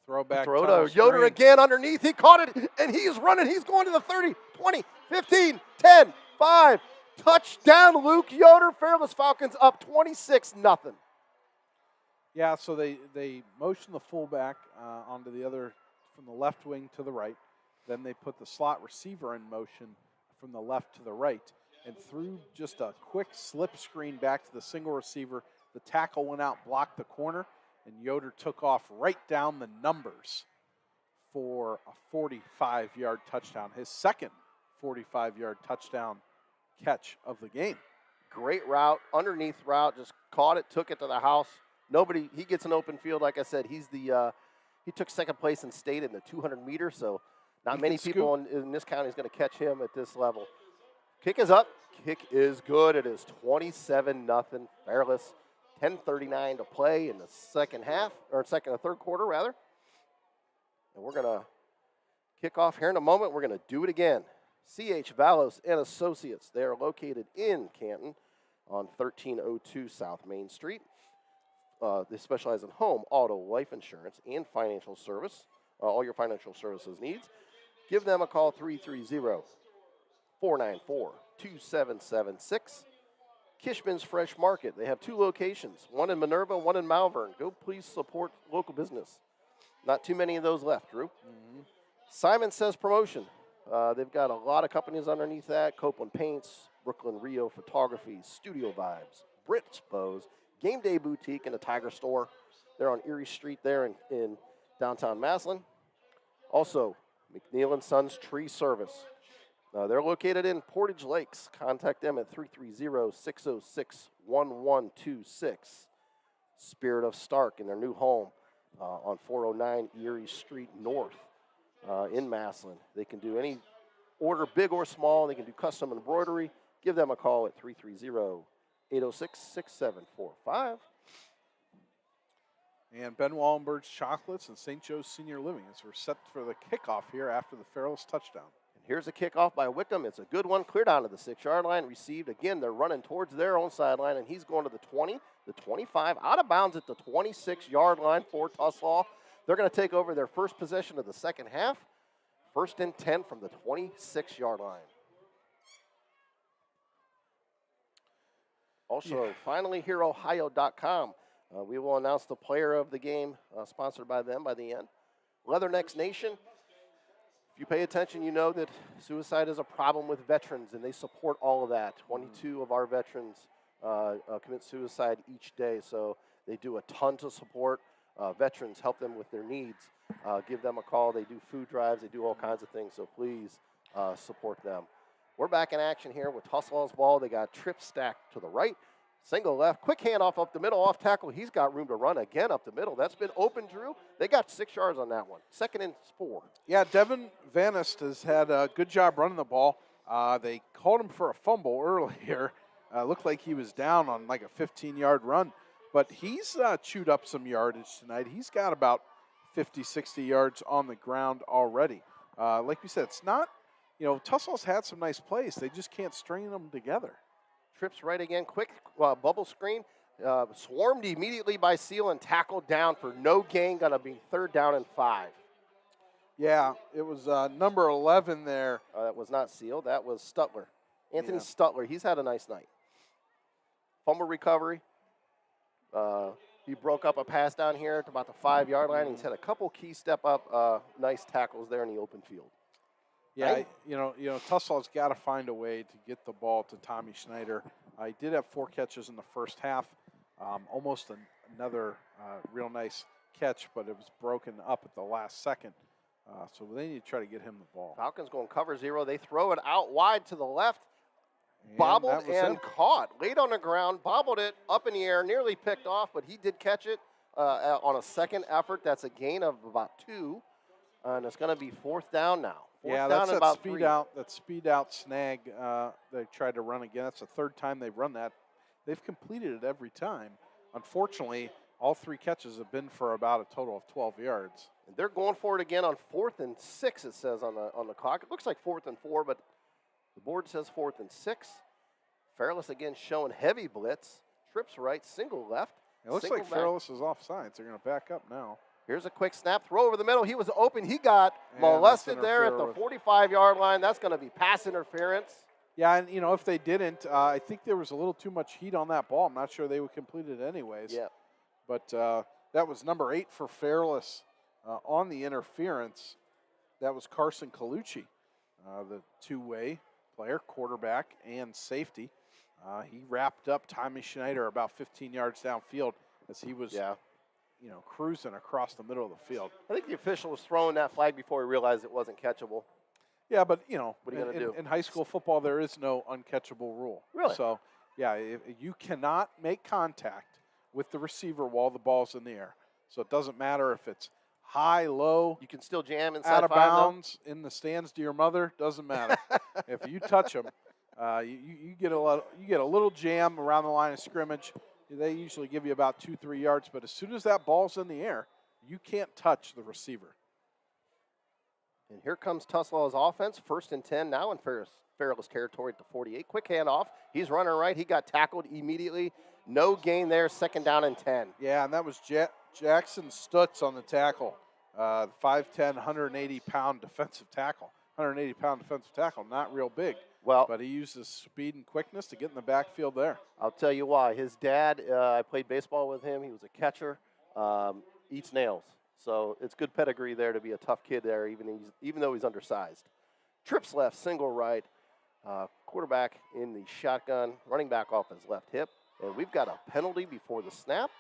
Throw to Yoder again underneath. He caught it, and he's running. He's going to the 30, 20, 15, 10, 5. Touchdown, Luke Yoder. Fairless Falcons up 26-0. Yeah, so they motion the fullback onto the other, from the left wing to the right. Then they put the slot receiver in motion from the left to the right. And through just a quick slip screen back to the single receiver, the tackle went out, blocked the corner, and Yoder took off right down the numbers for a 45-yard touchdown. His second 45-yard touchdown catch of the game. Great route, underneath route, just caught it, took it to the house. He gets an open field. Like I said, he took second place in state in the 200 meter, so not many people in this county is going to catch him at this level. Kick is up. Kick is good. It is 27-0 Fairless. 10:39 to play in the second half, or third quarter rather. And we're going to kick off here in a moment. We're going to do it again. C.H. Valos and Associates. They are located in Canton on 1302 South Main Street. They specialize in home, auto, life insurance, and financial service. All your financial services needs. Give them a call, 330-494-2776. Kishman's Fresh Market. They have 2 locations, one in Minerva, one in Malvern. Go please support local business. Not too many of those left, Drew. Mm-hmm. Simon Says Promotion. They've got a lot of companies underneath that. Copeland Paints, Brooklyn Rio Photography, Studio Vibes, Brits Bows, Game Day Boutique, and the Tiger Store. They're on Erie Street there in downtown Massillon. Also, McNeil & Sons Tree Service. They're located in Portage Lakes. Contact them at 330-606-1126. Spirit of Stark in their new home on 409 Erie Street North in Massillon. They can do any order, big or small. They can do custom embroidery. Give them a call at 330-806-6745. And Ben Wallenberg's Chocolates and St. Joe's Senior Living as we're set for the kickoff here after the Fairless touchdown. And here's a kickoff by Wickham. It's a good one, clear down to the 6-yard line. Received again. They're running towards their own sideline, and he's going to the 20, the 25, out of bounds at the 26-yard line for Tuslaw. They're going to take over their first possession of the second half. 1st and 10 from the 26-yard line. Also, finally, HereOhio.com. We will announce the player of the game, sponsored by them by the end. Leathernecks Nation. If you pay attention, you know that suicide is a problem with veterans, and they support all of that. 22 of our veterans commit suicide each day, so they do a ton to support veterans, help them with their needs. Give them a call. They do food drives. They do all kinds of things, so please support them. We're back in action here with Tuslaw's ball. They got Tripp stacked to the right. Single left, quick handoff up the middle, off tackle. He's got room to run again up the middle. That's been open, Drew. They got 6 yards on that one. 2nd and 4. Yeah, Devin Vanist has had a good job running the ball. They called him for a fumble earlier. Looked like he was down on like a 15-yard run. But he's chewed up some yardage tonight. He's got about 50, 60 yards on the ground already. Like we said, it's not, Tuslaw's had some nice plays. They just can't string them together. Trips right again, quick bubble screen. Swarmed immediately by Seal and tackled down for no gain. Going to be 3rd down and 5. Yeah, it was number 11 there. That was not Seal. That was Stutler. Anthony Stutler. He's had a nice night. Fumble recovery. He broke up a pass down here to about the 5-yard line. He's had a couple key step-up nice tackles there in the open field. Yeah, Tuslaw's got to find a way to get the ball to Tommy Schneider. He did have 4 catches in the first half, almost another real nice catch, but it was broken up at the last second. So they need to try to get him the ball. Falcons going cover 0. They throw it out wide to the left. Bobbled and caught. Laid on the ground, bobbled it up in the air, nearly picked off, but he did catch it on a second effort. That's a gain of about 2, and it's going to be 4th down now. That's that speed out snag they tried to run again. That's the 3rd time they've run that. They've completed it every time. Unfortunately, all 3 catches have been for about a total of 12 yards. And they're going for it again on 4th and 6, it says on the clock. It looks like 4th and 4, but the board says 4th and 6. Fairless again showing heavy blitz. Trips right, single left. It looks like Fairless is offsides. They're going to back up now. Here's a quick snap, throw over the middle. He was open. He got molested there at the 45-yard line. That's going to be pass interference. Yeah, and, if they didn't, I think there was a little too much heat on that ball. I'm not sure they would complete it anyways. Yeah. But that was number 8 for Fairless on the interference. That was Carson Colucci, the two-way player, quarterback and safety. He wrapped up Tommy Schneider about 15 yards downfield as he was cruising across the middle of the field. I think the official was throwing that flag before he realized it wasn't catchable. Yeah, but, what are you going to do? In high school football, there is no uncatchable rule. Really? So, yeah, you cannot make contact with the receiver while the ball's in the air. So it doesn't matter if it's high, low. You can still jam inside out of 5, bounds, in the stands to your mother, doesn't matter. If you touch them, you get a little jam around the line of scrimmage. They usually give you about 2-3 yards, but as soon as that ball's in the air, you can't touch the receiver. And here comes Tuslaw's offense, 1st and 10 now in Fairless territory at the 48. Quick handoff. He's running right. He got tackled immediately. No gain there, 2nd down and 10. Yeah, and that was Jackson Stutz on the tackle. 5'10", 180-pound defensive tackle. 180-pound defensive tackle, not real big. Well, but he used his speed and quickness to get in the backfield there. I'll tell you why. His dad, I played baseball with him. He was a catcher, eats nails. So it's good pedigree there to be a tough kid there, even though he's undersized. Trips left, single right. Quarterback in the shotgun, running back off his left hip. And we've got a penalty before the snap.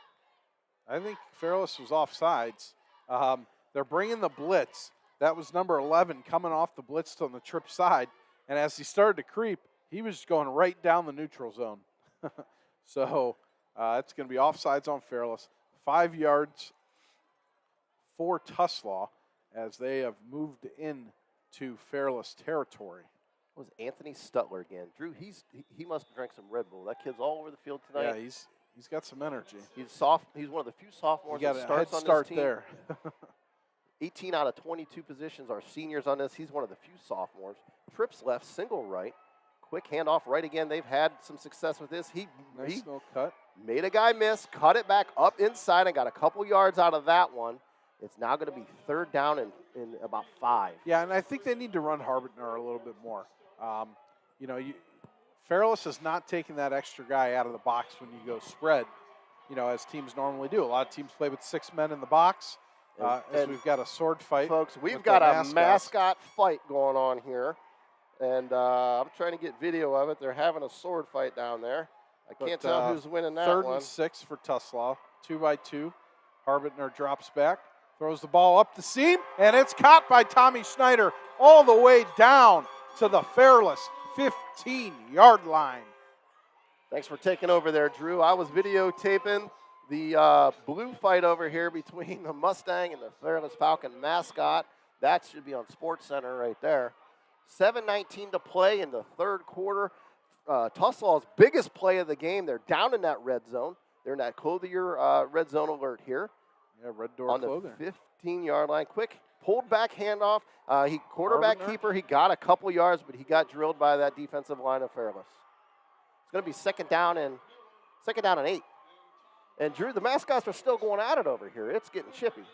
I think Fairless was offsides. They're bringing the blitz. That was number 11 coming off the blitz on the trip side. And as he started to creep, he was going right down the neutral zone. So it's going to be offsides on Fairless. 5 yards for Tuslaw as they have moved in to Fairless territory. It was Anthony Stutler again. Drew, he must have drank some Red Bull. That kid's all over the field tonight. Yeah, he's got some energy. He's soft. He's one of the few sophomores that starts on this team. There. 18 out of 22 positions are seniors on this. He's one of the few sophomores. Trips left, single right. Quick handoff right again. They've had some success with this. He little cut. Made a guy miss, cut it back up inside, and got a couple yards out of that one. It's now going to be third down in about 5. Yeah, and I think they need to run Harbitner a little bit more. Fairless is not taking that extra guy out of the box when you go spread, as teams normally do. A lot of teams play with 6 men in the box. As we've got a sword fight. Folks, we've got a mascot fight going on here. And I'm trying to get video of it. They're having a sword fight down there. I can't tell who's winning that one. 3rd and 6 for Tuslaw. 2-by-2. Harbitner drops back, throws the ball up the seam, and it's caught by Tommy Schneider all the way down to the Fairless 15-yard line. Thanks for taking over there, Drew. I was videotaping the blue fight over here between the Mustang and the Fairless Falcon mascot. That should be on SportsCenter right there. 7:19 to play in the third quarter. Tuslaw's biggest play of the game. They're down in that red zone. They're in that Clothier red zone alert here. Yeah, red door on Clothier. The 15-yard line. Quick pulled back handoff. Quarterback keeper. He got a couple yards, but he got drilled by that defensive line of Fairless. It's going to be second down and 8. And Drew, the mascots are still going at it over here. It's getting chippy.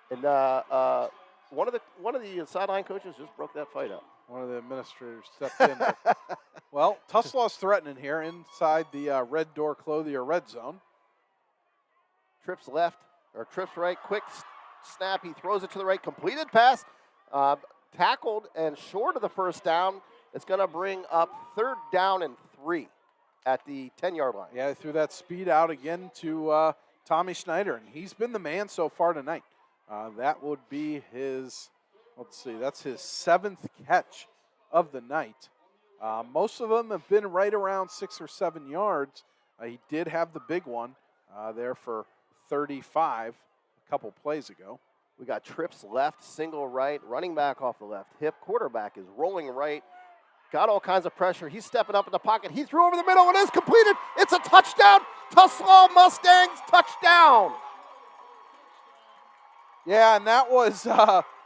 And one of the sideline coaches just broke that fight up. One of the administrators stepped in. Well, Tuslaw's threatening here inside the red door Clothier red zone. Trips left, or trips right, quick snap. He throws it to the right, completed pass, tackled and short of the first down. It's going to bring up third down and 3 at the 10-yard line. Yeah, he threw that speed out again to Tommy Schneider, and he's been the man so far tonight. That would be his, that's his 7th catch of the night. Most of them have been right around 6 or 7 yards. He did have the big one there for 35 a couple plays ago. We got trips left, single right, running back off the left hip. Quarterback is rolling right. Got all kinds of pressure. He's stepping up in the pocket. He threw over the middle. It is completed. It's a touchdown. Tuslaw Mustangs touchdown. Yeah, and that was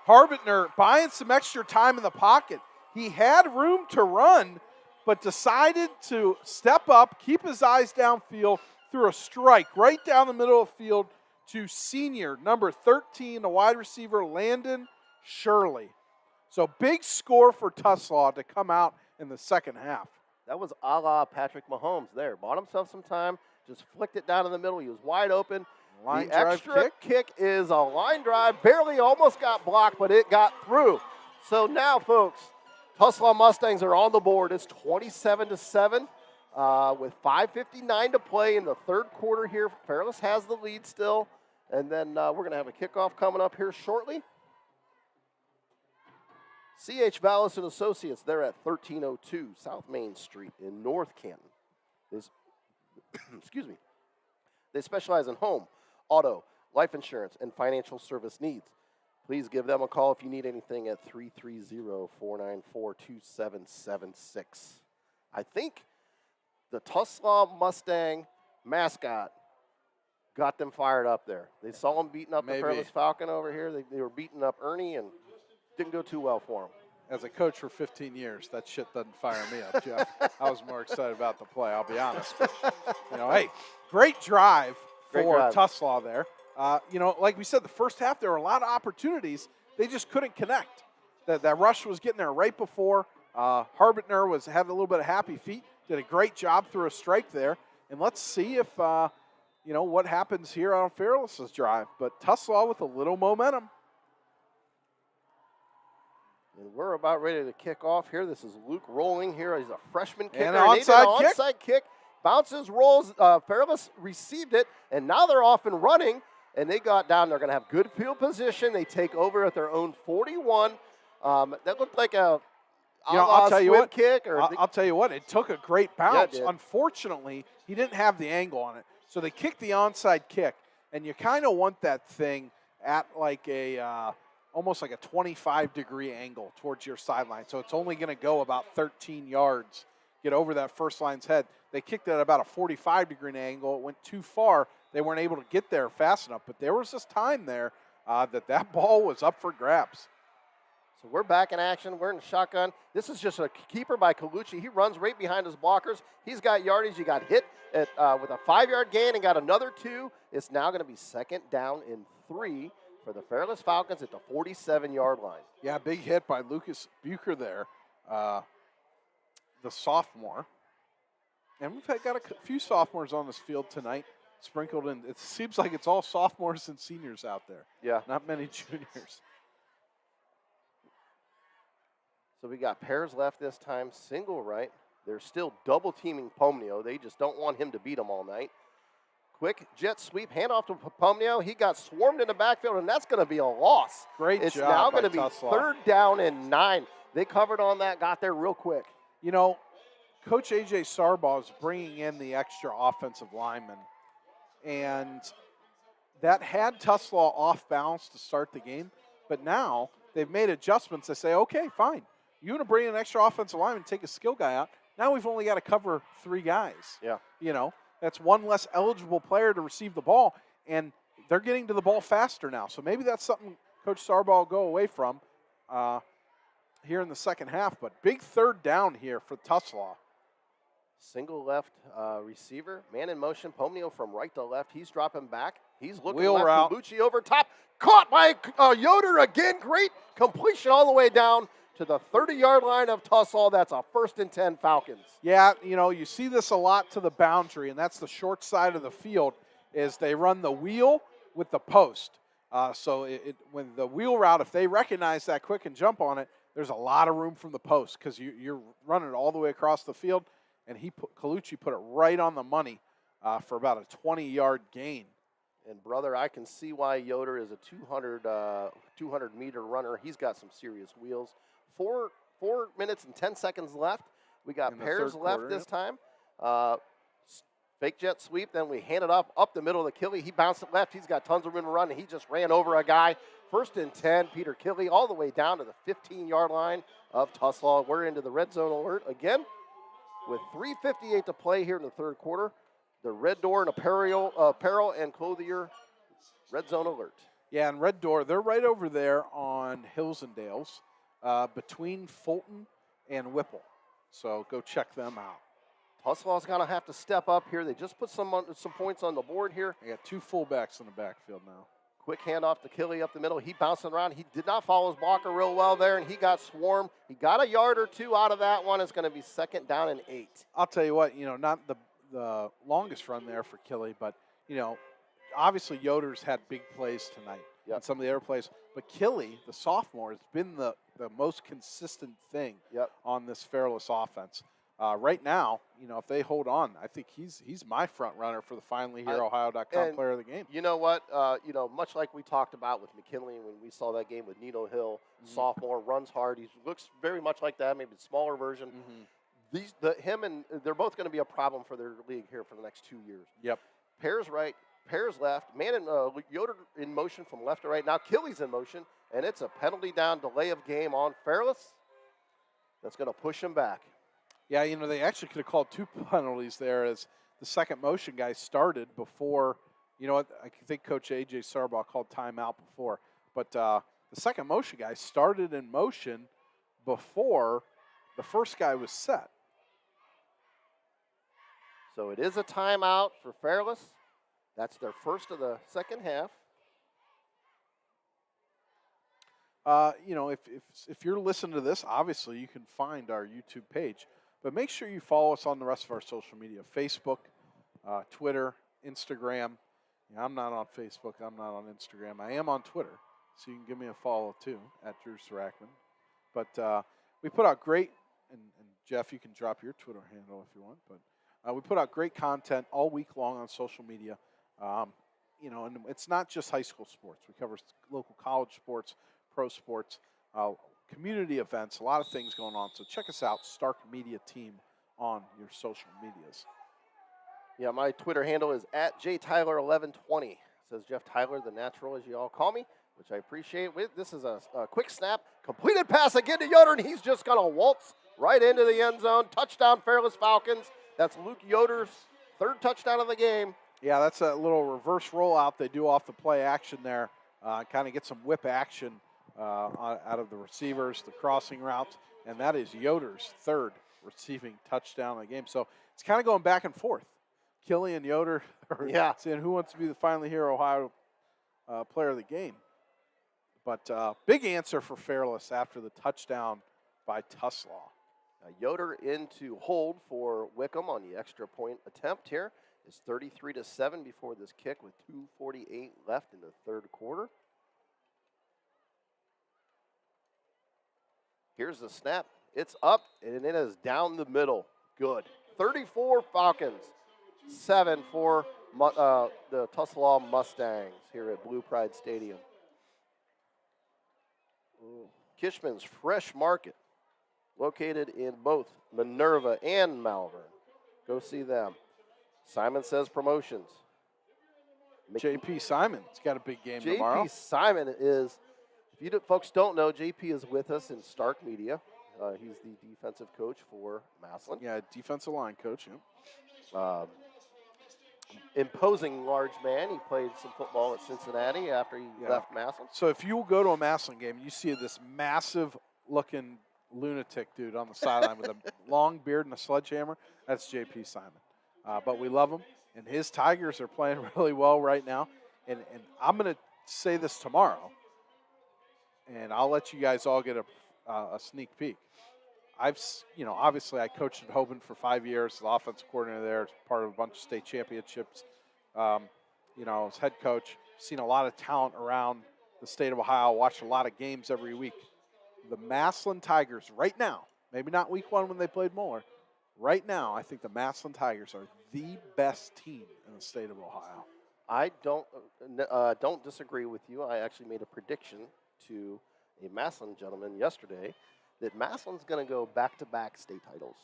Harbitner buying some extra time in the pocket. He had room to run, but decided to step up, keep his eyes downfield, threw a strike right down the middle of the field to senior, number 13, the wide receiver, Landon Shirley. So big score for Tuslaw to come out in the second half. That was a la Patrick Mahomes there. Bought himself some time, just flicked it down in the middle. He was wide open. Line the drive extra kick is a line drive. Barely almost got blocked, but it got through. So now, folks, Tuslaw Mustangs are on the board. It's 27-7 with 5:59 to play in the third quarter here. Fairless has the lead still. And then we're going to have a kickoff coming up here shortly. C.H. Vallis and Associates, they're at 1302 South Main Street in North Canton. Excuse me. They specialize in home, auto, life insurance, and financial service needs. Please give them a call if you need anything at 330-494-2776. I think the Tuslaw Mustang mascot got them fired up there. They saw him beating up the Fairless Falcon over here. They were beating up Ernie and didn't go too well for him. As a coach for 15 years, that shit doesn't fire me up, Jeff. I was more excited about the play, I'll be honest. But, hey, great drive for Tuslaw there. Like we said, the first half, there were a lot of opportunities. They just couldn't connect. That rush was getting there right before. Harbitner had a little bit of happy feet, did a great job through a strike there. And let's see if, what happens here on Fairless's drive. But Tuslaw with a little momentum. And we're about ready to kick off here. This is Luke rolling here. He's a freshman kicker. And an onside kick. Bounces, rolls. Fairless received it, and now they're off and running. And they got down. They're going to have good field position. They take over at their own 41. That looked like a I'll tell you what. kick. I'll tell you what. It took a great bounce. Yeah, it did. Unfortunately, he didn't have the angle on it, so they kicked the onside kick, and you kind of want that thing at like a almost like a 25-degree angle towards your sideline. So it's only going to go about 13 yards, get over that first line's head. They kicked it at about a 45-degree angle. It went too far. They weren't able to get there fast enough. But there was this time there that ball was up for grabs. So we're back in action. We're in the shotgun. This is just a keeper by Colucci. He runs right behind his blockers. He's got yardage. He got hit with a 5-yard gain and got another 2. It's now going to be 2nd down and 3 for the Fairless Falcons at the 47-yard line. Yeah, big hit by Lucas Bucher there, the sophomore. And we've got a few sophomores on this field tonight, sprinkled in. It seems like it's all sophomores and seniors out there. Yeah. Not many juniors. So we got pairs left this time, single right. They're still double teaming Pomnio. They just don't want him to beat them all night. Quick jet sweep, handoff to Pomnio. He got swarmed in the backfield, and that's going to be a loss. Great it's job. It's now by going to be Tuslaw. 3rd down and 9. They covered on that, got there real quick. You know, Coach A.J. Sarbaugh is bringing in the extra offensive lineman, and that had Tuslaw off balance to start the game, but now they've made adjustments. They say, okay, fine. You want to bring in an extra offensive lineman and take a skill guy out. Now we've only got to cover 3 guys. Yeah. You know, that's one less eligible player to receive the ball, and they're getting to the ball faster now. So maybe that's something Coach Sarbaugh will go away from here in the second half. But big 3rd down here for Tuslaw. Single left receiver, man in motion. Pomnio from right to left. He's dropping back. He's looking Wheel left. route. Colucci over top. Caught by Yoder again. Great completion all the way down to the 30-yard line of Tuslaw. That's a 1st and 10 Falcons. Yeah, you know, you see this a lot to the boundary, and that's the short side of the field, is they run the wheel with the post. So when the wheel route, if they recognize that quick and jump on it, there's a lot of room from the post because you're running it all the way across the field, and Colucci put it right on the money for about a 20-yard gain. And, brother, I can see why Yoder is a 200-meter runner. He's got some serious wheels. 4 minutes and 10 seconds left. We got pairs left this time. Fake jet sweep. Then we hand it up the middle of the Killy. He bounced it left. He's got tons of room to run, and he just ran over a guy. 1st and 10, Peter Killy, all the way down to the 15-yard line of Tuslaw. We're into the red zone alert again with 3:58 to play here in the 3rd quarter. The Red Door and apparel and clothier red zone alert. Yeah, and Red Door, they're right over there on Hills and Dales, between Fulton and Whipple. So go check them out. Tuslaw's going to have to step up here. They just put some points on the board here. They got 2 fullbacks in the backfield now. Quick handoff to Killy up the middle. He bouncing around. He did not follow his blocker real well there, and he got swarmed. He got a yard or 2 out of that one. It's going to be 2nd down and 8. I'll tell you what, you know, not the longest run there for Killy, but, you know, obviously Yoder's had big plays tonight. Yep. And some of the other plays. But Killy, the sophomore, has been the most consistent thing on this Fairless offense. Right now, you know, if they hold on, I think he's my front runner for the FinallyHearOhio.com player of the game. You know what? You know, much like we talked about with McKinley when we saw that game with Nino Hill, sophomore, runs hard. He looks very much like that, maybe a smaller version. They're both going to be a problem for their league here for the next 2 years. Yep. Pairs right, pairs left. Man and Yoder in motion from left to right. Now Killy's in motion, and it's a penalty down, delay of game on Fairless. That's going to push him back. Yeah, you know, they actually could have called 2 penalties there as the second motion guy started before. You know what? I think Coach A.J. Sarbaugh called timeout before. But the second motion guy started in motion before the first guy was set. So it is a timeout for Fairless. That's their first of the second half. You know, if you're listening to this, obviously you can find our YouTube page. But make sure you follow us on the rest of our social media, Facebook, Twitter, Instagram. Yeah, I'm not on Facebook. I'm not on Instagram. I am on Twitter, so you can give me a follow, too, at Drew Sarachman. But we put out great, and Jeff, you can drop your Twitter handle if you want, but we put out great content all week long on social media. And it's not just high school sports. We cover local college sports, pro sports, community events, a lot of things going on. So check us out, Stark Media Team, on your social medias. Yeah, my Twitter handle is @JTyler1120. Says Jeff Tyler, the natural, as you all call me, which I appreciate. This is a quick snap, completed pass again to Yoder, and he's just going to waltz right into the end zone. Touchdown, Fairless Falcons. That's Luke Yoder's third touchdown of the game. Yeah, that's a little reverse rollout they do off the play action there. Kind of get some whip action out of the receivers, the crossing routes, and that is Yoder's third receiving touchdown of the game. So it's kind of going back and forth. Killian Yoder, seeing who wants to be the finally here Ohio player of the game. But big answer for Fairless after the touchdown by Tuslaw. Yoder into hold for Wickham on the extra point attempt here. It's 33-7 before this kick with 2:48 left in the third quarter. Here's the snap. It's up, and it is down the middle. Good. 34 Falcons, 7 for the Tuslaw Mustangs here at Blue Pride Stadium. Kishman's Fresh Market, located in both Minerva and Malvern. Go see them. Simon Says Promotions. J.P. Simon's got a big game tomorrow. J.P. Simon is, if you folks don't know, J.P. is with us in Stark Media. He's the defensive coach for Massillon. Yeah, defensive line coach. Yeah. Imposing large man. He played some football at Cincinnati after he left Massillon. So if you go to a Massillon game, you see this massive-looking lunatic dude on the sideline with a long beard and a sledgehammer. That's J.P. Simon. But we love him, and his Tigers are playing really well right now. And I'm going to say this tomorrow, and I'll let you guys all get a sneak peek. Obviously I coached at Hoban for 5 years, the offensive coordinator there, part of a bunch of state championships. As head coach, seen a lot of talent around the state of Ohio, watched a lot of games every week. The Massillon Tigers right now, maybe not week 1 when they played Moeller, right now I think the Massillon Tigers are the best team in the state of Ohio. I don't disagree with you. I actually made a prediction to a Massillon gentleman yesterday that Massillon's going to go back-to-back state titles.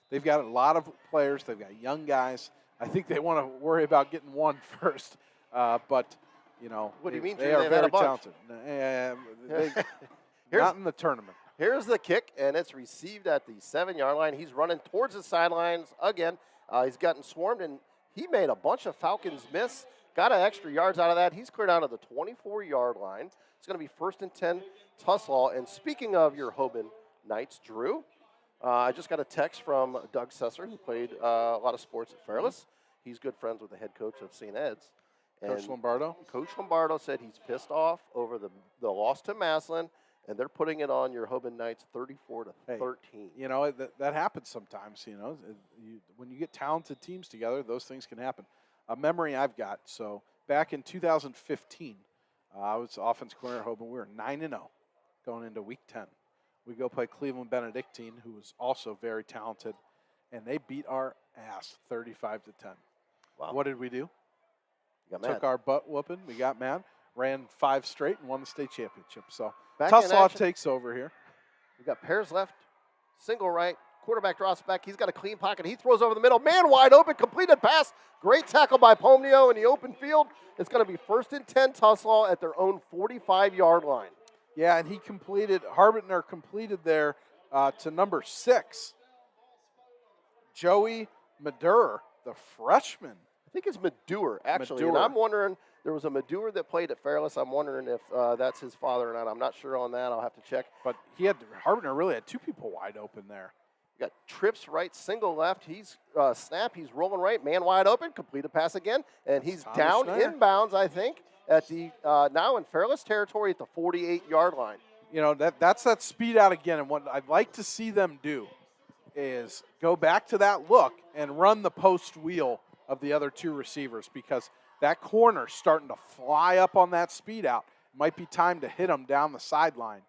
They've got a lot of players. They've got young guys. I think they want to worry about getting one first. But what do you mean? They are very talented. Not in the tournament. Here's the kick, and it's received at the 7-yard line. He's running towards the sidelines again. He's gotten swarmed, and he made a bunch of Falcons miss. Got an extra yards out of that. He's cleared out of the 24-yard line. It's going to be 1st and 10 Tuslaw. And speaking of your Hoban Knights, Drew, I just got a text from Doug Sesser, who played a lot of sports at Fairless. He's good friends with the head coach of St. Ed's. And Coach Lombardo? Coach Lombardo said he's pissed off over the loss to Massillon, and they're putting it on your Hoban Knights 34-13. Hey, that happens sometimes, when you get talented teams together, those things can happen. A memory I've got, so back in 2015, I was offense coordinator at Hoban. We were 9-0 going into week 10. We go play Cleveland Benedictine, who was also very talented, and they beat our ass 35-10. Wow. What did we do? Got Took mad. our butt whooping. We got mad, ran 5 straight, and won the state championship. So Back in Tuslaw action. takes over here. We got pairs left, single right. Quarterback drops back. He's got a clean pocket. He throws over the middle. Man wide open, completed pass. Great tackle by Pomnio in the open field. It's going to be 1st and 10 Tuslaw at their own 45-yard line. Yeah, and Harbitner completed there to number 6. Joey Madur, the freshman. I think it's Madur, actually. Madur. And I'm wondering, there was a Madur that played at Fairless. I'm wondering if that's his father or not. I'm not sure on that. I'll have to check. But Harbitner really had 2 people wide open there. We got trips right, single left. He's snap. He's rolling right, man wide open. Complete a pass again, and he's Thomas down Schneider. inbounds. I think at the now in Fairless territory at the 48-yard line. That's that speed out again. And what I'd like to see them do is go back to that look and run the post wheel of the other 2 receivers, because that corner's starting to fly up on that speed out. Might be time to hit them down the sideline.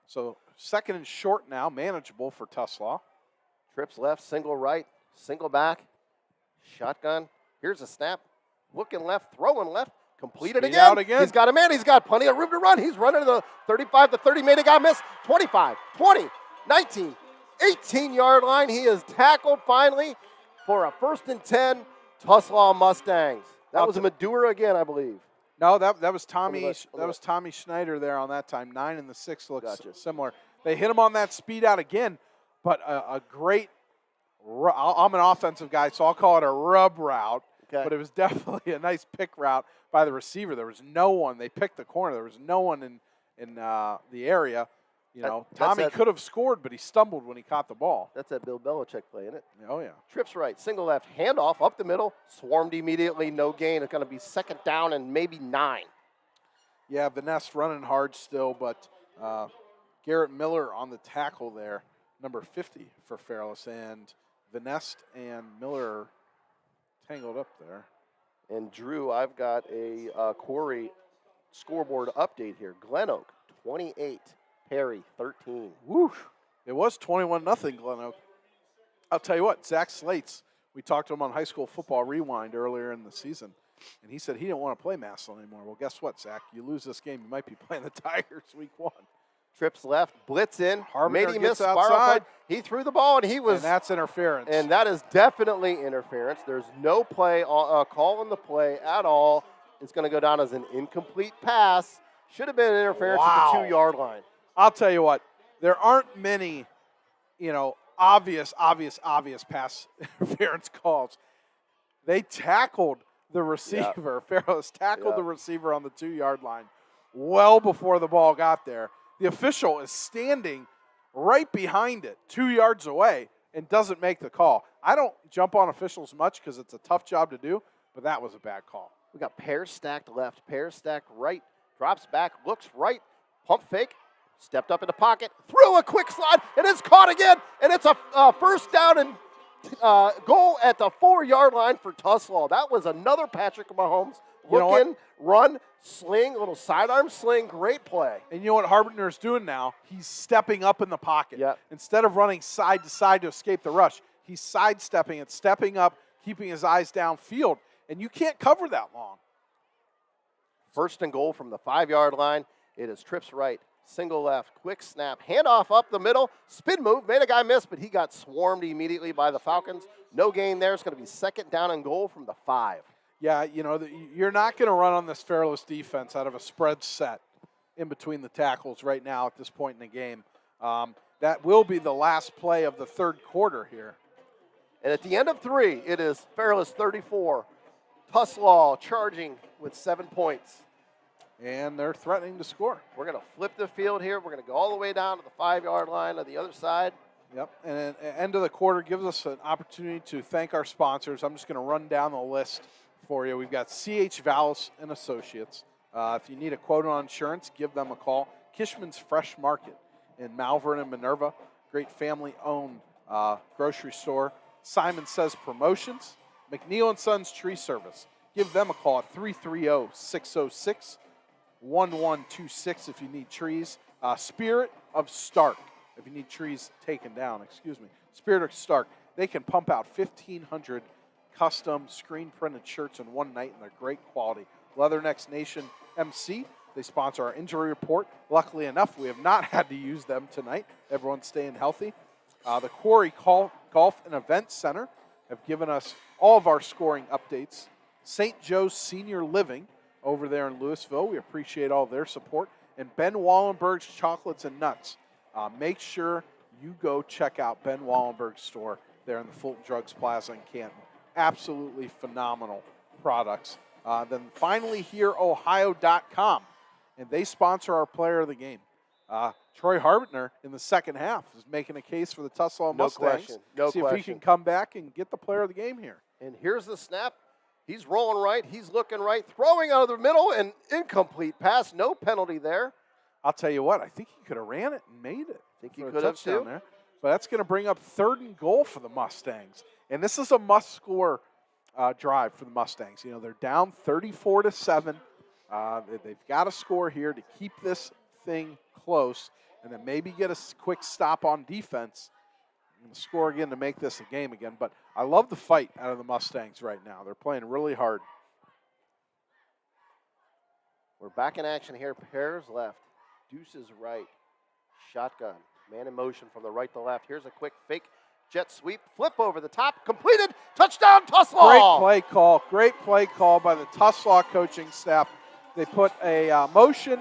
So second and short now, manageable for Tuslaw. Trips left, single right, single back, shotgun. Here's a snap. Looking left, throwing left, completed Speed again. out again. He's got a man. He's got plenty of room to run. He's running to the 35 to 30. Made a guy miss. 25, 20, 19, 18-yard line. He is tackled finally for a 1st and 10. Tuslaw Mustangs. That was a Madura again, I believe. No, that was Tommy. Look. That was Tommy Schneider there on that time. 9 and the 6 looks similar. They hit him on that speed out again, but a great. I'm an offensive guy, so I'll call it a rub route. Okay. But it was definitely a nice pick route by the receiver. There was no one. They picked the corner. There was no one in the area. You know, Tommy could have scored, but he stumbled when he caught the ball. That's that Bill Belichick play, isn't it? Oh, yeah. Trips right, single left, handoff up the middle, swarmed immediately, no gain. It's going to be 2nd down and maybe 9. Yeah, Vaness running hard still, but Garrett Miller on the tackle there, number 50 for Fairless, and Vaness and Miller are tangled up there. And Drew, I've got a Quarry scoreboard update here. Glen Oak, 28. Perry, 13. Woo! It was 21-0 Glen Oak. I'll tell you what, Zach Slates, we talked to him on High School Football Rewind earlier in the season, and he said he didn't want to play Massillon anymore. Well, guess what, Zach? You lose this game, you might be playing the Tigers week 1. Trips left, blitz in, Harbinger made him gets miss, outside. He threw the ball, and he was. And that's interference. And that is definitely interference. There's no play, call on the play at all. It's going to go down as an incomplete pass. Should have been an interference at the 2-yard line. I'll tell you what, there aren't many, obvious pass interference calls. They tackled the receiver. Yep. Fairless tackled the receiver on the 2-yard line well before the ball got there. The official is standing right behind it, 2 yards away, and doesn't make the call. I don't jump on officials much because it's a tough job to do, but that was a bad call. We got pairs stacked left, pairs stacked right, drops back, looks right, pump fake, stepped up in the pocket, threw a quick slide, and it's caught again, and it's a 1st down and goal at the 4-yard line for Tuslaw. That was another Patrick Mahomes looking, run, sling, little sidearm sling, great play. And you know what Harbinger's doing now? He's stepping up in the pocket. Yep. Instead of running side to side to escape the rush, he's sidestepping it, stepping up, keeping his eyes downfield, and you can't cover that long. 1st and goal from the 5-yard line. It is trips right, single left, quick snap, handoff up the middle, spin move, made a guy miss, but he got swarmed immediately by the Falcons. No gain there. It's going to be 2nd down and goal from the 5. Yeah, you're not going to run on this Fairless defense out of a spread set in between the tackles right now at this point in the game. That will be the last play of the 3rd quarter here. And at the end of 3, it is Fairless 34, Tuslaw charging with 7 points. And they're threatening to score. We're going to flip the field here. We're going to go all the way down to the 5-yard line on the other side. Yep, and at the end of the quarter gives us an opportunity to thank our sponsors. I'm just going to run down the list for you. We've got C.H. Vallis and Associates. If you need a quote on insurance, give them a call. Kishman's Fresh Market in Malvern and Minerva, great family-owned grocery store. Simon Says Promotions, McNeil & Sons Tree Service. Give them a call at 330-606-1126 if you need trees. Spirit of Stark, if you need trees taken down, Spirit of Stark. They can pump out 1,500 custom screen-printed shirts in one night, and they're great quality. Leathernecks Nation MC, they sponsor our injury report. Luckily enough, we have not had to use them tonight. Everyone's staying healthy. The Quarry Golf and Event Center have given us all of our scoring updates. St. Joe's Senior Living over there in Louisville, we appreciate all their support. And Ben Wallenberg's Chocolates and Nuts. Make sure you go check out Ben Wallenberg's store there in the Fulton Drugs Plaza in Canton. Absolutely phenomenal products. Then finally here, Ohio.com, and they sponsor our player of the game. Troy Harbinger in the second half is making a case for the Tuslaw Mustangs. See if he can come back and get the player of the game here. And here's the snap. He's rolling right. He's looking right. Throwing out of the middle. An incomplete pass. No penalty there. I'll tell you what. I think he could have ran it and made it. I think he could have too. There. But that's going to bring up 3rd and goal for the Mustangs. And this is a must-score drive for the Mustangs. You know, they're down 34-7. They've got to score here to keep this thing close. and then maybe get a quick stop on defense and score again to make this a game again. But I love the fight out of the Mustangs right now. They're playing really hard. We're back in action here. Pairs left. Deuces right. Shotgun. Man in motion from the right to left. Here's a quick fake jet sweep. Flip over the top. Completed. Touchdown, Tuslaw! Great play call. Great play call by the Tuslaw coaching staff. They put a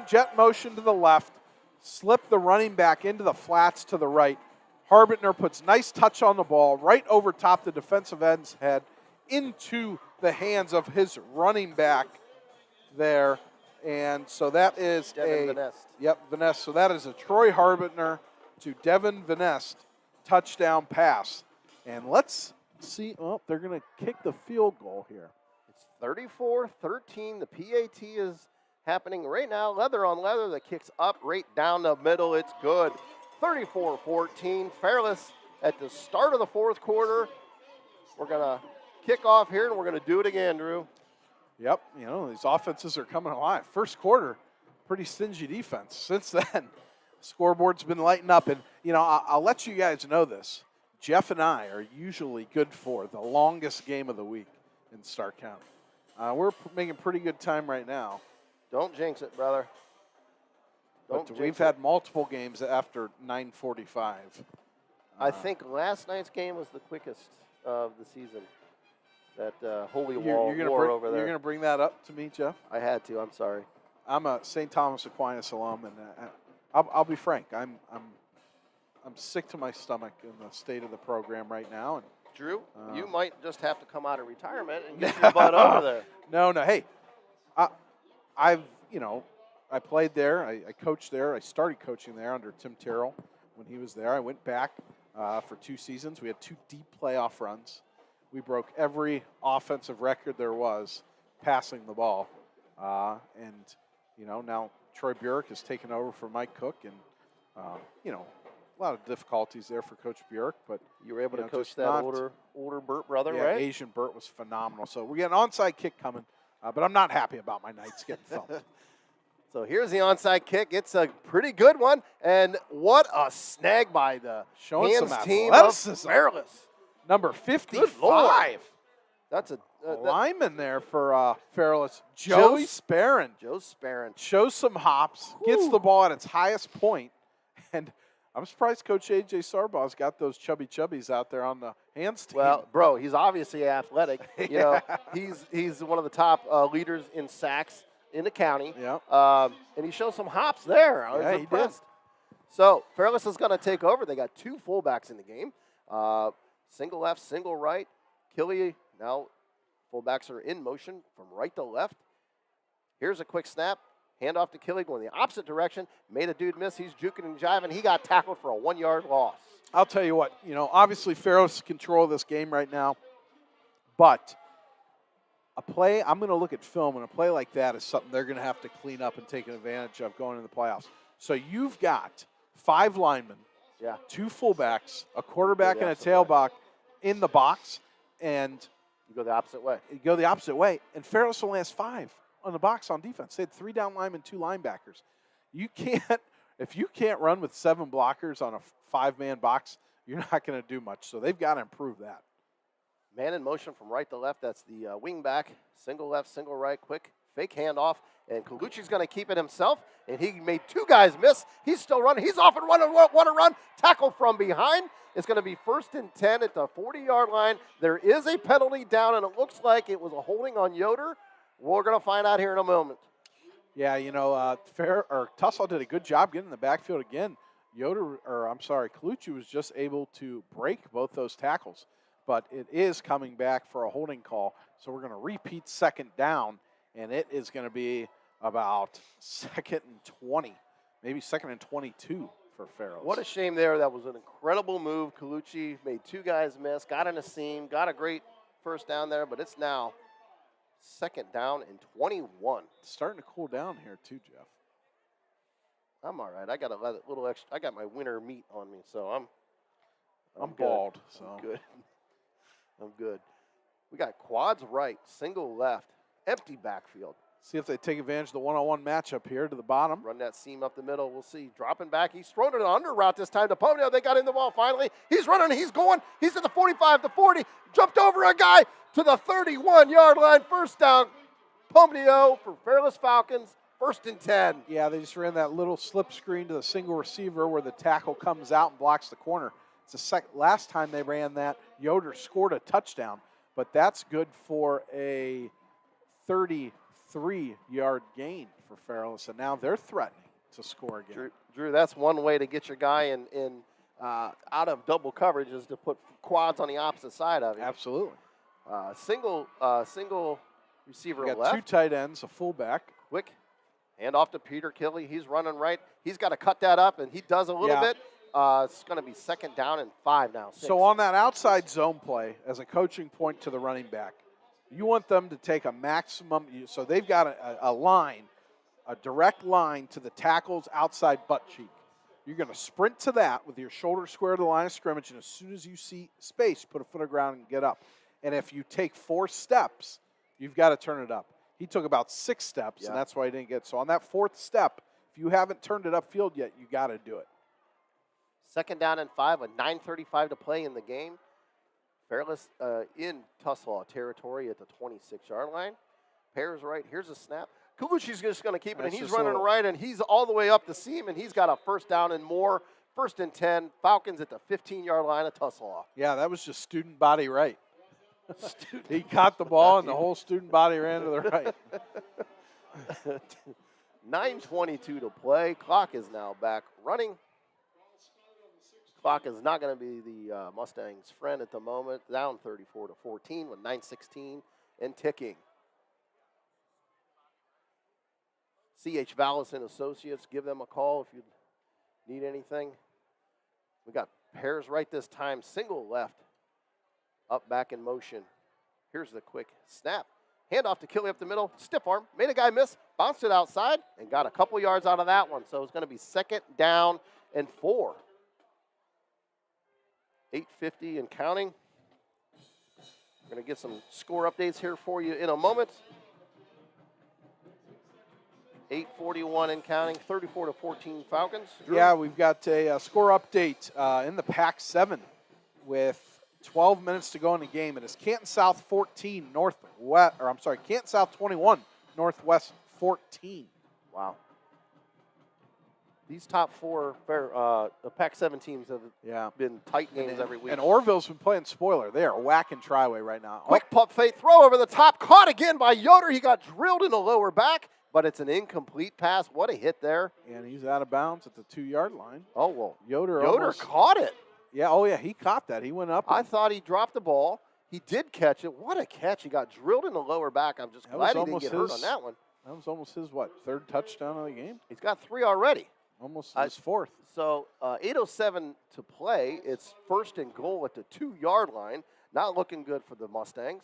jet motion to the left, slip the running back into the flats to the right. Harbitner puts nice touch on the ball right over top the defensive end's head into the hands of his running back there. And so that is Devin Vanest. Yep, Vanest. So that is a Troy Harbitner to Devin Vanest touchdown pass. And let's see. Oh, they're going to kick the field goal here. It's 34-13. The PAT is happening right now. Leather on leather. The kick's up right down the middle. It's good. 34-14. Fairless at the start of the fourth quarter. We're going to kick off here, and we're going to do it again, Drew. Yep, these offenses are coming alive. First quarter, pretty stingy defense. Since then, scoreboard's been lighting up. And, I'll let you guys know this. Jeff and I are usually good for the longest game of the week in Stark County. We're making pretty good time right now. Don't jinx it, brother. We've had multiple games after 9:45. I think last night's game was the quickest of the season. That holy wall war over there. You're going to bring that up to me, Jeff? I had to. I'm sorry. I'm a St. Thomas Aquinas alum, and I'll be frank. I'm sick to my stomach in the state of the program right now. And Drew, you might just have to come out of retirement and get your butt over there. No. Hey, I played there. I coached there. I started coaching there under Tim Terrell when he was there. I went back for 2 seasons. We had 2 deep playoff runs. We broke every offensive record there was passing the ball. Now Troy Burek has taken over for Mike Cook, and, a lot of difficulties there for Coach Burek. But you were able to coach that older Burt brother, yeah, right? Asian Burt was phenomenal. So we got an onside kick coming, but I'm not happy about my nights getting filmed. So here's the onside kick. It's a pretty good one, and what a snag by the hands team of Fairless. Number 55. That's a lineman there for Fairless. Joey Sparron. Joe Sparron. Shows some hops, gets the ball at its highest point, and I'm surprised Coach A.J. Sarbaugh's got those chubby chubbies out there on the hands team. Well, bro, he's obviously athletic. He's one of the top leaders in sacks in the county. Yeah. And he shows some hops there. I was impressed. So Fairless is going to take over. They got 2 fullbacks in the game. Single left, single right. Killy, now fullbacks are in motion from right to left. Here's a quick snap. Hand off to Killy going the opposite direction. Made a dude miss. He's juking and jiving. He got tackled for a 1-yard loss. I'll tell you what, obviously Fairless control this game right now. But a play, I'm going to look at film, and a play like that is something they're going to have to clean up and take advantage of going into the playoffs. So you've got 5 linemen. Yeah. 2 fullbacks, a quarterback, and a tailback in the box, and you go the opposite way. And Fairless only has 5 on the box on defense. They had 3 down linemen, 2 linebackers. If you can't run with 7 blockers on a 5-man box, you're not going to do much. So they've got to improve that. Man in motion from right to left. That's the wing back. Single left, single right, quick fake handoff. And Colucci's going to keep it himself, and he made 2 guys miss. He's still running. He's off and running. Want to run. Tackle from behind. It's going to be 1st and 10 at the 40-yard line. There is a penalty down, and it looks like it was a holding on Yoder. We're going to find out here in a moment. Yeah, Tuslaw did a good job getting in the backfield again. Colucci was just able to break both those tackles, but it is coming back for a holding call. So we're going to repeat 2nd down, and it is going to be about 2nd and 20, maybe 2nd and 22 for Fairless. What a shame there. That was an incredible move. Colucci made 2 guys miss, got in a seam, got a great first down there, but it's now 2nd down and 21. It's starting to cool down here too, Jeff. I'm all right. I got a little extra. I got my winter meat on me, so I'm good. Bald. So I'm good. I'm good. We got quads right, single left, empty backfield. See if they take advantage of the one-on-one matchup here to the bottom. Run that seam up the middle. We'll see. Dropping back. He's thrown it an under route this time to Pomeo. They got in the ball finally. He's running. He's going. He's to the 45, the 40. Jumped over a guy to the 31-yard line. First down. Pomeo for Fairless Falcons. 1st and 10. Yeah, they just ran that little slip screen to the single receiver where the tackle comes out and blocks the corner. It's the last time they ran that, Yoder scored a touchdown, but that's good for a 33-yard gain for Fairless, and now they're threatening to score again. Drew, that's one way to get your guy in out of double coverage is to put quads on the opposite side of him. Absolutely. Single receiver We got left. 2 tight ends, a fullback. Quick hand off to Peter Kelly. He's running right. He's got to cut that up, and he does a little bit. It's going to be 2nd down and 5 now. 6. So on that outside zone play, as a coaching point to the running back, you want them to take a maximum. So they've got a line, a direct line to the tackle's outside butt cheek. You're going to sprint to that with your shoulder square to the line of scrimmage, and as soon as you see space, put a foot on the ground and get up. And if you take 4 steps, you've got to turn it up. He took about 6 steps, and that's why he didn't get. So on that 4th step, if you haven't turned it upfield yet, you got to do it. 2nd down and 5 with 9:35 to play in the game. Fairless in Tuslaw territory at the 26-yard line. Pairs right. Here's a snap. Kaluchi's just going to keep it, and he's running right, and he's all the way up the seam, and he's got a 1st down and more. 1st and 10. Falcons at the 15-yard line of Tuslaw. Yeah, that was just student body right. He caught the ball, and the whole student body ran to the right. 9:22 to play. Clock is now back running. Clock is not going to be the Mustangs' friend at the moment. Down 34-14 with 9:16 and ticking. C.H. Vallis and Associates, give them a call if you need anything. We got pairs right this time. Single left. Up, back in motion. Here's the quick snap. Handoff to Kelly up the middle. Stiff arm. Made a guy miss. Bounced it outside and got a couple yards out of that one. So it's going to be 2nd down and 4. 8:50 and counting. We're going to get some score updates here for you in a moment. 8:41 and counting. 34-14 Falcons. Drew? Yeah, we've got a score update in the Pac-7 with 12 minutes to go in the game. It is Canton South 14, Canton South 21, Northwest 14. Wow. These top 4 the Pac-7 teams have been tight games every week. And Orville's been playing spoiler. They are whacking Triway right now. Quick pump fake throw over the top. Caught again by Yoder. He got drilled in the lower back, but it's an incomplete pass. What a hit there. And he's out of bounds at the 2-yard line. Oh, well. Yoder caught it. Yeah, he caught that. He went up. I thought he dropped the ball. He did catch it. What a catch. He got drilled in the lower back. I'm just glad he didn't get hurt on that one. That was almost his, 3rd touchdown of the game? He's got 3 already. Almost his 4th. So 8:07 to play. It's 1st and goal at the 2-yard line. Not looking good for the Mustangs.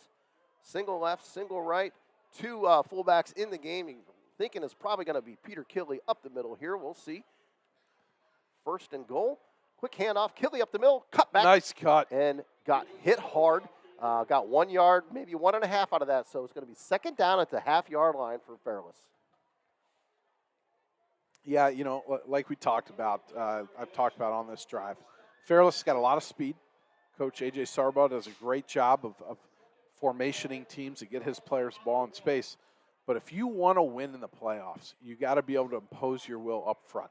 Single left, single right. 2 fullbacks in the game. You're thinking it's probably going to be Peter Killey up the middle here. We'll see. 1st and goal. Quick handoff. Killey up the middle. Cut back. Nice cut. And got hit hard. Got 1 yard, maybe 1.5 out of that. So it's going to be 2nd down at the half-yard line for Fairless. Yeah, like we talked about, I've talked about on this drive, Fairless has got a lot of speed. Coach A.J. Sarbaugh does a great job of formationing teams to get his players ball in space. But if you want to win in the playoffs, you got to be able to impose your will up front.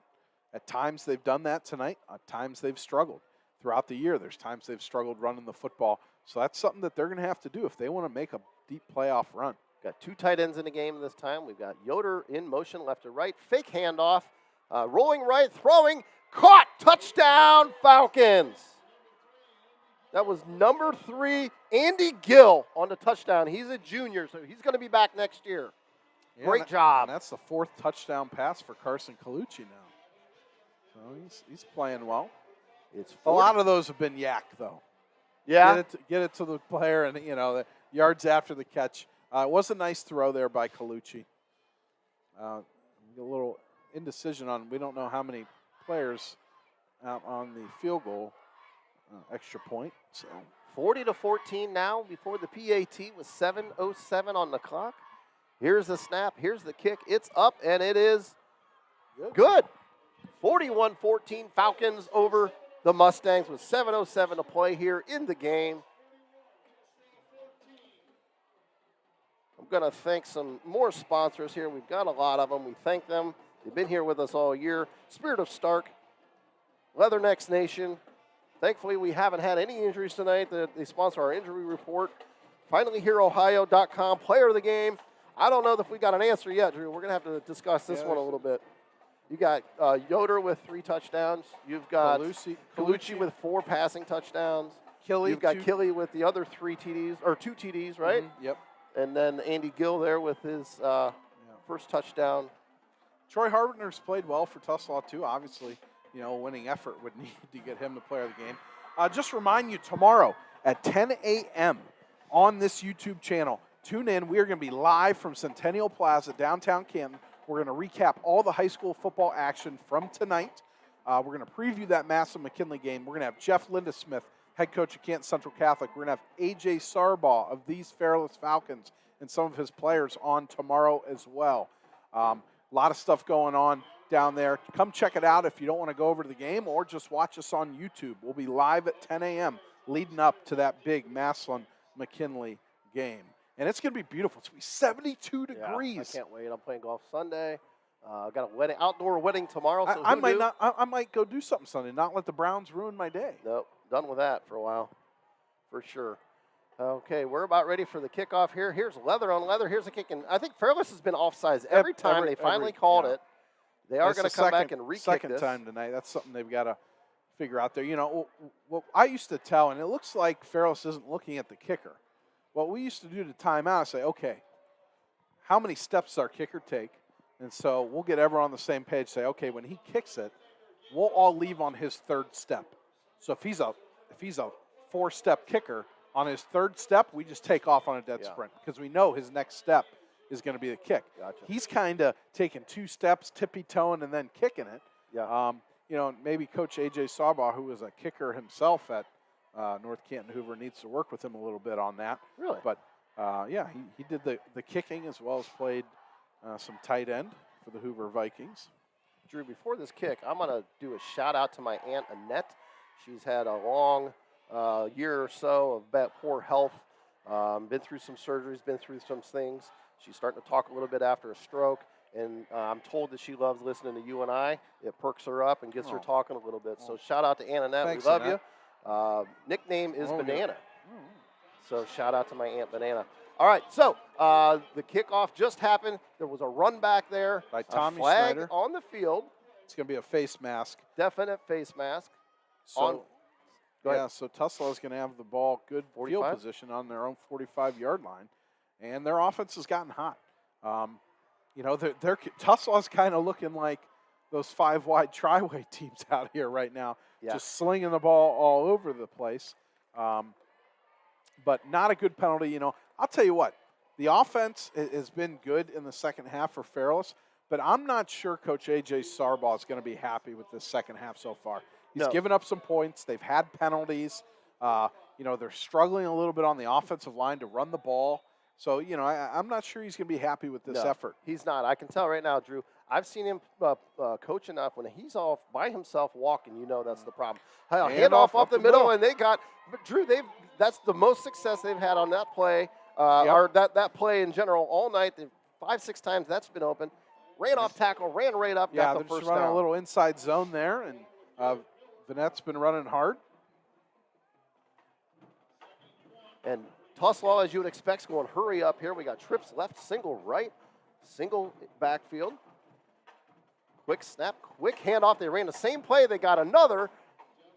At times they've done that tonight. At times they've struggled. Throughout the year, there's times they've struggled running the football. So that's something that they're going to have to do if they want to make a deep playoff run. Got 2 tight ends in the game this time. We've got Yoder in motion left to right. Fake handoff. Rolling right, throwing. Caught. Touchdown, Falcons. That was number 3, Andy Gill on the touchdown. He's a junior, so he's going to be back next year. Yeah, Great job. And that's the 4th touchdown pass for Carson Colucci now. So he's playing well. It's a lot of those have been yak, though. Yeah. Get it to the player, and the yards after the catch. It was a nice throw there by Colucci. A little indecision on, we don't know how many players out on the field goal extra point. So 40-14 now before the PAT with 7:07 on the clock. Here's the snap. Here's the kick. It's up, and it is good. 41-14 Falcons over the Mustangs with 7:07 to play here in the game. I'm going to thank some more sponsors here. We've got a lot of them. We thank them. They've been here with us all year. Spirit of Stark, Leathernecks Nation. Thankfully, we haven't had any injuries tonight. They sponsor our injury report. FinallyHereOhio.com, player of the game. I don't know if we got an answer yet, Drew. We're going to have to discuss this one a little bit. You got Yoder with 3 touchdowns. You've got Colucci with 4 passing touchdowns. You've got Killy with the other 3 TDs, or 2 TDs, right? Mm-hmm. Yep. And then Andy Gill there with his first touchdown. Troy Harbitner's played well for Tuslaw, too. Obviously, a winning effort would need to get him the player of the game. Just remind you, tomorrow at 10 a.m. on this YouTube channel, tune in. We are going to be live from Centennial Plaza, downtown Canton. We're going to recap all the high school football action from tonight. We're going to preview that Massillon-McKinley game. We're going to have Jeff Lindesmith, head coach of Canton Central Catholic. We're going to have A.J. Sarbaugh of these Fairless Falcons and some of his players on tomorrow as well. A lot of stuff going on down there. Come check it out if you don't want to go over to the game, or just watch us on YouTube. We'll be live at 10 a.m. leading up to that big Massillon-McKinley game. And it's going to be beautiful. It's going to be 72 degrees. I can't wait. I'm playing golf Sunday. I've got a wedding, outdoor wedding tomorrow. So I might go do something Sunday, not let the Browns ruin my day. Nope, done with that for a while, for sure. Okay, we're about ready for the kickoff here. Here's leather on leather. Here's the kick. And I think Fairless has been offsides every time. They finally called it. They are going to come back and re-kick second time tonight. That's something they've got to figure out there. What I used to tell, and it looks like Fairless isn't looking at the kicker. What we used to do to time out is say, okay, how many steps does our kicker take? And so we'll get everyone on the same page, say, okay, when he kicks it, we'll all leave on his 3rd step. So if he's a 4-step kicker, on his 3rd step, we just take off on a dead sprint because we know his next step is going to be the kick. Gotcha. He's kind of taking 2 steps, tippy-toeing, and then kicking it. Yeah. Maybe Coach A.J. Sarbaugh, who was a kicker himself at North Canton Hoover, needs to work with him a little bit on that. Really? But, he did the kicking as well as played some tight end for the Hoover Vikings. Drew, before this kick, I'm going to do a shout-out to my Aunt Annette. She's had a long year or so of poor health, been through some surgeries, been through some things. She's starting to talk a little bit after a stroke, and I'm told that she loves listening to you and I. It perks her up and gets her talking a little bit. So shout out to Aunt Annette. Thanks, we love Annette. you. Nickname is Banana. So shout out to my Aunt Banana. All right, so the kickoff just happened. There was a run back there. By Tommy a flag Schneider. on the field. It's going to be a face mask. Definite face mask. So Tuslaw is going to have the ball good 45? field position on their own 45-yard line, and their offense has gotten hot. Tuslaw is kind of looking like those 5-wide tri-way teams out here right now, just slinging the ball all over the place. But not a good penalty. I'll tell you what, the offense has been good in the second half for Fairless, but I'm not sure Coach A.J. Sarbaugh is going to be happy with this second half so far. He's given up some points. They've had penalties. They're struggling a little bit on the offensive line to run the ball. So, I'm not sure he's going to be happy with this effort. He's not. I can tell right now, Drew. I've seen him coach enough. When he's off by himself walking, that's the problem. Hand off up the middle, and but Drew, that's the most success they've had on that play, or that play in general all night. 5-6 times that's been open. Ran off tackle, ran right up, got the they're first just running down. a little inside zone there, and Vanette's been running hard. And Tuslaw, as you would expect, is going hurry up here. We got trips left, single right, single backfield. Quick snap, quick handoff. They ran the same play. They got another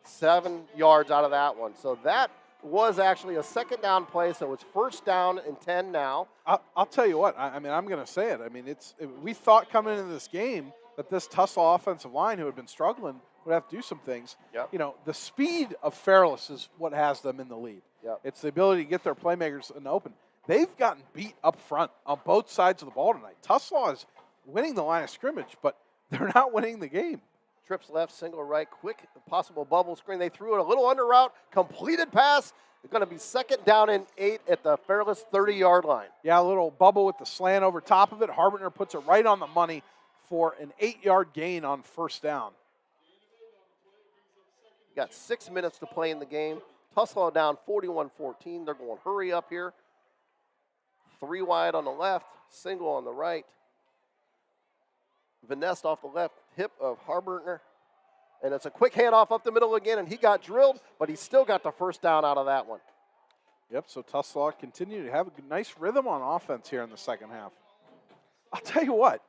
7 yards out of that one. So that was actually a second down play, so it's 1st down and 10 now. I'll tell you what. I'm going to say it. We thought coming into this game that this Tuslaw offensive line, who had been struggling, would have to do some things. Yep. The speed of Fairless is what has them in the lead. Yep. It's the ability to get their playmakers in the open. They've gotten beat up front on both sides of the ball tonight. Tuslaw is winning the line of scrimmage, but they're not winning the game. Trips left, single right, quick possible bubble screen. They threw it a little under route, completed pass. It's going to be 2nd down and 8 at the Fairless 30-yard line. Yeah, a little bubble with the slant over top of it. Harbitner puts it right on the money for an 8-yard gain on 1st down. Got 6 minutes to play in the game. Tuslaw down 41-14. They're going hurry up here. 3 wide on the left, single on the right. Vanest off the left hip of Harbitner. And it's a quick handoff up the middle again, and he got drilled, but he still got the 1st down out of that one. Yep, so Tuslaw continue to have a nice rhythm on offense here in the second half. I'll tell you what,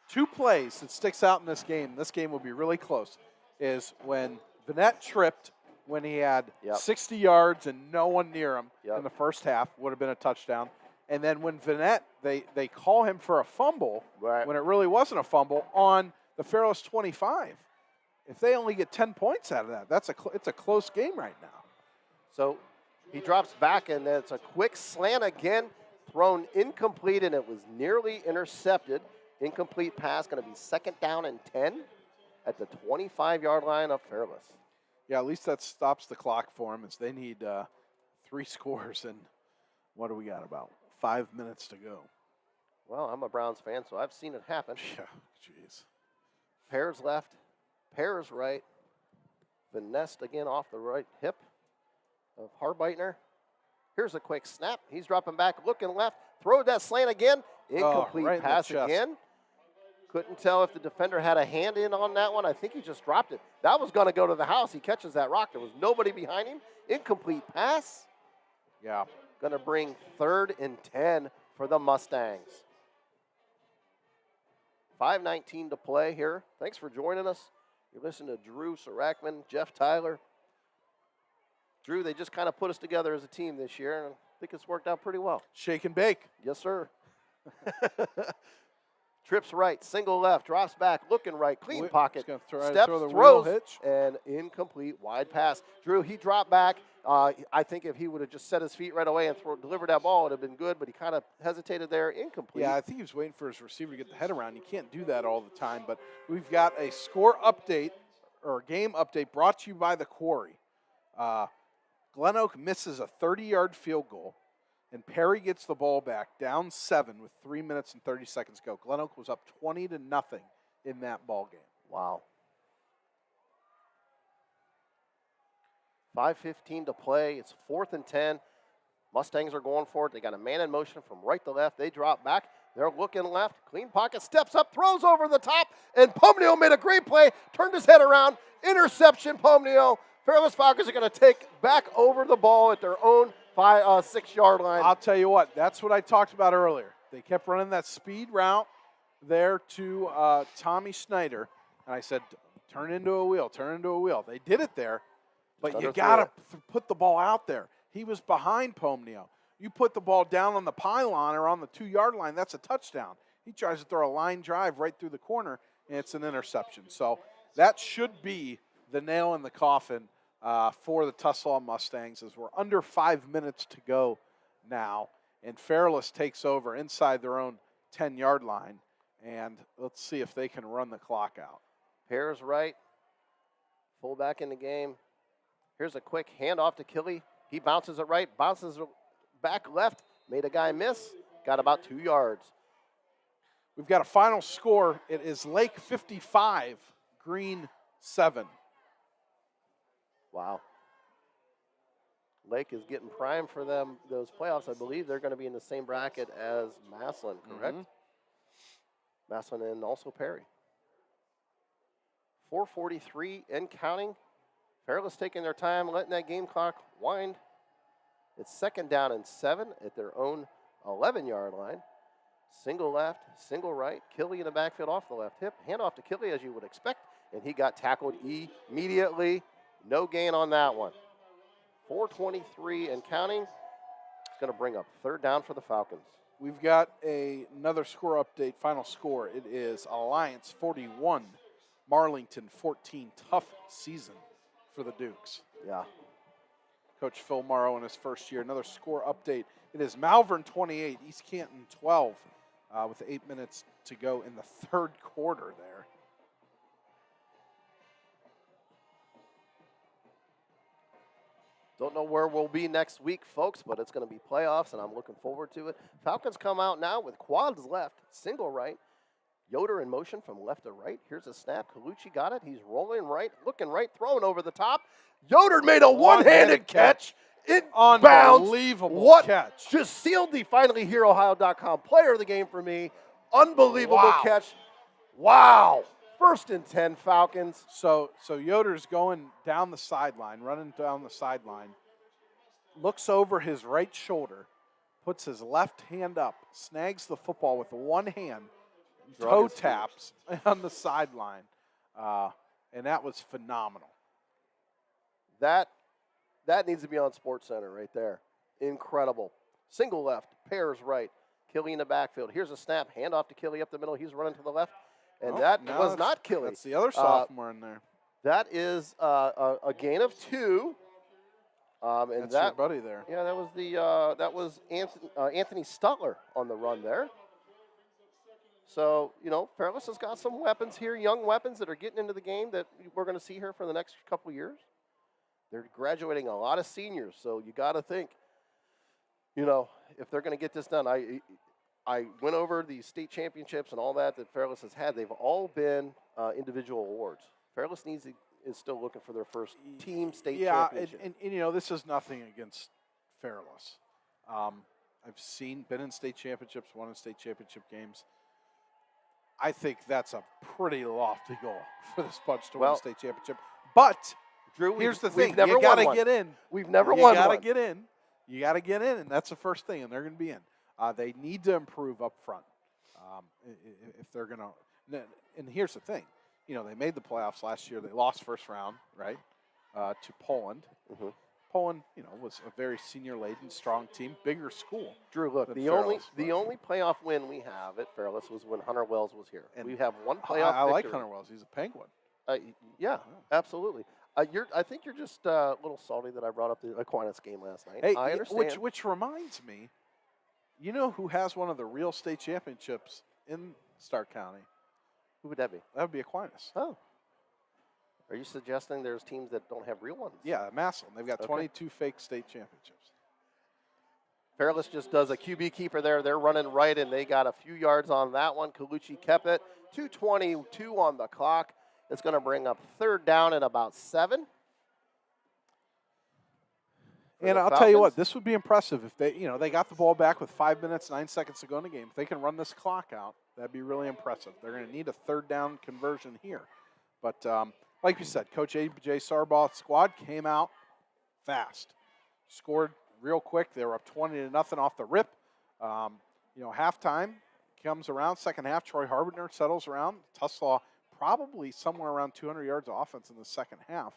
2 plays that sticks out in this game will be really close, is when Vanette tripped when he had 60 yards and no one near him in the first half, would have been a touchdown. And then when Vanette, they call him for a fumble when it really wasn't a fumble on the Fairless 25. If they only get 10 points out of that, it's a close game right now. So he drops back, and it's a quick slant again, thrown incomplete, and it was nearly intercepted. Incomplete pass, going to be 2nd down and 10 at the 25-yard line of Fairless. Yeah, at least that stops the clock for them, as they need 3 scores, and what do we got, about 5 minutes to go? Well, I'm a Browns fan, so I've seen it happen. Yeah, jeez. Pears left, Pears right. Vanest again off the right hip of Harbitner. Here's a quick snap. He's dropping back, looking left. Throw that slant again. Incomplete right pass again. Couldn't tell if the defender had a hand in on that one. I think he just dropped it. That was going to go to the house. He catches that rock. There was nobody behind him. Incomplete pass. Yeah. Going to bring 3rd and 10 for the Mustangs. 5:19 to play here. Thanks for joining us. You're listening to Drew Sarachman, Jeff Tyler. Drew, they just kind of put us together as a team this year, and I think it's worked out pretty well. Shake and bake. Yes, sir. Trips right, single left, drops back, looking right, clean pocket, steps, throws, and incomplete wide pass. Drew, he dropped back. I think if he would have just set his feet right away and delivered that ball, it would have been good, but he kind of hesitated there, incomplete. Yeah, I think he was waiting for his receiver to get the head around. You can't do that all the time, but we've got a score update, or game update, brought to you by the Quarry. Glen Oak misses a 30-yard field goal, and Perry gets the ball back, down 7 with 3 minutes and 30 seconds to go. Glen Oak was up 20-0 in that ball game. Wow. 5:15 to play. It's 4th and 10. Mustangs are going for it. They got a man in motion from right to left. They drop back. They're looking left. Clean pocket, steps up, throws over the top, and Pomnio made a great play, turned his head around. Interception, Pomnio. Fairless Falcons are going to take back over the ball at their own 6-yard line. I'll tell you what, that's what I talked about earlier. They kept running that speed route there to Tommy Snyder, and I said, turn into a wheel, turn into a wheel. They did it there, but you got to put the ball out there. He was behind Pomnio. You put the ball down on the pylon or on the 2-yard line, that's a touchdown. He tries to throw a line drive right through the corner, and it's an interception. So that should be the nail in the coffin for the Tuslaw Mustangs, as we're under 5 minutes to go now, and Fairless takes over inside their own 10-yard line, and let's see if they can run the clock out. Pears right, fullback in the game. Here's a quick handoff to Killy. He bounces it right, bounces it back left, made a guy miss, got about 2 yards. We've got a final score. It is Lake 55, Green 7. Wow. Lake is getting primed for them, those playoffs. I believe they're going to be in the same bracket as Massillon, correct? Mm-hmm. Massillon and also Perry. 4:43 and counting. Fairless taking their time, letting that game clock wind. It's 2nd down and 7 at their own 11-yard line. Single left, single right. Killy in the backfield off the left hip. Handoff to Killy, as you would expect, and he got tackled immediately. No gain on that one. 4:23 and counting. It's going to bring up 3rd down for the Falcons. We've got another score update, final score. It is Alliance 41, Marlington 14. Tough season for the Dukes. Yeah. Coach Phil Morrow in his first year. Another score update. It is Malvern 28, East Canton 12, with 8 minutes to go in the 3rd quarter there. Don't know where we'll be next week, folks, but it's going to be playoffs, and I'm looking forward to it. Falcons come out now with quads left, single right. Yoder in motion from left to right. Here's a snap. Colucci got it. He's rolling right, looking right, throwing over the top. Yoder made a one-handed catch. Unbelievable catch. Just sealed the finallyhereohio.com player of the game for me. Unbelievable catch. Wow. 1st and 10 Falcons. So Yoder's going down the sideline, running down the sideline, looks over his right shoulder, puts his left hand up, snags the football with one hand, toe taps on the sideline, and that was phenomenal. That needs to be on SportsCenter right there. Incredible. Single left, pairs right. Killy in the backfield. Here's a snap, handoff to Killy up the middle. He's running to the left. And that was not Killy. That's the other sophomore in there. That is a gain of 2. And that's your buddy there. Yeah, that was Anthony Stutler on the run there. So, Fairless has got some weapons here, young weapons that are getting into the game that we're going to see here for the next couple of years. They're graduating a lot of seniors, so you got to think, if they're going to get this done. I went over the state championships and all that Fairless has had. They've all been individual awards. Fairless is still looking for their first team state championship. And this is nothing against Fairless. I've been in state championships, won in state championship games. I think that's a pretty lofty goal for this bunch to win a state championship. But Drew, here's the thing: you got to get in. We've never won one. You got to get in. You got to get in, and that's the first thing, and they're going to be in. They need to improve up front if they're going to. And here's the thing. They made the playoffs last year. They lost first round, right, to Poland. Mm-hmm. Poland, was a very senior-laden, strong team, bigger school. Drew, look, the only playoff win we have at Fairless was when Hunter Wells was here. And we have one playoff I like victory. Hunter Wells. He's a Penguin. Yeah, absolutely. I think you're just a little salty that I brought up the Aquinas game last night. Hey, I understand. Which reminds me, who has one of the real state championships in Stark County? Who would that be? That would be Aquinas. Oh. Are you suggesting there's teams that don't have real ones? Yeah, Massillon. They've got 22 fake state championships. Fairless just does a QB keeper there. They're running right, and they got a few yards on that one. Colucci kept it. 2:22 on the clock. It's going to bring up 3rd down at about 7. And I'll tell you what, this would be impressive if they got the ball back with 5 minutes, 9 seconds to go in the game. If they can run this clock out, that'd be really impressive. They're going to need a 3rd down conversion here. But like you said, Coach A.J. Sarbaugh's squad came out fast, scored real quick. They were up 20-0 off the rip. Halftime comes around, second half. Troy Harbiner settles around. Tuslaw probably somewhere around 200 yards of offense in the second half.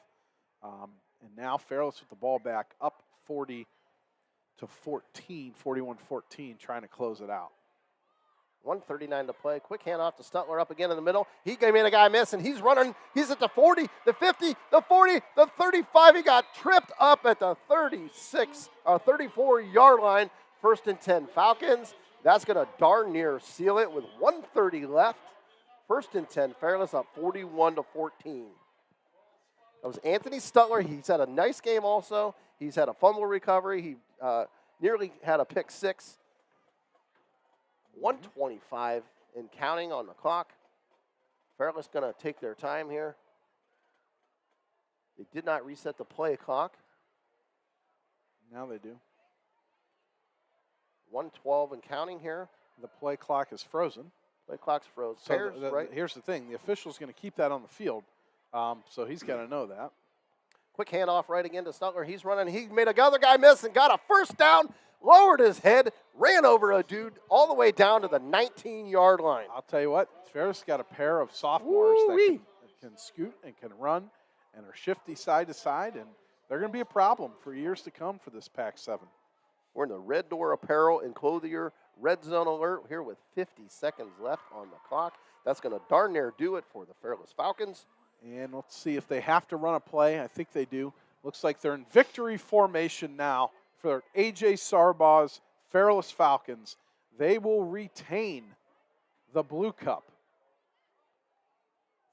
And now Fairless with the ball back, up 40-14, 41-14, trying to close it out. 1:39 to play. Quick handoff to Stutler up again in the middle. He made a guy miss, and he's running. He's at the 40, the 50, the 40, the 35. He got tripped up at the 34-yard line. 1st and 10 Falcons. That's going to darn near seal it with 1:30 left. 1st and 10 Fairless up 41-14. That was Anthony Stutler. He's had a nice game also. He's had a fumble recovery. He nearly had a pick 6. 1:25 and counting on the clock. Fairless going to take their time here. They did not reset the play clock. Now they do. 1:12 and counting here. The play clock is frozen. Play clock's frozen. So right? Here's the thing. The official's going to keep that on the field, so he's got to know that. Quick handoff right again to Stutler. He's running. He made another guy miss and got a 1st down. Lowered his head, ran over a dude all the way down to the 19-yard line. I'll tell you what, Fairless got a pair of sophomores that can scoot and can run and are shifty side to side, and they're going to be a problem for years to come for this Pac-7. We're in the Red Door Apparel and Clothier Red Zone Alert here with 50 seconds left on the clock. That's going to darn near do it for the Fairless Falcons. And let's see if they have to run a play. I think they do. Looks like they're in victory formation now for A.J. Sarbaugh's Fairless Falcons. They will retain the Blue Cup.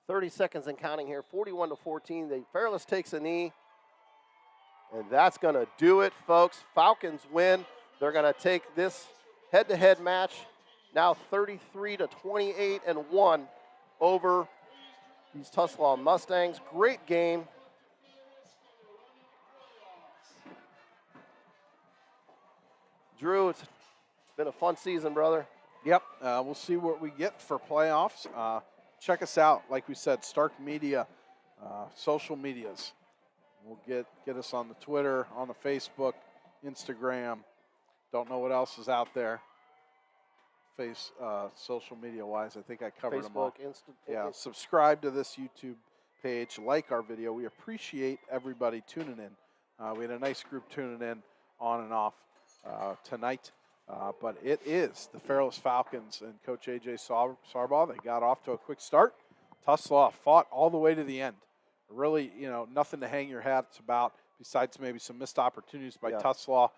30 seconds and counting here, 41-14. Fairless takes a knee. And that's going to do it, folks. Falcons win. They're going to take this head-to-head match now 33-28-1 over these Tuslaw Mustangs. Great game. Drew, it's been a fun season, brother. Yep, we'll see what we get for playoffs. Check us out, like we said, Stark Media, social medias. We'll get us on the Twitter, on the Facebook, Instagram. Don't know what else is out there. Social media-wise, I think I covered them all. Yeah, subscribe to this YouTube page, like our video. We appreciate everybody tuning in. We had a nice group tuning in on and off tonight. But it is the Fairless Falcons and Coach A.J. Sarbaugh. They got off to a quick start. Tuslaw fought all the way to the end. Really, nothing to hang your hats about besides maybe some missed opportunities by Tuslaw.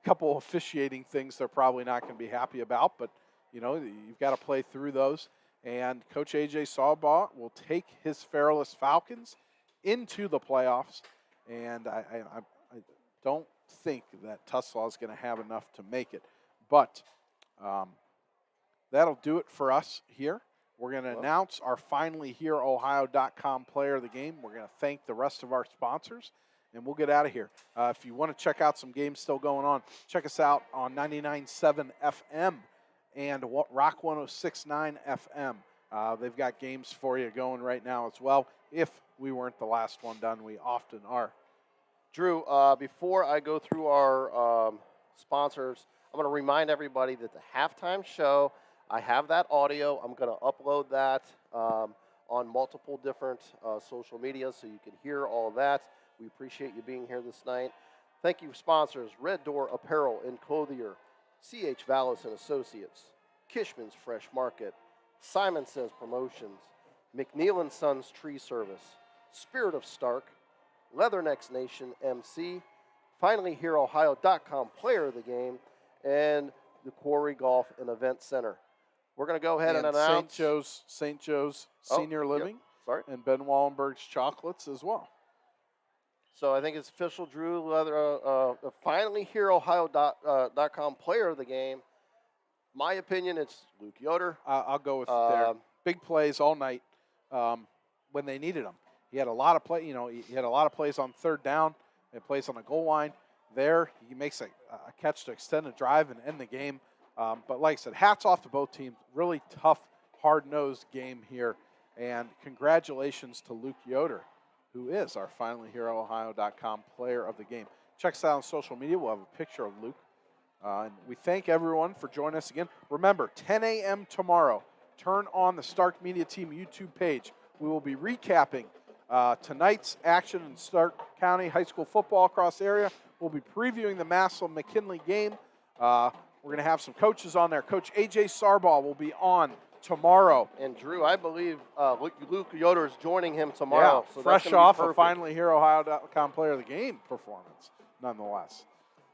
Couple officiating things they're probably not going to be happy about, but, you've got to play through those. And Coach A.J. Sarbaugh will take his Fairless Falcons into the playoffs. And I don't think that Tuslaw is going to have enough to make it. But that'll do it for us here. We're going to announce our finallyhereohio.com player of the game. We're going to thank the rest of our sponsors, and we'll get out of here. If you want to check out some games still going on, check us out on 99.7 FM and Rock 106.9 FM. They've got games for you going right now as well. If we weren't the last one done, we often are. Drew, before I go through our sponsors, I'm going to remind everybody that the halftime show, I have that audio. I'm going to upload that on multiple different social media so you can hear all of that. We appreciate you being here this night. Thank you, sponsors, Red Door Apparel and Clothier, C.H. Vallis and Associates, Kishman's Fresh Market, Simon Says Promotions, McNeil & Sons Tree Service, Spirit of Stark, Leathernecks Nation MC, finallyhereohio.com player of the game, and the Quarry Golf and Event Center. We're going to go ahead and announce St. Joe's Senior Living and Ben Wallenberg's Chocolates as well. So I think it's official, Drew. Finallyhereohio.com player of the game. My opinion, it's Luke Yoder. I'll go with their big plays all night when they needed them. He had a lot of play. He had a lot of plays on third down. He had plays on the goal line. There, he makes a catch to extend a drive and end the game. But like I said, hats off to both teams. Really tough, hard-nosed game here. And congratulations to Luke Yoder, who is our finallyhereohio.com player of the game. Check us out on social media. We'll have a picture of Luke. And we thank everyone for joining us again. Remember, 10 a.m. tomorrow, turn on the Stark Media Team YouTube page. We will be recapping tonight's action in Stark County high school football across the area. We'll be previewing the Massillon-McKinley game. We're going to have some coaches on there. Coach A.J. Sarbaugh will be on tomorrow. And, Drew, I believe Luke Yoder is joining him tomorrow. Yeah, so fresh off a finallyhereohio.com player of the game performance, nonetheless.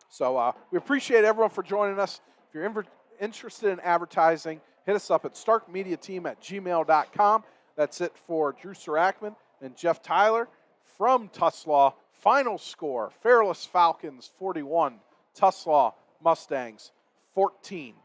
So we appreciate everyone for joining us. If you're interested in advertising, hit us up at starkmediateam@gmail.com. That's it for Drew Sarachman and Jeff Tyler from Tuslaw. Final score, Fairless Falcons 41, Tuslaw Mustangs 14.